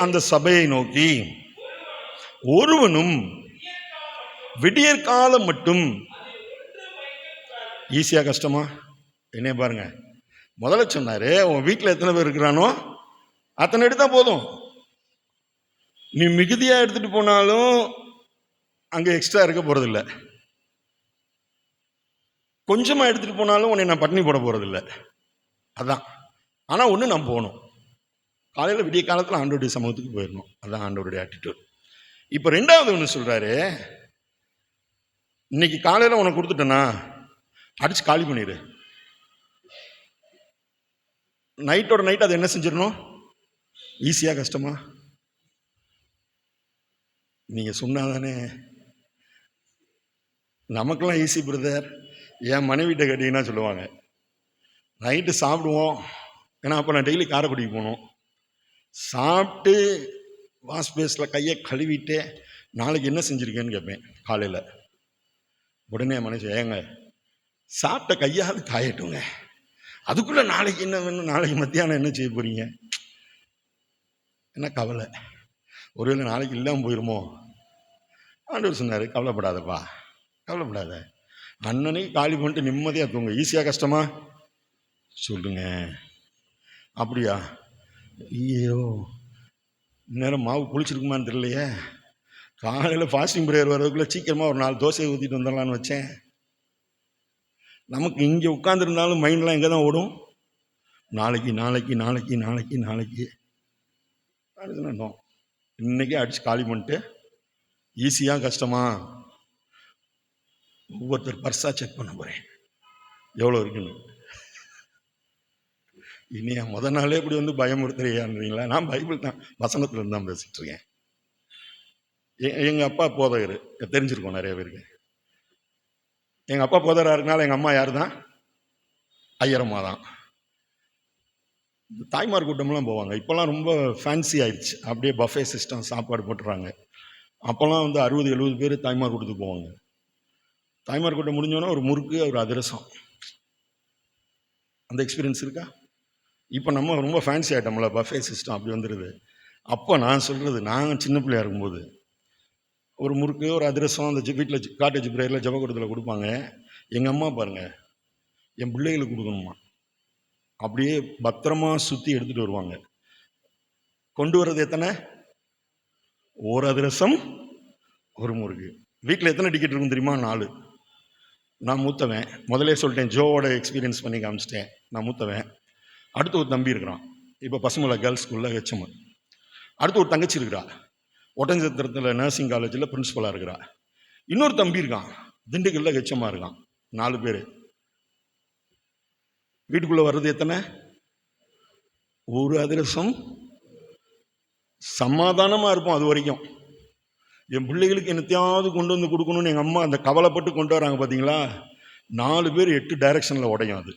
Speaker 2: அந்த சபையை நோக்கி, ஒருவனும் விடியற்காலம் மட்டும், ஈஸியா கஷ்டமா? என்ன பாருங்க, முதல்ல சொன்னாரு, உன் வீட்டில் எத்தனை பேர் இருக்கிறானோ அத்தனை எடுத்தா போதும், நீ மிகுதியா எடுத்துட்டு போனாலும் அங்க எக்ஸ்ட்ரா இருக்க போறதில்லை, கொஞ்சமா எடுத்துட்டு போனாலும் உன்னை நான் பட்டினி போட போறதில்லை. அதான். ஆனா ஒண்ணு, நான் போகணும், காலையில விடிய காலத்துல ஆண்டவருடைய சமூகத்துக்கு போயிடணும். அதான் ஆண்டவருடைய ஆட்டிடியூட். இப்ப ரெண்டாவது ஒண்ணு சொல்றாரு, இன்னைக்கு காலையில உனக்கு கொடுத்துட்டேன்னா அடிச்சு காலி பண்ணிடு, நைட்டோட நைட் அதை என்ன செஞ்சிடணும்? ஈஸியா கஷ்டமா? நீங்க சொன்னாதானே. நமக்கெல்லாம் ஈஸி பிரதர். என் மனைவிட்ட கேட்டீங்கன்னா சொல்லுவாங்க, நைட்டு சாப்பிடுவோம், ஏன்னா அப்போ நான் டெய்லி காரைக்குடிக்கு போகணும், சாப்பிட்டு வாஷ் பேஸில் கையை கழுவிட்டு நாளைக்கு என்ன செஞ்சுருக்கேன்னு கேட்பேன் காலையில். உடனே மனுஷன், ஏங்க சாப்பிட்ட கையாவது காயட்டுங்க, அதுக்குள்ளே நாளைக்கு என்ன வேணும், நாளைக்கு மத்தியானம் என்ன செய்ய போறீங்க, என்ன கவலை, ஒருவேளை நாளைக்கு இல்லாமல் போயிருமோ? ஆண்டவர் சொன்னார், கவலைப்படாதப்பா, கவலைப்படாத, அண்ணனைக்கு காலி பண்ணிட்டு நிம்மதியாக தூங்க. ஈஸியா கஷ்டமா சொல்லுங்க? அப்படியா? ஐயோ, நேரம் மாவு புளிச்சிருக்குமான்னு தெரியலையே, காலையில் ஃபாஸ்டிங் ப்ரேயர் வர்றதுக்குள்ளே சீக்கிரமாக ஒரு 4 தோசையை ஊற்றிட்டு வந்துடலான்னு வச்சேன். நமக்கு இங்கே உட்காந்துருந்தாலும் மைண்ட்லாம் எங்கே தான் ஓடும்? நாளைக்கு நாளைக்கு நாளைக்கு நாளைக்கு நாளைக்கு அதுதான். இன்றைக்கே அடித்து காலி பண்ணிட்டு ஈஸியாக கஷ்டமா ஒவ்வொருத்தர் பர்ஸாக செக் பண்ண போகிறேன் எவ்வளோ இருக்குன்னு. இனி முதல் நாளே இப்படி வந்து பயமுறுத்துறியான்றீங்களா? நான் பைபிள் தான் வசனத்துல இருந்து தான் பேசிட்டு இருக்கேன். எங்கள் அப்பா போதகர், தெரிஞ்சிருக்கோம் நிறைய பேருக்கு. எங்கள் அப்பா போதகராக இருக்கனால எங்கள் அம்மா யார் தான்? ஐயரம்மா தான். தாய்மார் கூட்டம்லாம் போவாங்க. இப்போல்லாம் ரொம்ப ஃபேன்சி ஆயிடுச்சு, அப்படியே பஃபே சிஸ்டம் சாப்பாடு போட்டுறாங்க. அப்போல்லாம் வந்து 60-70 பேர் தாய்மார் கூட்டத்துக்கு போவாங்க. தாய்மார் கூட்டம் முடிஞ்சோன்னா ஒரு முறுக்கு ஒரு அதிரசம். அந்த எக்ஸ்பீரியன்ஸ் இருக்கா? இப்போ நம்ம ரொம்ப ஃபேன்சி ஆகிட்டோம்ல, பஃபே சிஸ்டம் அப்படி வந்துடுது. அப்போ நான் சொல்கிறது, நான் சின்ன பிள்ளையா இருக்கும்போது ஒரு முறுக்கு ஒரு அதிரசம் அந்த வீட்டில் காட்டேஜ் பிரேயரில் ஜபக்கூடத்தில் கொடுப்பாங்க. எங்கள் அம்மா பாருங்கள், என் பிள்ளைகளுக்கு கொடுக்கணுமா, அப்படியே பத்திரமா சுற்றி எடுத்துகிட்டு வருவாங்க. கொண்டு வர்றது எத்தனை? ஒரு அதிரசம் ஒரு முறுக்கு. வீட்டில் எத்தனை டிக்கெட் இருக்கும் தெரியுமா? 4. நான் மூத்தவன். முதலே சொல்லிட்டேன், ஜோவோட எக்ஸ்பீரியன்ஸ் பண்ணி காமிச்சிட்டேன். நான் மூத்தவன். அடுத்து ஒரு தம்பி இருக்கிறான், இப்போ பசுமலை கேர்ள்ஸ் ஸ்கூலில் ஹெச்எம். அடுத்து ஒரு தங்கச்சி இருக்கிறா, ஒட்டஞ்சத்திரத்தில் நர்சிங் காலேஜில் பிரின்ஸிபலாக இருக்கிறா. இன்னொரு தம்பி இருக்கான், திண்டுக்கல்லில் ஹெச்எம்மாக இருக்கான். 4 பேர். வீட்டுக்குள்ளே வர்றது எத்தனை? ஒரு அதிரசம். சமாதானமாக இருப்போம் அது வரைக்கும். என் பிள்ளைகளுக்கு என்னத்தையாவது கொண்டு வந்து கொடுக்கணும்னு எங்கள் அம்மா அந்த கவலைப்பட்டு கொண்டு வராங்க பார்த்தீங்களா? 4 பேர் 8 டைரக்ஷனில் உடையும். அது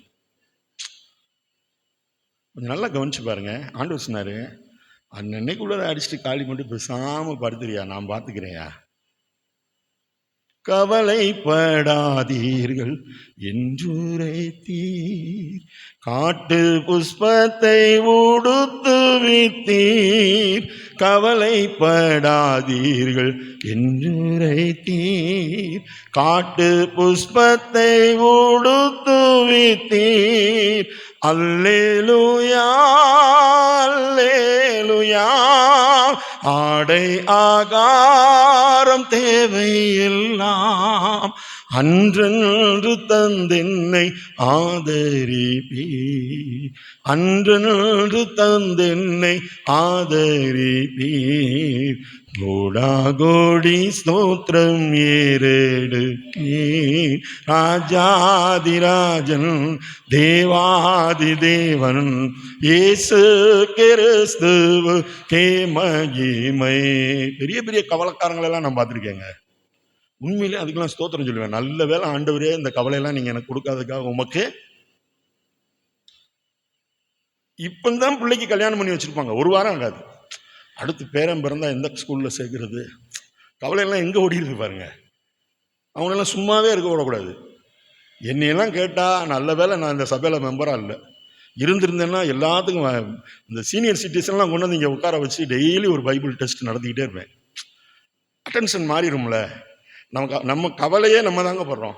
Speaker 2: கொஞ்சம் நல்லா கவனிச்சு பாருங்க. ஆண்டவர் சொன்னார், அன்னைக்குள்ள அடிச்சுட்டு காலி பண்ணிட்டு பேசாமல் படுத்துறியா, நான் பார்த்துக்கிறேயா. கவலைப்படாதீர்கள் என்றுரைத்தீர், காட்டு புஷ்பத்தை உடுத்துவித்தீர். கவலைப்படாதீர்கள் என்றுரைத்தீர், காட்டு புஷ்பத்தை உடுத்துவித்தீர். அல்லேலூயா அல்லேலூயா. ஆடை ஆகாரம் தேவையெல்லாம் அன்றென்று தந்தென்னை ஆதரிப்பீர், அன்றென்று தந்தென்னை ஆதரிப்பீர். கோடாகோடி ஸ்தோத்திரம் ஏறெடுப்பீர். ராஜாதிராஜன் தேவாதி தேவன் இயேசு கிறிஸ்துவுக்கே மகிமை. பெரிய பெரிய கவலைக்காரங்களெல்லாம் நான் பார்த்துருக்கேங்க. உண்மையிலே அதுக்கெல்லாம் ஸ்தோத்திரம் சொல்லுவேன். நல்ல வேளை ஆண்டவரே, இந்த கவலையெல்லாம் நீங்கள் எனக்கு கொடுக்காததுக்காக உமக்கு. இப்போதான் பிள்ளைக்கு கல்யாணம் பண்ணி வச்சுருப்பாங்க, 1 வாரம் ஆகாது. அடுத்து பேரன் பிறந்தா எந்த ஸ்கூலில் சேர்க்கறது, கவலையெல்லாம் எங்கே ஓடிடுது பாருங்க. அவங்களெல்லாம் சும்மாவே இருக்க விடக்கூடாது. என்னையெல்லாம் கேட்டால் நல்ல வேளை நான் இந்த சபையில் மெம்பராக இல்லை. இருந்திருந்தேன்னா எல்லாத்துக்கும் இந்த சீனியர் சிட்டிசன்லாம் கொண்டு வந்து இங்கே உட்கார வச்சு டெய்லி ஒரு பைபிள் டெஸ்ட் நடத்திக்கிட்டே இருப்பேன். அட்டென்ஷன் மாறிடும்ல. நம்ம கவலையே நம்ம தாங்க படுறோம்.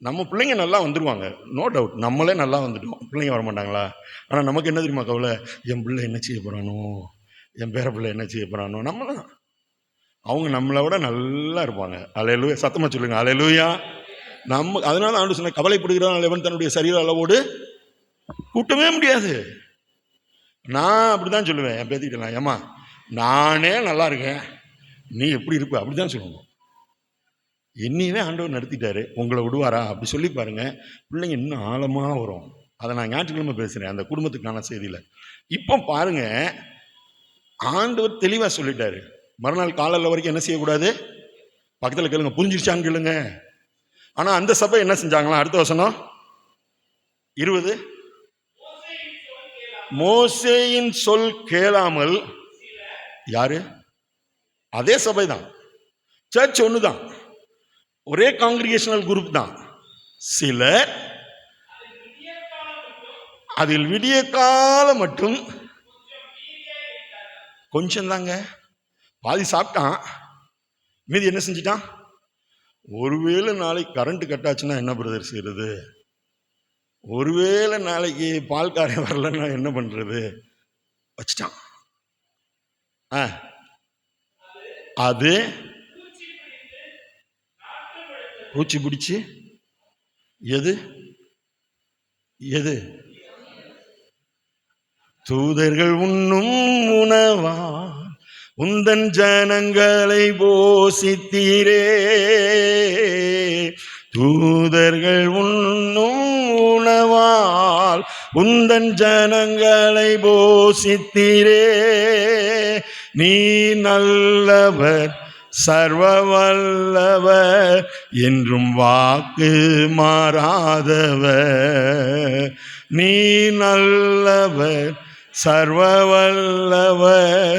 Speaker 2: நம்ம பிள்ளைங்க நல்லா வந்துடுவாங்க, நோ டவுட். நம்மளே நல்லா வந்துட்டோம், பிள்ளைங்க வர மாட்டாங்களா? ஆனால் நமக்கு என்ன தெரியுமா கவலை? என் பிள்ளை என்ன செய்ய போகிறானோ, என் பேர பிள்ளை என்ன செய்ய போகிறானோ. நம்ம தான். அவங்க நம்மளை விட நல்லா இருப்பாங்க. அல்லேலூயா. சத்தமாக சொல்லுங்க, அல்லேலூயா. நம்ம அதனால ஆண்டு சொன்ன, கவலைப்படுகிறான் எவன் தன்னுடைய சரீர அளவோடு கூட்டவே முடியாது. நான் அப்படி தான் சொல்லுவேன் என் பேத்திக்கிட்டலாம், ஏம்மா நானே நல்லா இருக்கேன், நீ எப்படி இருப்ப, அப்படி தான் சொல்லணும். என்னையவே ஆண்டவர் நடத்திட்டாரு, உங்களை விடுவாரா? அப்படி சொல்லி பாருங்க, பிள்ளைங்க இன்னும் ஆழமாக வரும். அதை நான் ஞாயிற்றுக்கிழமை பேசுகிறேன் அந்த குடும்பத்துக்கான செய்தியில். இப்போ பாருங்க, ஆண்டவர் தெளிவாக சொல்லிட்டாரு, மறுநாள் காலையில் வரைக்கும் என்ன செய்யக்கூடாது? பக்கத்தில் கேளுங்க, புரிஞ்சிருச்சான்னு கேளுங்க. ஆனால் அந்த சபை என்ன செஞ்சாங்களா? அடுத்த வசனம் 20. மோசேயின் சொல் கேளாமல். யாரு? அதே சபை தான், சர்ச் ஒன்று தான், ஒரே காங்கிரிகேஷனல் குரூப் தான். சிலர் அதில் விடிய காலம் மட்டும் கொஞ்சம் தாங்க, பாதி சாப்பிட்டான், மீதி என்ன செஞ்சிட்டான்? ஒருவேளை நாளைக்கு கரண்ட் கட் ஆச்சுன்னா என்ன பிரதர் செய்யறது? ஒருவேளை நாளைக்கு பால்காரன் வரலன்னா என்ன பண்றது? வச்சுட்டான். அது பூச்சி பிடிச்சு எது எது தூதர்கள் உண்ணும் உணவா உந்தன் ஜனங்களை போஷித்தீரே. தூதர்கள் உண்ணும் உணவால் உந்தன் ஜனங்களை போஷித்தீரே. நீ நல்லவர் சர்வ வல்லவர் என்றும் வாக்கு மாறாதவர். நீ நல்லவர் சர்வ வல்லவர்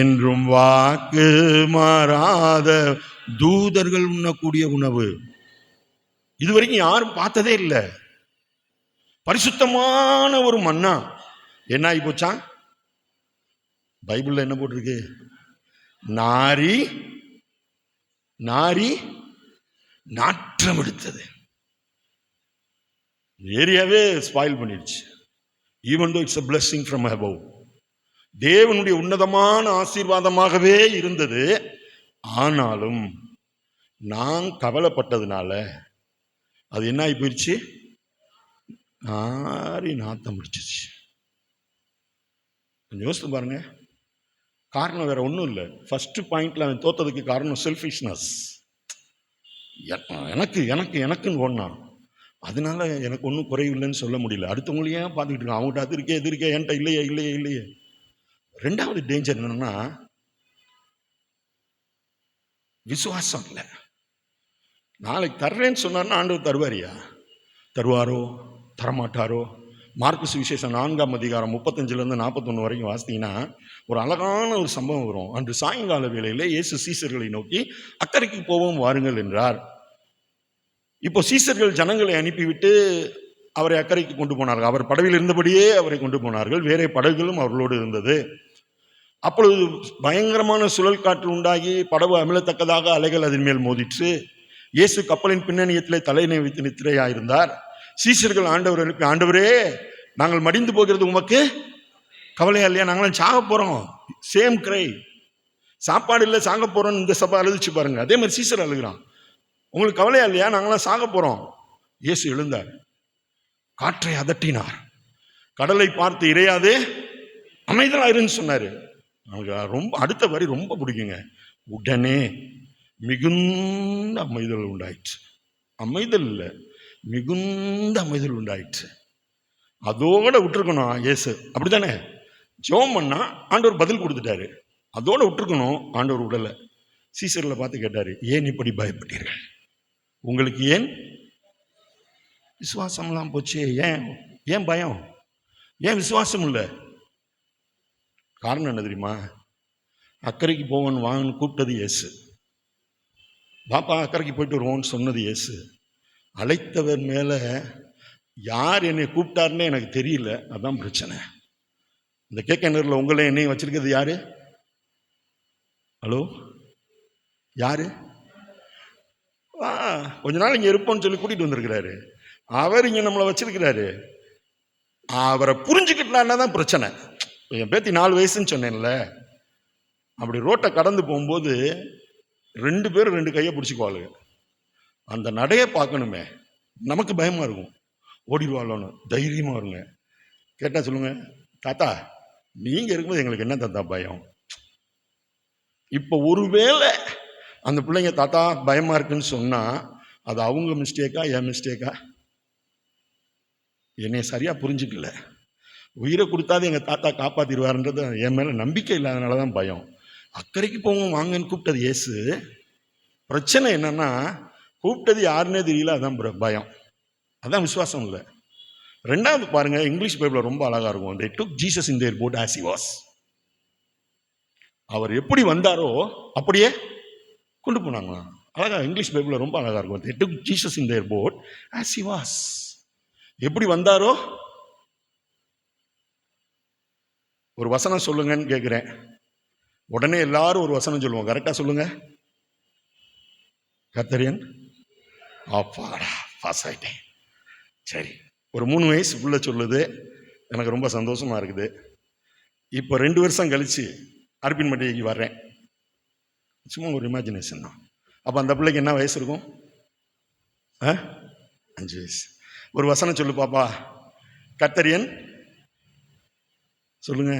Speaker 2: என்றும் வாக்கு மாறாத. தூதர்கள் உண்ணக்கூடிய உணவு இதுவரைக்கும் யாரும் பார்த்ததே இல்லை. பரிசுத்தமான ஒரு மன்னா. என்ன ஆகி போச்சா? பைபிள்ல என்ன போட்டிருக்கு? நாரி நாரி நாற்றம் எடுத்தது. ஏரியாவே ஸ்பாயில் பண்ணிடுச்சு. Even though it's a blessing from above. தேவனுடைய உன்னதமான ஆசீர்வாதமாகவே இருந்தது. ஆனாலும் நான் கவலைப்பட்டதுனால அது என்ன ஆகி போயிடுச்சு? நாரி நாத்தம் முடிச்சிச்சு. கொஞ்சம் யோசித்து பாருங்க. காரணம் வேற ஒன்றும் இல்லை. ஃபர்ஸ்ட் பாயிண்ட்ல அவன் தோத்ததுக்கு காரணம் செல்ஃபிஷ்னஸ். எனக்கு எனக்கு எனக்குன்னு ஒண்ணான். அதனால எனக்கு ஒன்றும் குறைவில்லைன்னு சொல்ல முடியல. அடுத்தவங்களையே பார்த்துக்கிட்டு இருக்கான். அவங்ககிட்ட அது இருக்கே இது இருக்கே, என்கிட்ட இல்லையே இல்லையே இல்லையே. ரெண்டாவது டேஞ்சர் என்னன்னா, விசுவாசம் இல்லை. நாளைக்கு தர்றேன்னு சொன்னார்னா ஆண்டவர் தருவாரியா? தருவாரோ தரமாட்டாரோ? மார்க்கு சுவிசேஷம் 4ஆம் அதிகாரம் 35 41 வரைக்கும் வாசித்தீங்கன்னா ஒரு அழகான ஒரு சம்பவம் வரும். அன்று சாயங்கால வேளையிலே இயேசு சீசர்களை நோக்கி அக்கறைக்கு போவோம் வாருங்கள் என்றார். இப்போ சீசர்கள் ஜனங்களை அனுப்பிவிட்டு அவரை அக்கறைக்கு கொண்டு போனார்கள். அவர் படவில் இருந்தபடியே அவரை கொண்டு போனார்கள். வேற படகுகளும் அவர்களோடு இருந்தது. அப்பொழுது பயங்கரமான சுழல் காற்று உண்டாகி படகு அமிழத்தக்கதாக அலைகள் அதன் மேல் மோதிற்று. இயேசு கப்பலின் பின்னணியத்திலே தலையினை வைத்து நித்திரையாயிருந்தார். சீசர்கள் ஆண்டவர் அனுப்பி, ஆண்டவரே நாங்கள் மடிந்து போகிறது உமக்கு கவலையா இல்லையா? நாங்களும் சாக போறோம். சேம் கிரை. சாப்பாடு இல்லை சாக போறோம். இந்த சபை அழுதுச்சு பாருங்க. அதே மாதிரி சீசர் அழுகிறான். உங்களுக்கு கவலையா இல்லையா? நாங்களாம் சாக போறோம். இயேசு எழுந்தார், காற்றை அதட்டினார், கடலை பார்த்து இறையாதே அமைதலாயிருன்னு சொன்னாரு. நமக்கு ரொம்ப அடுத்த வரி ரொம்ப பிடிக்குங்க. உடனே மிகுந்த அமைதல் உண்டாயிற்று. அமைதல் இல்லை, மிகுந்த அமைதல் உண்டாயிற்று. அதோட விட்டுருக்கணும் இயேசு. அப்படித்தானே? ஜெபம் பண்ணா ஆண்டவர் பதில் கொடுத்துட்டாரு. அதோட விட்டுருக்கணும். ஆண்டவர் விடலை. சீசர்களை பார்த்து கேட்டாரு, ஏன் இப்படி பயப்பட்டீர்கள்? உங்களுக்கு ஏன் விசுவாசம்லாம் போச்சு? ஏன் ஏன் பயம்? ஏன் விசுவாசம் இல்லை? காரணம் என்ன தெரியுமா? அக்கறைக்கு போவோன்னு வாங்கன்னு கூப்பிட்டது இயேசு. பாப்பா அக்கறைக்கு போயிட்டு வருவோன்னு சொன்னது இயேசு. அழைத்தவர் மேல யார் என்னை கூப்பிட்டாருன்னு எனக்கு தெரியல. அதான் பிரச்சனை. இந்த கேக்கனூர்ல உங்களை என்னையும் வச்சிருக்கிறது யாரு? ஹலோ, யாரு? கொஞ்ச நாள் இங்க இருப்போம்னு சொல்லி கூட்டிட்டு வந்திருக்கிறாரு. அவர் இங்க நம்மளை வச்சிருக்கிறாரு. அவரை புரிஞ்சுக்கிட்டான்னா தான் பிரச்சனை. என் பேத்தி 4 வயசுன்னு சொன்னேன்ல, அப்படி ரோட்டை கடந்து போகும்போது 2 பேரும் 2 கையை பிடிச்சிக்குவாளுங்க. அந்த நடையை பார்க்கணுமே, நமக்கு பயமா இருக்கும். ஓடிடுவாளோன்னு தைரியமா வருங்க. கேட்டா சொல்லுங்க, தாத்தா நீங்க இருக்கும்போது எங்களுக்கு என்ன தாத்தா பயம்? இப்போ ஒருவேளை அந்த பிள்ளைங்க தாத்தா பயமா இருக்குன்னு சொன்னா அது அவங்க மிஸ்டேக்கா என் மிஸ்டேக்கா? என்னைய சரியா புரிஞ்சுக்கல. உயிரை கொடுத்தாது எங்க தாத்தா காப்பாத்திடுவாருன்றது என் மேல நம்பிக்கை இல்லாதனாலதான் பயம். அக்கறைக்கு போவோம் வாங்கன்னு கூப்பிட்டது இயேசு. பிரச்சனை என்னன்னா, கூப்பிட்டது யாருன்னே தெரியல. அதான் பயம். அதான் விசுவாசம் இல்லை. ரெண்டாவது பாருங்க, இங்கிலீஷ் பைபிள்ல ரொம்ப அழகா இருக்கும். They took Jesus in their boat as he was. அவர் எப்படி வந்தாரோ அப்படியே கொண்டு போனாங்களாம். அழகா இங்கிலீஷ் பைபிள்ல ரொம்ப அழகா இருக்கும். They took Jesus in their boat as he was. எப்படி வந்தாரோ. ஒரு வசனம் சொல்லுங்கன்னு கேட்கிறேன். உடனே எல்லாரும் ஒரு வசனம் சொல்லுவோம். கரெக்டா சொல்லுங்க. கர்த்தரியன் அப்பாடா பாஸ் ஆயிட்டேன். சரி, ஒரு 3 வயசுக்குள்ள சொல்லுது. எனக்கு ரொம்ப சந்தோஷமா இருக்குது. இப்போ 2 வருஷம் கழிச்சு அர்பின் மண்டிகைக்கு வர்றேன். சும்மா ஒரு இமேஜினேஷன் தான். அப்போ அந்த பிள்ளைக்கு என்ன வயசு இருக்கும்? 5 வயசு. ஒரு வசனம் சொல்லு பாப்பா. கர்த்தரியன் சொல்லுங்க.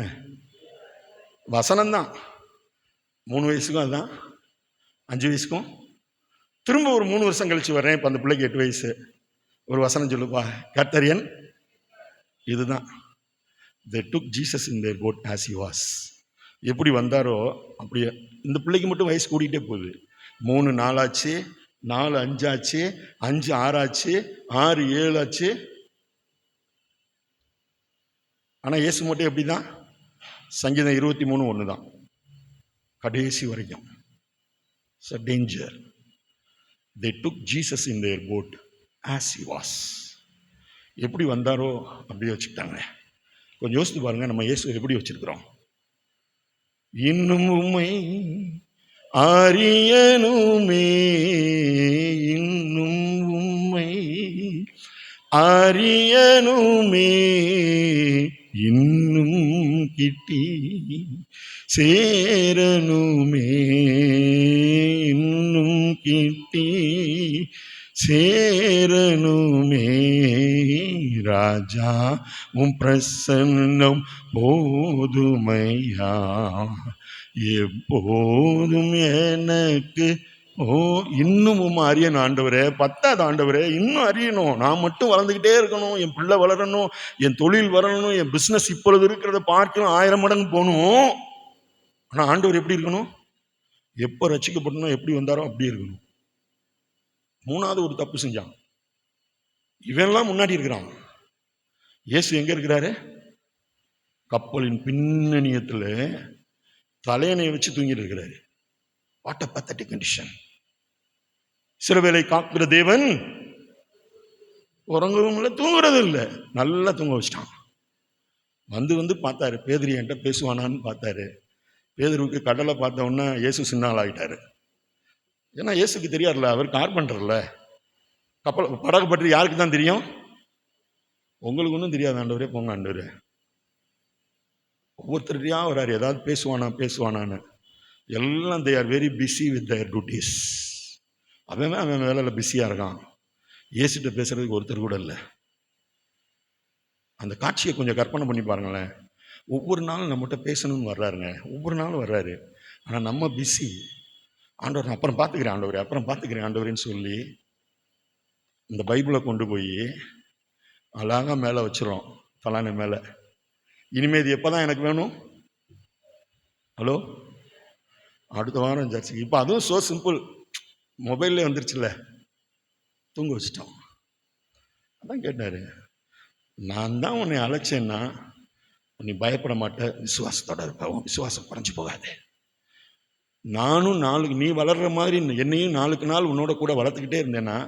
Speaker 2: வசனம்தான். 3 வயசுக்கும் அதுதான், 5 வயசுக்கும். திரும்ப ஒரு 3 வருஷம் கழிச்சு வர்றேன். இப்போ அந்த பிள்ளைக்கு 8 வயசு. ஒரு வசனம் சொல்லுப்பா. கர்த்தரியன் இதுதான். They took Jesus in their boat as he was. எப்படி வந்தாரோ அப்படியே. இந்த பிள்ளைக்கு மட்டும் வயசு கூட்டிகிட்டே போகுது. 3 4 ஆச்சு, 4 5 ஆச்சு, 5 6 ஆச்சு, 6 7 ஆச்சு. ஆனால் இயேசு மட்டும் எப்படி தான்? சங்கீதம் 23 1 தான் கடைசி வரைக்கும். It's a danger. They took Jesus in their boat as he was. எப்படி வந்தாரோ அப்படியே வச்சுக்கிட்டாங்க. கொஞ்சம் யோசித்து பாருங்க, நம்ம இயேசு எப்படி வச்சிருக்கிறோம். இன்னும் உம்மை அறியனுமே, இன்னும் உம்மை அறியனுமே, இன்னும் கிட்டி சேரனுமே, இன்னும் கிட்டி சேரனுமே. ராஜா உம் பிரசன்னம் போதுமையா, எப்போதும் எனக்கு. இன்னும் உம் அறியணும் ஆண்டவரே. 10வது ஆண்டவரே, இன்னும் அறியணும். நான் மட்டும் வளர்ந்துக்கிட்டே இருக்கணும். என் பிள்ளை வளரணும், என் தொழில் வரணும், என் பிஸ்னஸ் இப்பொழுது இருக்கிறத பார்க்கணும், 1000 மடங்கு போகணும். ஆனால் ஆண்டவர் எப்படி இருக்கணும்? எப்போ ரட்சிக்கப்படணும், எப்படி வந்தாரோ அப்படி இருக்கணும். 3வது ஒரு தப்பு செஞ்சான். இவன்லாம் முன்னாடி இருக்கிறான். இயேசு எங்க இருக்கிறாரு? கப்பலின் பின்னணியத்தில் தலையணையை வச்சு தூங்கிட்டு இருக்கிறாரு. What a பத்தட்டிக் condition. சிறுவேளை காக்கிற தேவன் உறங்கவும் இல்லை, தூங்குறதும் இல்லை. நல்லா தூங்க வச்சிட்டான். வந்து பார்த்தாரு, பேதுரு என்கிட்ட பேசுவானான்னு பார்த்தாரு. பேதுருவுக்கு கடலை பார்த்த உடனே இயேசு சின்னால் ஆகிட்டாரு. ஏன்னா இயேசுக்கு தெரியாதுல்ல, அவர் கார்பெண்டர்ல. கப்பல் படகு பற்றி யாருக்கு தான் தெரியும்? உங்களுக்கு ஒன்றும் தெரியாது. ஆண்டவரே போங்க ஆண்டவரே. ஒவ்வொருத்தரையா வராரு, ஏதாவது பேசுவானான்னு. எல்லாம் they are very busy with their duties. அவன் வேலையில் பிஸியாக இருக்கான். இயேசுகிட்ட பேசுறதுக்கு ஒருத்தர் கூட இல்லை. அந்த காட்சியை கொஞ்சம் கற்பனை பண்ணி பாருங்களேன். ஒவ்வொரு நாளும் நம்மகிட்ட பேசணும்னு வர்றாருங்க, ஒவ்வொரு நாளும் வர்றாரு. ஆனால் நம்ம பிஸி. ஆண்டவர் அப்புறம் பார்த்துக்கிறேன் ஆண்டவரே, அப்புறம் பார்த்துக்கிறேன் ஆண்டவரேன்னு சொல்லி இந்த பைபிளை கொண்டு போய் அழகாக மேலே வச்சிரும், தலானை மேலே. இனிமேல் இது எப்போ தான் எனக்கு வேணும்? ஹலோ, அடுத்த வாரம் சர்ச்சுக்கு. இப்போ அதுவும் ஸோ சிம்பிள், மொபைல்லே வந்துருச்சுல்ல, தூங்க வச்சிட்டோம். அதான் கேட்டார், நான் தான் உன்னை அழைச்சேன்னா நீ பயப்பட மாட்டேன், விசுவாசத்தோட இருப்ப, உன் விசுவாசம் குறைஞ்சி போகாது. நானும் நீ வளர்ற மாதிரி என்னையும் நாளுக்கு நாள் உன்னோட கூட வளர்த்துக்கிட்டே இருந்தேன்னா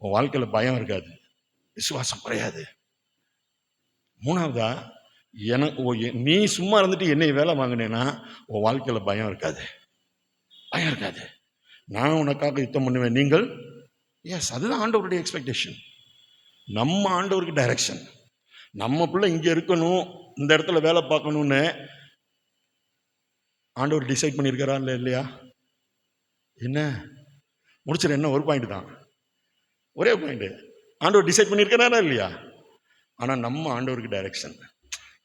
Speaker 2: உன் வாழ்க்கையில் பயம் இருக்காது, விசுவாசம் குறையாது. 3வதா, நீ சும்மா இருந்துட்டு என்னை வேலை வாங்கினேன்னா உன் வாழ்க்கையில் பயம் இருக்காது. நான் உனக்காக யுத்தம் பண்ணுவேன், நீங்கள். எஸ், அதுதான் ஆண்டவருடைய எக்ஸ்பெக்டேஷன். நம்ம ஆண்டவருக்கு டைரக்ஷன். நம்ம பிள்ளை இங்கே இருக்கணும், இந்த இடத்துல வேலை பார்க்கணும்னு ஆண்டவர் டிசைட் பண்ணியிருக்காரா இல்லையா? என்ன முடிச்சிட, என்ன ஒரு பாயிண்ட் தான், ஒரே பாயிண்ட். ஆண்டவர் டிசைட் பண்ணியிருக்கிறாரா இல்லையா? ஆனால் நம்ம ஆண்டவருக்கு டைரக்ஷன்.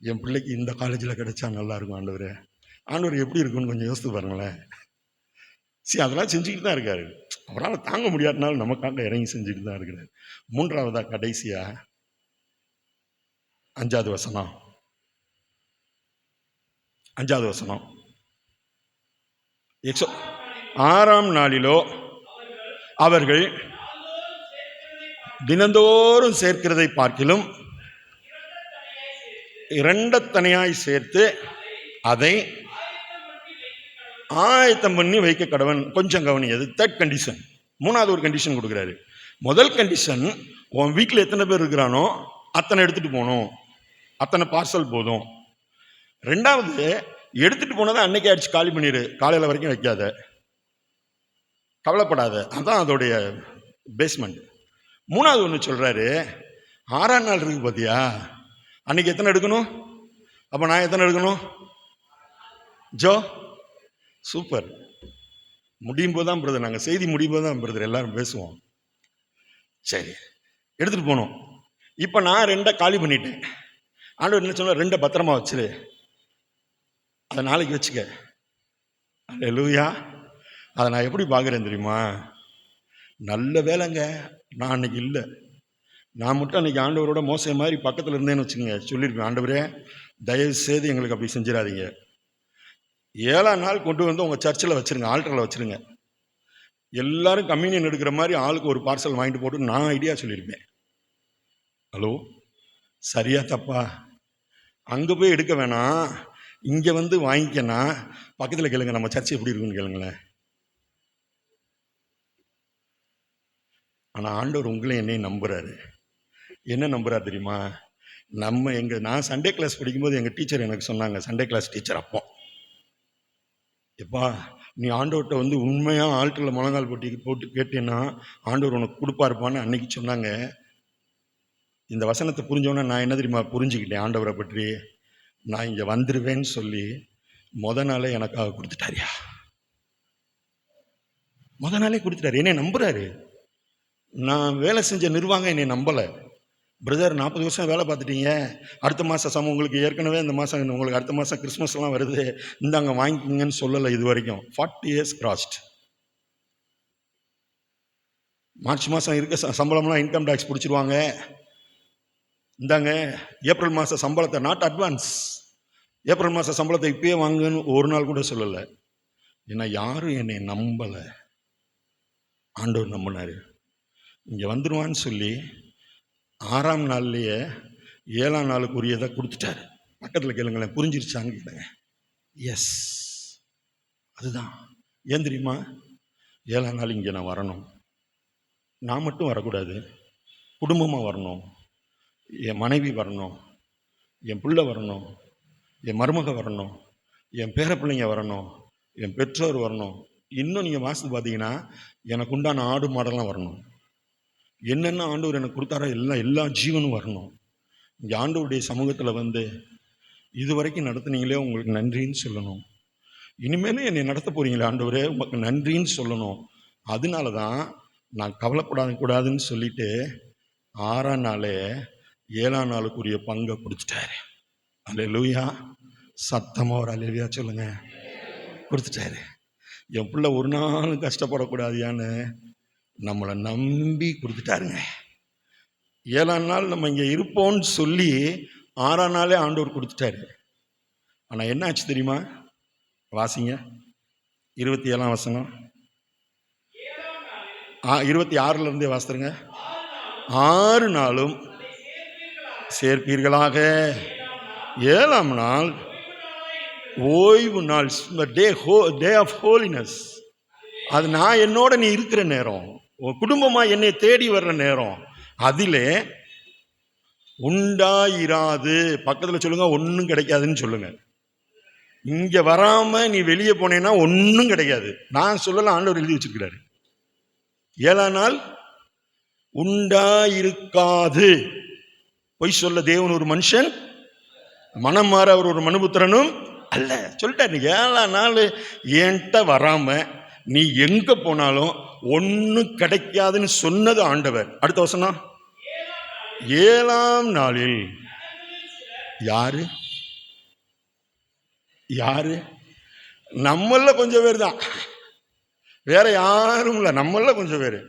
Speaker 2: என் பிள்ளைக்கு இந்த காலேஜில் கிடைச்சா நல்லா இருக்கும் ஆண்டவர். ஆண்டவர் எப்படி இருக்குன்னு கொஞ்சம் யோசித்து பாருங்களேன். அதெல்லாம் செஞ்சுக்கிட்டு தான் இருக்காரு. அவரால் தாங்க முடியாதனாலும் நமக்காக இறங்கி செஞ்சுட்டு தான் இருக்கிறார். 3வதா கடைசியா 5வது வசனம். 5வது வசனம். 6ஆம் நாளிலோ அவர்கள் தினந்தோறும் சேர்க்கிறதை பார்க்கிலும் 2 தனியாய் சேர்த்து அதை ஆயத்தம் பண்ணி வைக்க கடவன். கொஞ்சம் கவனியது. 3rd condition. 3வது ஒரு கண்டிஷன் கொடுக்குறாரு. முதல் கண்டிஷன், உன் வீட்டில் எத்தனை பேர் இருக்கிறானோ அத்தனை எடுத்துட்டு போகணும், அத்தனை பார்சல் போதும். 2வது, எடுத்துட்டு போனதை அன்னைக்கு அடிச்சு காலி பண்ணிடு, காலையில் வரைக்கும் வைக்காத, கவலைப்படாத. அதான் அதோடைய பேஸ்மெண்ட். 3வது ஒன்று சொல்றாரு, 6ஆம் நாள் இருக்கு பார்த்தியா, அன்னைக்கு எத்தனை எடுக்கணும்? அப்போ நான் எத்தனை எடுக்கணும்? Joe, super. முடியும் போது தான் பிரதர், நாங்கள் செய்தி முடியும் போது தான் பிரதர் எல்லாரும் பேசுவோம். சரி, எடுத்துகிட்டு போனோம். இப்போ நான் 2 காலி பண்ணிட்டேன். ஆண்டவர் என்ன சொன்ன, 2 பத்திரமா வச்சிரு, அதை நாளைக்கு வச்சுக்க. அல்லேலூயா. அதை நான் எப்படி பார்க்குறேன் தெரியுமா? நல்ல வேலைங்க, நான் அன்னைக்கு இல்லை. நான் மட்டும் அன்றைக்கி ஆண்டவரோட மோசம் மாதிரி பக்கத்தில் இருந்தேன்னு வச்சுக்கோங்க, சொல்லியிருப்பேன், ஆண்டவரே தயவு செய்து எங்களுக்கு அப்படி செஞ்சிடாதீங்க. 7ஆம் நாள் கொண்டு வந்து உங்கள் சர்ச்சில் வச்சுருங்க, ஆல்டரில் வச்சுருங்க, எல்லாரும் கம்யூனியன் எடுக்கிற மாதிரி ஆளுக்கு ஒரு பார்சல் வாங்கிட்டு போட்டு நான் ஐடியா சொல்லியிருப்பேன். ஹலோ, சரியா தப்பா? அங்கே போய் எடுக்க வேணாம், இங்கே வந்து வாங்கிக்கனா, பக்கத்தில் கேளுங்க நம்ம சர்ச்சை எப்படி இருக்குன்னு கேளுங்களேன். ஆனால் ஆண்டவர் உங்களையும் என்னையும் நம்புகிறாரு. என்ன நம்புறாரு தெரியுமா? நான் சண்டே கிளாஸ் படிக்கும்போது எங்கள் டீச்சர் எனக்கு சொன்னாங்க, சண்டே கிளாஸ் டீச்சர், அப்போ எப்பா நீ ஆண்டவர்கிட்ட வந்து உண்மையாக ஆல்டரில் முழங்கால் போட்டு கேட்டேன்னா ஆண்டவர் உனக்கு கொடுப்பாருப்பான்னு அன்னைக்கு சொன்னாங்க. இந்த வசனத்தை புரிஞ்சோன்னே நான் என்ன தெரியுமா புரிஞ்சுக்கிட்டேன் ஆண்டவரை பற்றி? நான் இங்கே வந்துடுவேன்னு சொல்லி நாளே எனக்காக கொடுத்துட்டாரியா, நாளே கொடுத்துட்டாரு. என்னை நம்புறாரு. நான் வேலை செஞ்ச நிர்வாகம் என்னை நம்பலை. பிரதர் 40 வருஷம் வேலை பார்த்துட்டீங்க, அடுத்த மாதம் உங்களுக்கு ஏற்கனவே இந்த மாதம் உங்களுக்கு அடுத்த மாதம் கிறிஸ்மஸ்லாம் வருது, இந்தாங்க வாங்கிக்கிங்கன்னு சொல்லலை இது வரைக்கும். 40 இயர்ஸ் கிராஸ்ட். மார்ச் மாதம் இருக்க சம்பளம்லாம் இன்கம் டேக்ஸ் பிடிச்சிருவாங்க, இந்தாங்க ஏப்ரல் மாத சம்பளத்தை, நாட் அட்வான்ஸ், ஏப்ரல் மாத சம்பளத்தை இப்பயே வாங்குன்னு ஒரு நாள் கூட சொல்லலை. ஏன்னா யாரும் என்னை நம்பலை, ஆண்டவர் நம்பினார். இங்கே வந்துடுவான்னு சொல்லி 6ஆம் நாள்லேயே 7ஆம் நாளுக்குரியதை கொடுத்துட்டாரு. பக்கத்தில் கேளுங்களேன், புரிஞ்சிருச்சான்னு கேளுங்க. எஸ், அதுதான். ஏன் தெரியுமா? 7ஆம் நாள் இங்கே நான் வரணும், நான் மட்டும் வரக்கூடாது, குடும்பமாக வரணும், என் மனைவி வரணும், என் பிள்ளை வரணும், என் மருமக வரணும், என் பேர பிள்ளைங்க வரணும், என் பெற்றோர் வரணும். இன்னும் நீங்கள் வாசித்து பார்த்தீங்கன்னா எனக்கு உண்டான ஆடு மாடெல்லாம் வரணும். என்னென்ன ஆண்டவர் எனக்கு கொடுத்தாரோ எல்லா ஜீவனும் வரணும். இங்கே ஆண்டவருடைய சமூகத்தில் வந்து இது வரைக்கும் நடத்துனீங்களே உங்களுக்கு நன்றின்னு சொல்லணும். இனிமேலும் என்னை நடத்த போகிறீங்களே ஆண்டவரே உங்களுக்கு நன்றின்னு சொல்லணும். அதனால தான் நான் கவலைப்படாதக்கூடாதுன்னு சொல்லிட்டு 6ஆம் நாளே 7ஆம் நாளுக்குரிய பங்கை கொடுத்துட்டாரு. அல்லேலூயா. சத்தமாக ஒரு அல்லேலூயா சொல்லுங்க. கொடுத்துட்டாரு. என் பிள்ளை ஒரு நாள் கஷ்டப்படக்கூடாதியான்னு நம்மளை நம்பி கொடுத்துட்டாருங்க. 7ஆம் நாள் நம்ம இங்கே இருப்போம்னு சொல்லி 6ஆம் நாளே ஆண்டவர் கொடுத்துட்டாரு. ஆனால் என்ன ஆச்சு தெரியுமா? வாசிங்க 27ஆம் வசனம், 26லேருந்தே வாசித்துருங்க. 6 நாளும் சேர்ப்பீர்களாக, 7ஆம் நாள் ஓய்வு நாள், டே ஆஃப் ஹோலினஸ். அது நான் என்னோட நீ இருக்கிற நேரம், குடும்பமாக என்னை தேடி வர்ற நேரம். அதிலே உண்டாயிராது, பக்கத்தில் சொல்லுங்க, ஒன்றும் கிடைக்காதுன்னு சொல்லுங்க. இங்கே வராமல் நீ வெளியே போனேன்னா ஒன்றும் கிடைக்காது. நான் சொல்லலாம், ஆண்டவர் எழுதி வச்சிருக்கிறாரு. 7ஆம் நாள் உண்டாயிருக்காது. பொய் சொல்ல தேவன் ஒரு மனுஷன், மனம் மாற அவர் ஒரு மனுபுத்திரனும் அல்ல சொல்லிட்டாரு. 7ஆம் நாள் என்கிட்ட வராம நீ எங்க போனாலும் ஒன்றும் கிடைக்காதுன்னு சொன்னது ஆண்டவர். அடுத்த வசனம், 7ஆம் நாளில் யாரு யாரு? நம்மள கொஞ்சம் பேர் தான், வேற யாரும் இல்லை. நம்மள கொஞ்சம் பேர்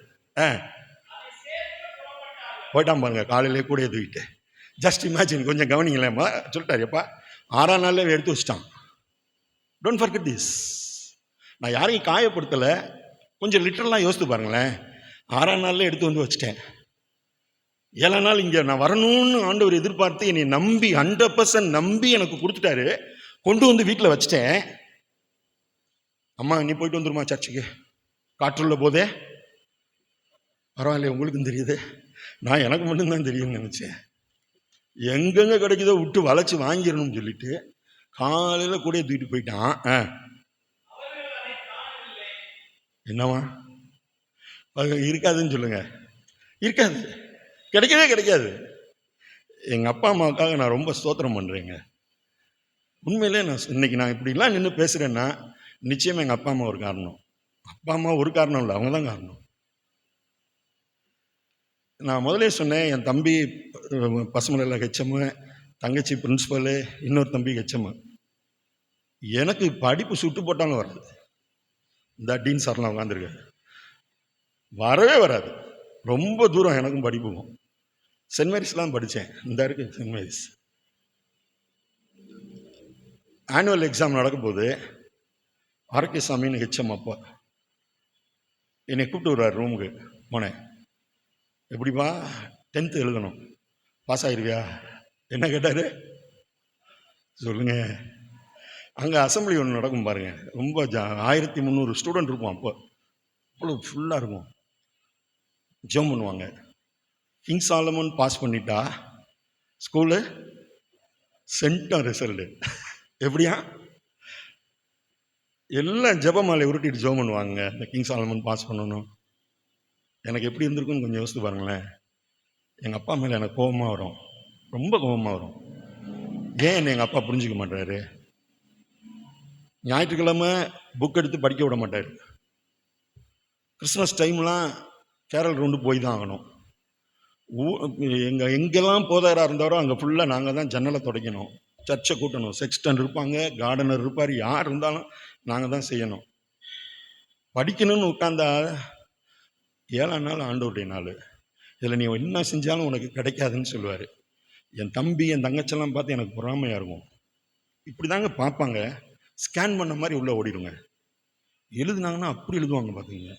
Speaker 2: போயிட்டான் பாருங்க, காலையிலே கூட தூக்கிட்டு. ஜஸ்ட் இமேஜின், கொஞ்சம் கவனிங்களேம்மா. சொல்லிட்டாரு எப்பா, 6ஆம் நாளில் எடுத்து வச்சிட்டான். Don't forget this. நான் யாரையும் காயப்படுத்தலை, கொஞ்சம் லிட்டரலாக யோசித்து பாருங்களேன். 6ஆம் நாளில் எடுத்து வந்து வச்சுட்டேன். 7ஆம் நாள் இங்கே நான் வரணும்னு ஆண்டவர் எதிர்பார்த்து என்னை நம்பி 100% நம்பி எனக்கு கொடுத்துட்டாரு. கொண்டு வந்து வீட்டில் வச்சுட்டேன். அம்மா நீ போயிட்டு வந்துருமா சர்ச்சுக்கு, காற்றுள்ள போதே. பரவாயில்ல, உங்களுக்கும் தெரியுது, நான் எனக்கு மட்டும்தான் தெரியும்னு நினச்சேன். எங்கெங்க கிடைக்குதோ விட்டு வளைச்சி வாங்கிடணும்னு சொல்லிட்டு காலையில் கூட தூக்கிட்டு போயிட்டான். என்னவா இருக்காதுன்னு சொல்லுங்க, இருக்காது, கிடைக்கவே கிடைக்காது. எங்கள் அப்பா அம்மாவுக்காக நான் ரொம்ப ஸ்தோத்திரம் பண்ணுறேங்க. உண்மையிலே நான் இன்னைக்கு நான் இப்படிலாம் நின்று பேசுகிறேன்னா நிச்சயமாக எங்கள் அப்பா அம்மா ஒரு காரணம். அப்பா அம்மா ஒரு காரணம் இல்லை, அவங்க தான் காரணம். நான் முதலே சொன்னேன், என் தம்பி பசுமலையில் ஹெச்எம், தங்கச்சி பிரின்ஸிபலு, இன்னொரு தம்பி ஹெச்எம். எனக்கு படிப்பு சுட்டு போட்டாலும் வராது. இந்த டீன் சார்லாம் உட்காந்துருக்காரு, வரவே வராது. ரொம்ப தூரம் எனக்கும் படிப்புக்கும். சென்ட் மேரிஸ்லாம் படித்தேன். இந்த இருக்கு சென்ட் மேரிஸ். ஆனுவல் எக்ஸாம் நடக்கும் போது ஆரோக்கியசாமின்னு ஹெச்எம் அப்பா என்னை கூப்பிட்டு வருவார் ரூமுக்கு. போனேன். எப்படிப்பா 10th எழுதணும், பாஸ் ஆகிருவியா? என்ன கேட்டார்? சொல்லுங்க. அங்கே அசம்பிளி ஒன்று நடக்கும் பாருங்க, ரொம்ப 1300 ஸ்டூடெண்ட் இருக்கும். அப்போ அவ்வளோ ஃபுல்லாக இருக்கும். ஜெபம் பண்ணுவாங்க. கிங் சாலமன் பாஸ் பண்ணிட்டா ஸ்கூலு சென்டம் ரிசல்ட்டு. எப்படியா? எல்லாம் ஜெபமாலை உருட்டிட்டு ஜெபம் பண்ணுவாங்க, இந்த கிங் சாலமன் பாஸ் பண்ணணும். எனக்கு எப்படி இருந்திருக்குன்னு கொஞ்சம் யோசித்து பாருங்களேன். எங்கள் அப்பா மேலே எனக்கு கோபமாக வரும், ரொம்ப கோபமாக வரும். ஏன் என்னை எங்கள் அப்பா புரிஞ்சிக்க மாட்டாரு? ஞாயிற்றுக்கிழமை புக் எடுத்து படிக்க விட மாட்டார். கிறிஸ்மஸ் டைம்லாம் கேரல் ரவுண்டு போய் தான் ஆகணும். எங்கெல்லாம் போதாராக இருந்தாரோ அங்கே ஃபுல்லாக நாங்கள் தான் ஜன்னலை துடைக்கணும், சர்ச்சை கூட்டணும். செக்ஸ்டன் இருப்பாங்க, கார்டனர் இருப்பார், யார் இருந்தாலும் நாங்கள் தான் செய்யணும். படிக்கணும்னு உட்காந்தா 7ஆம் நாள் ஆண்டவருடைய நாள், இதில் நீ என்ன செஞ்சாலும் உனக்கு கிடைக்காதுன்னு சொல்லுவார். என் தம்பி என் தங்கச்செல்லாம் பார்த்து எனக்கு பொறாமையாக இருக்கும். இப்படி தாங்க பார்ப்பாங்க, ஸ்கேன் பண்ண மாதிரி உள்ளே ஓடிடுங்க. எழுதுனாங்கன்னா அப்படி எழுதுவாங்க பார்த்துங்க.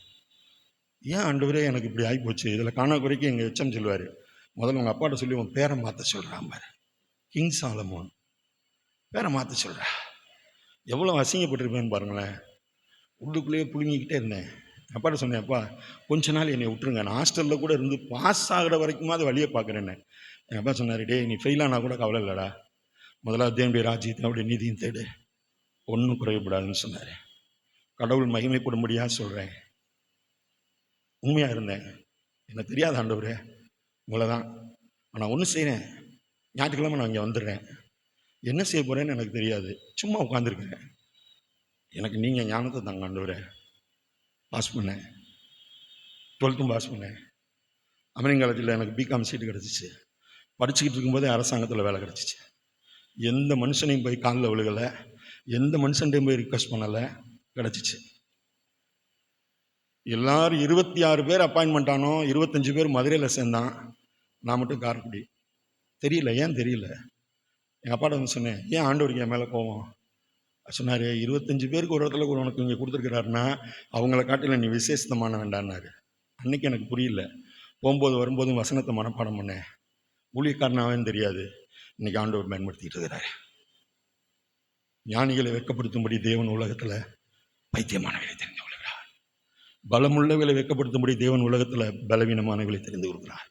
Speaker 2: ஏன் ஆண்டவரே எனக்கு இப்படி ஆகிப்போச்சு? இதில் காணா குறைக்கு எங்கள் எச்சம் சொல்லுவார், முதல்ல உங்கள் அப்பாட்ட சொல்லி உன் பேரை மாற்ற சொல்கிறான் பாரு, கிங் சாலமோன் பேரை மாற்ற சொல்கிறா. எவ்வளோ அசிங்கப்பட்டிருப்பேன்னு பாருங்களேன். உள்ளுக்குள்ளேயே புழுங்கிக்கிட்டே இருந்தேன். அப்பாட்ட சொன்னேன், அப்பா கொஞ்ச நாள் என்னை விட்டுருங்க, நான் ஹாஸ்டலில் கூட இருந்து பாஸ் ஆகிற வரைக்குமாவது வழியை பார்க்குறேன்னு. எங்கள் அப்பா சொன்னார், டே நீ ஃபெயிலானா கூட கவலை இல்லைடா, முதலாவது தேவனுடைய ராஜ்யத்தை அவருடைய நீதியும் தேடு, ஒன்றும் குறையப்படாதுன்னு சொன்னார். கடவுள் மகிமைப்படும்படியாக சொல்கிறேன். உண்மையாக இருந்தேன். எனக்கு தெரியாத ஆண்டவரே உங்களை தான், ஆனால் ஒன்று செய்கிறேன், ஞாயிற்றுக்கிழமை நான் இங்கே வந்துடுறேன், என்ன செய்ய போகிறேன்னு எனக்கு தெரியாது, சும்மா உட்காந்துருக்கேன், எனக்கு நீங்கள் ஞானத்தை தாங்க ஆண்டவரே. பாஸ் பண்ணேன், 12th பாஸ் பண்ணேன். அமெரிக்கன் காலேஜில் எனக்கு பிகாம் சீட்டு கிடச்சிச்சு. படிச்சுக்கிட்டு இருக்கும்போதே அரசாங்கத்தில் வேலை கிடச்சிச்சு. எந்த மனுஷனையும் போய் காலில் விழுகலை, எந்த மனுஷன்டையும் போய் ரிக்வெஸ்ட் பண்ணலை, கிடச்சிச்சு. எல்லாரும் 26 பேர் அப்பாயின்மெண்ட் ஆனோம், 25 பேர் மதுரையில் சேர்ந்தான், நான் மட்டும் காரைக்குடி. தெரியல, ஏன் தெரியல. எங்கள் அப்பாட்ட வந்து சொன்னேன், ஏன் ஆண்டவருக்கு என் மேலே போவோம்? சொன்னார், 25 பேருக்கு ஒரு இடத்துல உனக்கு இங்கே கொடுத்துருக்கிறாருன்னா அவங்கள காட்டில நீ விசேஷமான வேண்டான்னாரு. அன்றைக்கி எனக்கு புரியல. போகும்போது வரும்போதும் வசனத்தை மனப்பாடம் பண்ணேன். ஊழியக்காரனாவேன்னு தெரியாது, இன்றைக்கி ஆண்டவர் பயன்படுத்திக்கிட்டு இருக்கிறாரு. ஞானிகளை வெட்கப்படுத்தும்படி தேவன் உலகத்தில் பைத்தியமானவர்களை தெரிந்து கொள்கிறார். பலமுள்ளவைகளை வெட்கப்படுத்தும்படி தேவன் உலகத்தில் பலவீனமானவைகளை தெரிந்து கொள்கிறார்.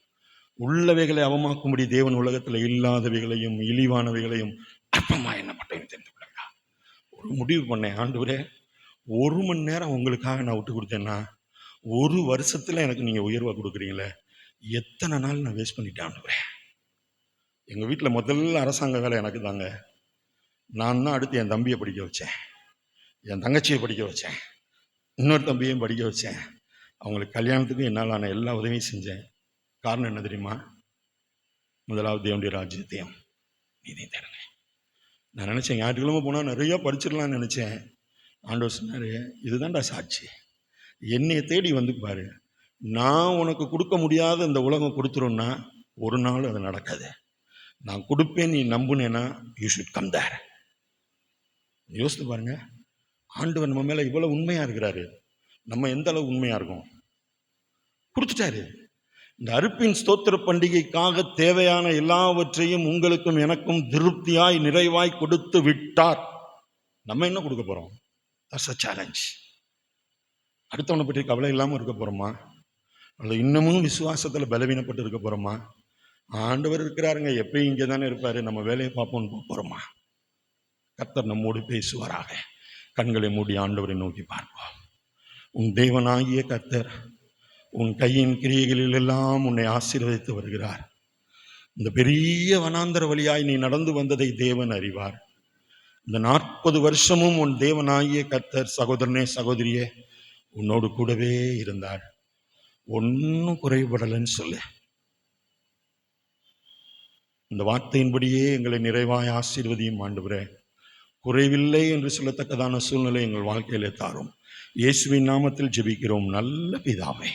Speaker 2: உள்ளவைகளை அவமாக்கும்படி தேவன் உலகத்தில் இல்லாதவைகளையும் இழிவானவைகளையும் அற்பமாக எண்ணப்பட்டவையும் தெரிந்து கொள்கிறார். ஒரு முடிவு பண்ணேன், ஆண்டவரே 1 மணி நேரம் உங்களுக்காக நான் விட்டு கொடுத்தேன்னா 1 வருஷத்தில் எனக்கு நீங்கள் உயர்வாக கொடுக்குறீங்களே, எத்தனை நாள் நான் வேஸ்ட் பண்ணிட்டேன் ஆண்டவரே. எங்கள் வீட்டில் முதல்ல அரசாங்க வேலை எனக்கு தாங்க. நான் தான் அடுத்து என் தம்பியை படிக்க வச்சேன், என் தங்கச்சியை படிக்க வச்சேன், இன்னொரு தம்பியையும் படிக்க வச்சேன். அவங்களுக்கு கல்யாணத்துக்கும் என்னால் நான் எல்லா உதவியும் செஞ்சேன். காரணம் என்ன தெரியுமா? முதலாவது தேவனுடைய ராஜ்யத்தையும் நீதியும் தருங்க. நான் நினச்சேன் ஞாயிற்றுக்கிழமை போனால் நிறையா படிச்சிடலான்னு நினச்சேன். ஆண்டவர் சொன்னார், இதுதான்டா சாட்சி, என்னையை தேடி வந்து பாரு, நான் உனக்கு கொடுக்க முடியாத இந்த உலகம் கொடுத்துருன்னா ஒரு நாள் அது நடக்காது. நான் கொடுப்பேன், நீ நம்புனேன்னா யூ ஷுட் கம் தேர். யோசித்து பாருங்க, ஆண்டவர் நம்ம மேலே இவ்வளோ உண்மையாக இருக்கிறாரு, நம்ம எந்த அளவு உண்மையாக இருக்கோம்? கொடுத்துட்டாரு. இந்த அறுப்பின் ஸ்தோத்திர பண்டிகைக்காக தேவையான எல்லாவற்றையும் உங்களுக்கும் எனக்கும் திருப்தியாய் நிறைவாய் கொடுத்து விட்டார். நம்ம என்ன கொடுக்க போகிறோம்? That's a challenge. அடுத்தவனை பற்றி கவலை இல்லாமல் இருக்க போகிறோமா? அல்ல இன்னமும் விசுவாசத்தில் பலவீனப்பட்டு இருக்க போகிறோமா? ஆண்டவர் இருக்கிறாருங்க, எப்பயும் இங்கே தானே இருப்பார், நம்ம வேலையை பார்ப்போம்னு போகிறோமா? கர்த்தர் நம்மோடு பேசுவாராக. கண்களை மூடி ஆண்டவரை நோக்கி பார்ப்போம். உன் தேவனாகிய கர்த்தர் உன் கையின் கிரியைகளில் எல்லாம் உன்னை ஆசீர்வதித்து வருகிறார். இந்த பெரிய வனாந்தர வழியாய் நீ நடந்து வந்ததை தேவன் அறிவார். இந்த 40 வருஷமும் உன் தேவனாகிய கர்த்தர், சகோதரனே சகோதரியே, உன்னோடு கூடவே இருந்தார். ஒன்றும் குறைபடலைன்னு சொல்லு. இந்த வார்த்தையின்படியே எங்களை நிறைவாய் ஆசீர்வதியும் ஆண்டவரே. குறைவில்லை என்று சொல்லத்தக்கதான சூழ்நிலை எங்கள் வாழ்க்கையிலே தாரும். இயேசுவின் நாமத்தில் ஜெபிக்கிறோம் நல்ல பிதாவே.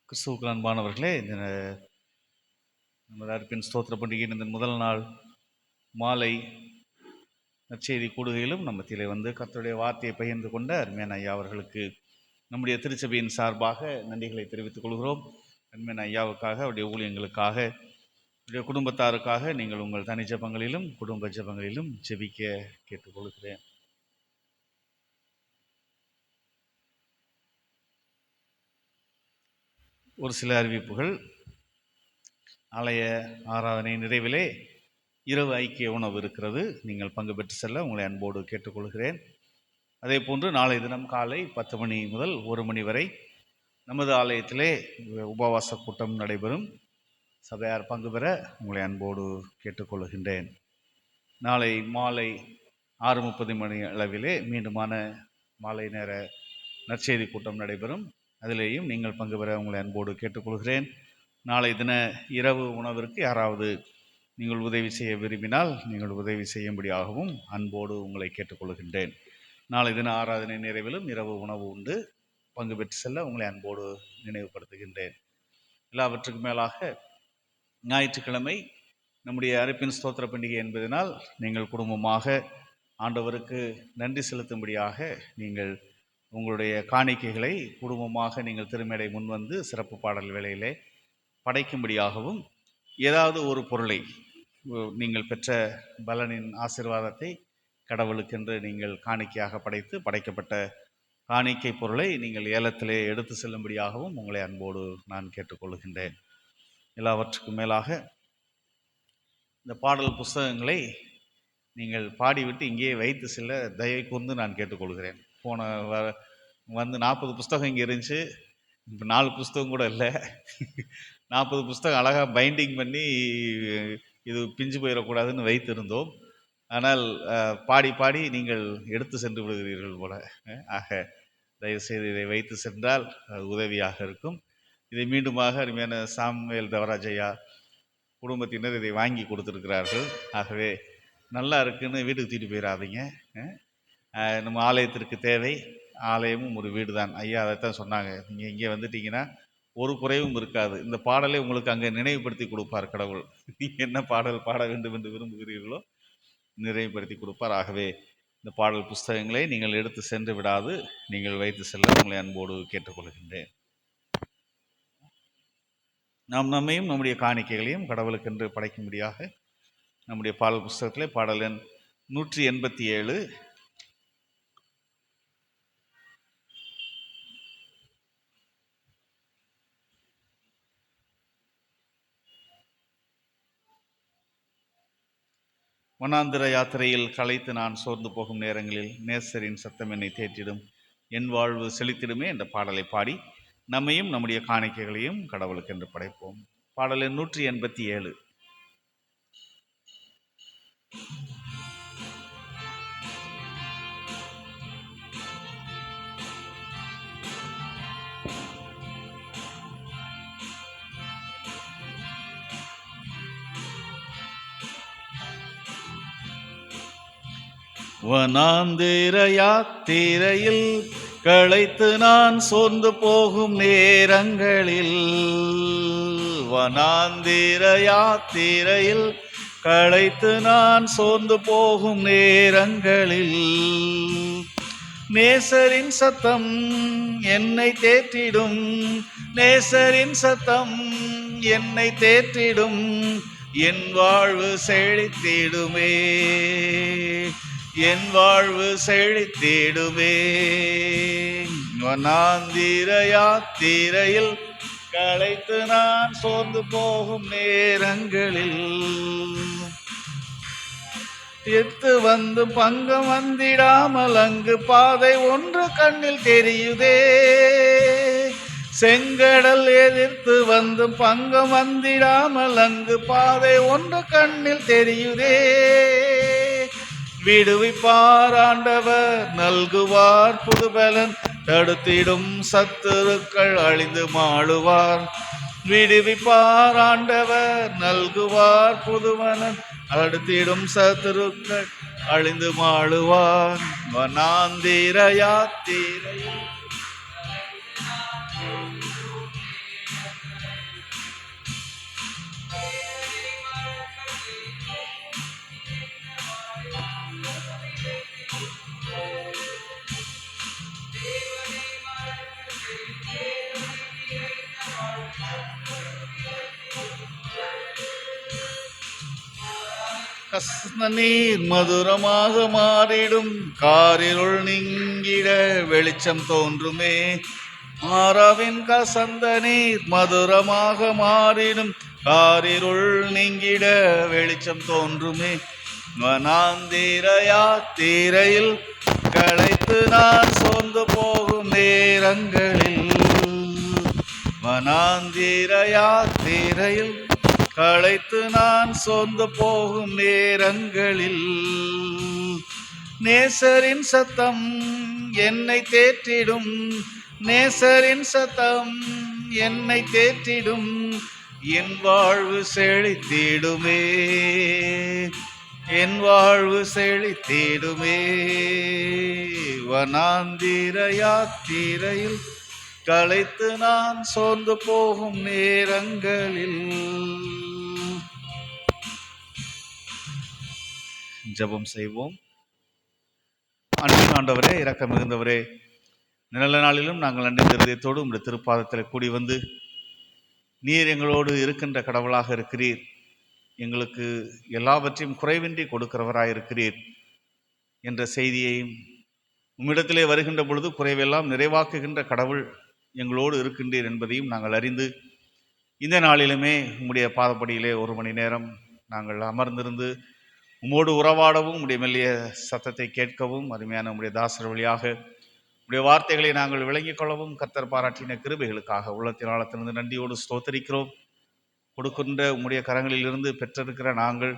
Speaker 1: கிறிஸ்துவுக்கு அன்பானவர்களே, இந்த நமது அர்ப்பின் ஸ்தோத்திர பண்டிகையின் இந்த முதல் நாள் மாலை நற்செய்தி கூடுகையிலும் நம்ம மத்தியிலே வந்து கர்த்தருடைய வார்த்தையை பகிர்ந்து கொண்ட அருமையான ஐயா அவர்களுக்கு நம்முடைய திருச்சபையின் சார்பாக நன்றிகளை தெரிவித்துக் கொள்கிறோம். அருமையான ஐயாவுக்காக, அவருடைய ஊழியங்களுக்காக, அவருடைய குடும்பத்தாருக்காக நீங்கள் உங்கள் தனி ஜெபங்களிலும் குடும்ப ஜெபங்களிலும் ஜெபிக்க கேட்டுக்கொள்கிறேன். ஒரு சில அறிவிப்புகள். ஆலய ஆராதனை நிறைவிலே இரவு ஐக்கிய உணவு இருக்கிறது. நீங்கள் பங்கு பெற்று செல்ல உங்களை அன்போடு கேட்டுக்கொள்கிறேன். அதே போன்று நாளை தினம் காலை 10 மணி முதல் 1 மணி வரை நமது ஆலயத்திலே உபவாச கூட்டம் நடைபெறும். சபையார் பங்கு பெற உங்களை அன்போடு கேட்டுக்கொள்கின்றேன். நாளை மாலை 6:30 மணி அளவிலே மீண்டுமான மாலை நேர நற்செய்தி கூட்டம் நடைபெறும். அதிலேயும் நீங்கள் பங்கு பெற உங்களை அன்போடு கேட்டுக்கொள்கிறேன். நாளை தின இரவு உணவிற்கு யாராவது நீங்கள் உதவி செய்ய விரும்பினால் நீங்கள் உதவி செய்யும்படியாகவும் அன்போடு உங்களை கேட்டுக்கொள்கின்றேன். நாளை தின ஆராதனை நிறைவிலும் இரவு உணவு உண்டு. பங்கு பெற்று செல்ல உங்களை அன்போடு நினைவுபடுத்துகின்றேன். எல்லாவற்றுக்கும் மேலாக ஞாயிற்றுக்கிழமை நம்முடைய அர்ப்பின் ஸ்தோத்திர பண்டிகை என்பதனால் நீங்கள் குடும்பமாக ஆண்டவருக்கு நன்றி செலுத்தும்படியாக நீங்கள் உங்களுடைய காணிக்கைகளை குடும்பமாக நீங்கள் திருமேடை முன்வந்து சிறப்பு பாடல் வேளையிலே படைக்கும்படியாகவும், ஏதாவது ஒரு பொருளை நீங்கள் பெற்ற பலனின் ஆசீர்வாதத்தை கடவுளுக்கென்று நீங்கள் காணிக்கையாக படைத்து படைக்கப்பட்ட காணிக்கை பொருளை நீங்கள் ஏலத்திலே எடுத்து செல்லும்படியாகவும் உங்களை அன்போடு நான் கேட்டுக்கொள்கின்றேன். எல்லாவற்றுக்கும் மேலாக இந்த பாடல் புஸ்தகங்களை நீங்கள் பாடிவிட்டு இங்கேயே வைத்து செல்ல தயவு கூர்ந்து நான் கேட்டுக்கொள்கிறேன். போன வந்து 40 புஸ்தகம் இங்கே இருந்துச்சு. இப்போ 4 புஸ்தகம் கூட இல்லை. 40 புஸ்தகம் அழகாக பைண்டிங் பண்ணி இது பிஞ்சு போயிடக்கூடாதுன்னு வைத்திருந்தோம். ஆனால் பாடி பாடி நீங்கள் எடுத்து சென்று விடுகிறீர்கள் போல. ஆக தயவுசெய்து இதை வைத்து சென்றால் உதவியாக இருக்கும். இதை மீண்டுமாக அருமையான சாமுவேல் தேவராஜையா குடும்பத்தினர் இதை வாங்கி கொடுத்துருக்கிறார்கள். ஆகவே நல்லா இருக்குன்னு வீட்டுக்கு தூக்கிட்டு போயிடாதீங்க. நம்ம ஆலயத்திற்கு தேவை. ஆலயமும் ஒரு வீடு தான். ஐயா அதைத்தான் சொன்னாங்க. நீங்கள் இங்கே வந்துட்டீங்கன்னா ஒரு குறைவும் இருக்காது. இந்த பாடலை உங்களுக்கு அங்கே நினைவுபடுத்தி கொடுப்பார் கடவுள். நீங்கள் என்ன பாடல் பாட வேண்டும் என்று விரும்புகிறீர்களோ நினைவுபடுத்தி கொடுப்பார். ஆகவே இந்த பாடல் புஸ்தகங்களை நீங்கள் எடுத்து சென்று விடாது நீங்கள் வைத்து செல்ல உங்களை அன்போடு கேட்டுக்கொள்கின்றேன். நாம் நம்மையும் நம்முடைய காணிக்கைகளையும் கடவுளுக்கென்று படைக்கும்படியாக நம்முடைய பாடல் புஸ்தகத்திலே பாடல் எண் 187 வனாந்திர யாத்திரையில் களைத்து நான் சோர்ந்து போகும் நேரங்களில் நேசரின் சத்தம் என்னை தேற்றிடும், என் வாழ்வு செழித்திடுமே என்ற பாடலை பாடி நம்மையும் நம்முடைய காணிக்கைகளையும் கடவுளுக்கென்று படைப்போம். பாடல் எண் 187. வனாந்திர யாத்திரையில் களைத்து நான் சோர்ந்து போகும் நேரங்களில், வனாந்திர யாத்திரையில் களைத்து நான் சோர்ந்து போகும் நேரங்களில் நேசரின் சத்தம் என்னை தேற்றிடும், நேசரின் சத்தம் என்னை தேற்றிடும், என் வாழ்வு செழித்திடுமே, என் வாழ்வு செழித்திடுமே. வனாந்திர யாத்திரையில் களைத்து நான் சோர்ந்து போகும் நேரங்களில் எத்து வந்து பங்கம் வந்திடாமல் அங்கு பாதை ஒன்று கண்ணில் தெரியுதே, செங்கடல் எதிர்த்து வந்து பங்கம் வந்திடாமல் அங்கு பாதை ஒன்று கண்ணில் தெரியுதே. விடுவிப்பார் ஆண்டவர் நல்குவார் புதுபலன், தடுத்திடும் சத்துருக்கள் அழிந்து மாளுவார். விடுவிப்பார் ஆண்டவர் நல்குவார் புதுபலன், அடுத்திடும் சத்துருக்கள் அழிந்து மாளுவார். வனாந்திர யாத்திரை கசந்த நீர் மதுரமாக மாறிடும், காரிருள் நீங்கிட வெளிச்சம் தோன்றுமே. மாறாவின் கசந்த நீர் மதுரமாக மாறிடும், காரிருள் நீங்கிட வெளிச்சம் தோன்றுமே. வனாந்திர யாத்திரையில் களைத்து நான் சோர்ந்து போகும் நேரங்களில், வனாந்திர யாத்திரையில் களைத்து நான் சோர்ந்து போகும் நேரங்களில், நேசரின் சத்தம் என்னை தேற்றிடும், நேசரின் சத்தம் என்னை தேற்றிடும், என் வாழ்வு செழித்திடுமே, என் வாழ்வு செழித்திடுமே. வனாந்திர யாத்திரையில் களைத்து நான் சோர்ந்து போகும் நேரங்களில். ஜெபம் செய்வோம். அன்பின் ஆண்டவரே, இரக்கம் மிகுந்தவரே, நல்ல நாளிலும் நாங்கள் அன்பின் இருதயத்தோடு உங்களுடைய திருப்பாதத்தில் கூடி வந்து, நீர் எங்களோடு இருக்கின்ற கடவுளாக இருக்கிறீர், எங்களுக்கு எல்லாவற்றையும் குறைவின்றி கொடுக்கிறவராயிருக்கிறீர் என்ற செய்தியையும், உம்மிடத்திலே வருகின்ற பொழுது குறைவெல்லாம் நிறைவாக்குகின்ற கடவுள் எங்களோடு இருக்கின்றீர் என்பதையும் நாங்கள் அறிந்து, இந்த நாளிலுமே உம்முடைய பாதப்படியிலே ஒரு மணி நேரம் நாங்கள் அமர்ந்திருந்து உம்மோடு உறவாடவும், உம்முடைய மெல்லிய சத்தத்தை கேட்கவும், அருமையான உம்முடைய தாசர் வழியாக உம்முடைய வார்த்தைகளை நாங்கள் விளங்கிக் கொள்ளவும் கர்த்தர் பாராட்டின கிருபைகளுக்காக உள்ளத்தின் ஆழத்திலிருந்து நன்றியோடு ஸ்தோத்தரிக்கிறோம். கொடுக்கின்ற உம்முடைய கரங்களிலிருந்து பெற்றிருக்கிற நாங்கள்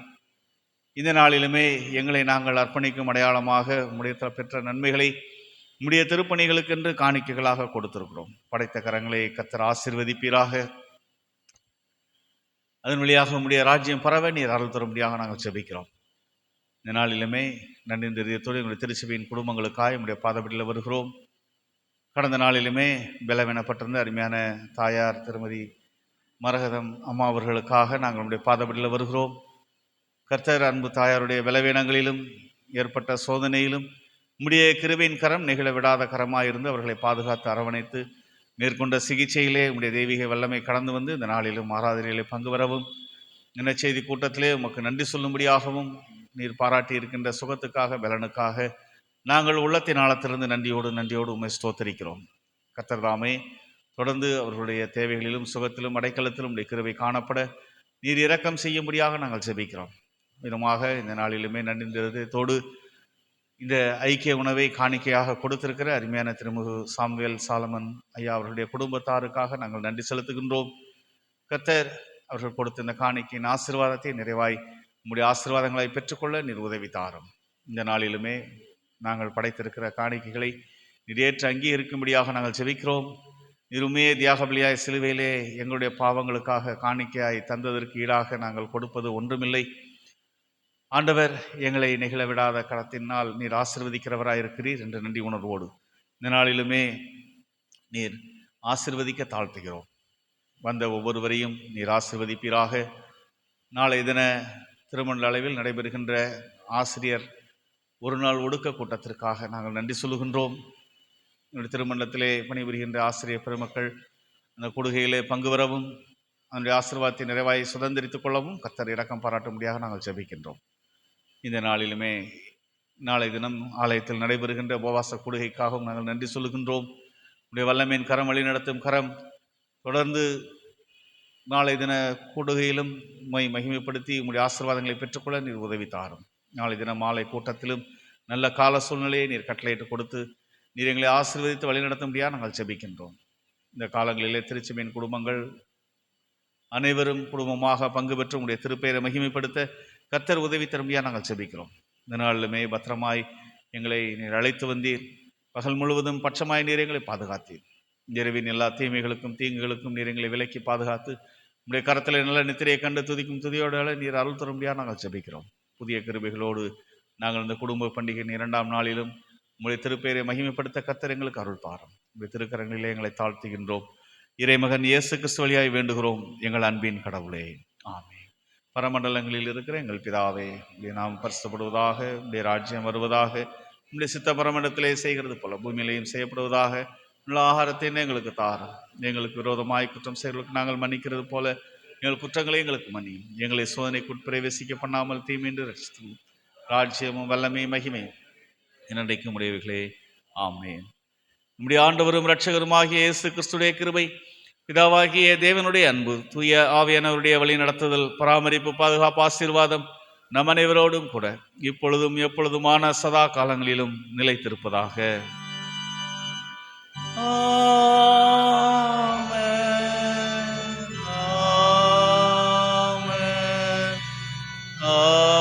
Speaker 1: இந்த நாளிலுமே எங்களை நாங்கள் அர்ப்பணிக்கும் அடையாளமாக உம்முடைய பெற்ற நன்மைகளை உம்முடைய திருப்பணிகளுக்கென்று காணிக்கைகளாக கொடுத்திருக்கிறோம். படைத்த கரங்களை கர்த்தர் ஆசீர்வதிப்பீராக. அதன் வழியாக உம்முடைய ராஜ்யம் பரவ நீர் அருள் தரும்படியாக நாங்கள் ஜெபிக்கிறோம். இந்த நாளிலுமே நன்றி இதயத்தோடு எங்களுடைய திருச்சபையின் குடும்பங்களுக்காக உம்முடைய பாதப்படியில் வருகிறோம். கடந்த நாளிலுமே பலவீனப்பட்டிருந்த அருமையான தாயார் திருமதி மரகதம் அம்மா அவர்களுக்காக நாங்கள் நம்முடைய பாதப்படியில் வருகிறோம். கர்த்தர் அன்பு தாயாருடைய பலவீனங்களிலும் ஏற்பட்ட சோதனையிலும் உம்முடைய கிருபையின் கரம் நெகிழ விடாத கரமாயிருந்து அவர்களை பாதுகாத்து அரவணைத்து மேற்கொண்ட சிகிச்சையிலே உம்முடைய தெய்வீக வல்லமை கடந்து வந்து இந்த நாளிலும் ஆராதனையிலே பங்கு பெறவும், செய்தி கூட்டத்திலே உமக்கு நன்றி சொல்லும்படியாகவும் நீர் பாராட்டி இருக்கின்ற சுகத்துக்காக பலனுக்காக நாங்கள் உள்ளத்தின் ஆழத்திலிருந்து நன்றியோடு உம்மை ஸ்தோத்தரிக்கிறோம். கர்த்தர் தாமே தொடர்ந்து அவர்களுடைய தேவைகளிலும் சுகத்திலும் அடைக்கலத்திலும் உடைய கிருபை காணப்பட நீர் இரக்கம் செய்யும்படியாக நாங்கள் ஜெபிக்கிறோம். விதமாக இந்த நாளிலுமே நன்றியோடு இந்த ஐக்கிய உணவை காணிக்கையாக கொடுத்திருக்கிற அருமையான திருமுகு சாமுவேல் சாலமன் ஐயா அவர்களுடைய குடும்பத்தாருக்காக நாங்கள் நன்றி செலுத்துகின்றோம். கர்த்தர் அவர்கள் கொடுத்த இந்த காணிக்கையின் ஆசீர்வாதத்தை நிறைவாய் உம்முடைய ஆசீர்வாதங்களை பெற்றுக்கொள்ள நீர் உதவி தாரும். இந்த நாளிலுமே நாங்கள் படைத்திருக்கிற காணிக்கைகளை நீர் ஏற்று அங்கீகரிக்கும்படியாக நாங்கள் ஜெபிக்கிறோம். இருமே தியாக பலியாய் சிலுவையிலே எங்களுடைய பாவங்களுக்காக காணிக்கையாய் தந்ததற்கு ஈடாக நாங்கள் கொடுப்பது ஒன்றுமில்லை. ஆண்டவர் எங்களை நெகிழ விடாத கரத்தினால் நீர் ஆசீர்வதிக்கிறவராயிருக்கிறீர் என்ற நன்றி உணர்வோடு இந்த நாளிலுமே நீர் ஆசீர்வதிக்க தாழ்த்துகிறோம். வந்த ஒவ்வொருவரையும் நீர் ஆசீர்வதிப்பீராக. நாளை தின திருமண அளவில் நடைபெறுகின்ற ஆசிரியர் ஒரு நாள் ஒடுக்க கூட்டத்திற்காக நாங்கள் நன்றி சொல்லுகின்றோம். என்னுடைய திருமணத்திலே பணிபுரிகின்ற ஆசிரியர் பெருமக்கள் அந்த கொடுகையிலே பங்கு பெறவும், அதனுடைய ஆசீர்வாதத்தை நிறைவாய் சுதந்திரித்துக் கொள்ளவும் கர்த்தர் இரக்கம் பாராட்டும்படியாக நாங்கள் ஜெபிக்கின்றோம். இந்த நாளிலுமே நாளை தினம் ஆலயத்தில் நடைபெறுகின்ற உபவாச கொடுகைக்காகவும் நாங்கள் நன்றி சொல்லுகின்றோம். உடைய வல்லமையின் கரம் வழி நடத்தும் கரம் தொடர்ந்து நாளை தின கூடுகையிலும் மகிமைப்படுத்தி உங்களுடைய ஆசீர்வாதங்களை பெற்றுக்கொள்ள நீர் உதவி தாரும். நாளை தினம் மாலை கூட்டத்திலும் நல்ல கால சூழ்நிலையை நீர் கட்டளையிட்டு கொடுத்து நீர் எங்களை ஆசீர்வதித்து வழிநடத்தும்படியாக நாங்கள் ஜெபிக்கின்றோம். இந்த காலங்களிலே திருச்சபையின் குடும்பங்கள் அனைவரும் குடும்பமாக பங்கு பெற்று உங்களுடைய திருப்பெயரை மகிமைப்படுத்த கர்த்தர் உதவி தரும்படியாக நாங்கள் செபிக்கிறோம். இந்த நாளிலுமே பத்திரமாய் எங்களை நீர் அழைத்து வந்தீர். பகல் முழுவதும் பட்சமாய் நீர் எங்களை பாதுகாத்தீர். இரவின் எல்லா தீமைகளுக்கும் தீங்குகளுக்கும் நீர் எங்களை விலக்கி பாதுகாத்து உங்களுடைய கரத்தில் நல்ல நித்திரையை கண்டு துதிக்கும் துதியோட நீர் அருள் தரும்படியாக நாங்கள் செபிக்கிறோம். புதிய கிருபைகளோடு நாங்கள் இந்த குடும்ப பண்டிகையின் 2ஆம் நாளிலும் உங்களுடைய திருப்பெயரை மகிமைப்படுத்த கர்த்தர் எங்களுக்கு அருள் தாரும். உங்களுடைய திருக்கரங்களிலே எங்களை தாழ்த்துகின்றோம். இறைமகன் இயேசு கிறிஸ்து வழியாய் வேண்டுகிறோம் எங்கள் அன்பின் கடவுளே, ஆமென். பரமண்டலங்களில் இருக்கிற எங்கள் பிதாவே, உம்முடைய நாமம் பரிசுத்தப்படுவதாக, உம்முடைய ராஜ்யம் வருவதாக, உம்முடைய சித்த பரமண்டலத்திலே செய்கிறது போல பூமியிலேயும் செய்யப்படுவதாக. உள்ள ஆகாரத்தை எங்களுக்கு தாரும். எங்களுக்கு விரோதமாய் குற்றம் செய்வர்களுக்கு நாங்கள் மன்னிக்கிறது போல எங்கள் குற்றங்களை எங்களுக்கு மன்னியும். எங்களை சோதனைக்கு உட்பிரவேசிக்க பண்ணாமல் தீமையின்றி ரட்சித்தும். ராஜ்யமும் வல்லமையும் மகிமையும் என்னைக்கும் உடையவைகளே, ஆமென். நம்முடைய ஆண்டவரும் இரட்சகருமாகிய இயேசு கிறிஸ்துடைய கிருபை, பிதாவாகிய தேவனுடைய அன்பு, தூய ஆவியானவருடைய வழி நடத்துதல், பராமரிப்பு, பாதுகாப்பு, ஆசீர்வாதம் நம் அனைவரோடும் கூட இப்பொழுதும் எப்பொழுதுமான சதா காலங்களிலும் நிலைத்திருப்பதாக. ஆமென், ஆமென், ஆமென்.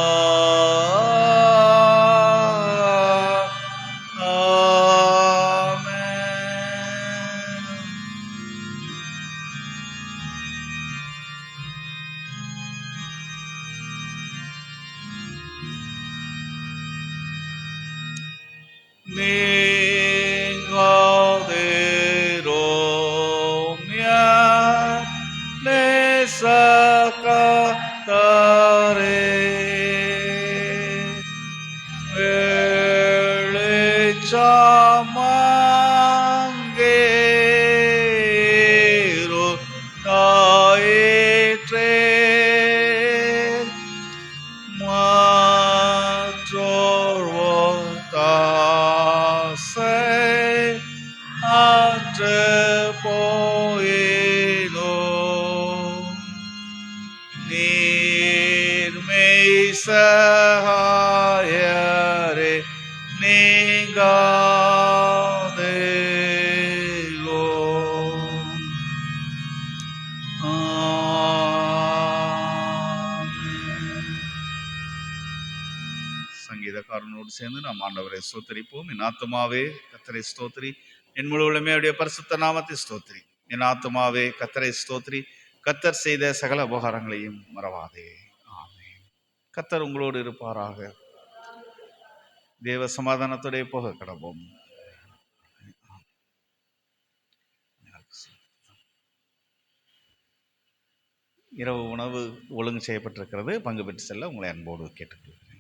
Speaker 1: சகாயரே நீங்காதேலோ. சங்கீதக்காரனோடு சேர்ந்து நாம் ஆண்டவரை ஸ்தோத்திரிப்போம். என் ஆத்துமாவே கர்த்தரை ஸ்தோத்திரி, என் முழு உள்ளமே அவருடைய பரிசுத்த நாமத்தை ஸ்தோத்திரி. என் ஆத்துமாவே கர்த்தரை ஸ்தோத்திரி, கர்த்தர் செய்த சகல உபகாரங்களையும் மறவாதே. ஆமென். கர்த்தர் உங்களோடு இருப்பாராக. தேவ சமாதானத்தோட போக கடவோம். இரவு உணவு ஒழுங்கு செய்யப்பட்டிருக்கிறது. பங்கு பெற்று செல்ல உங்களை அன்போடு கேட்டுக்கொள்கிறேன்.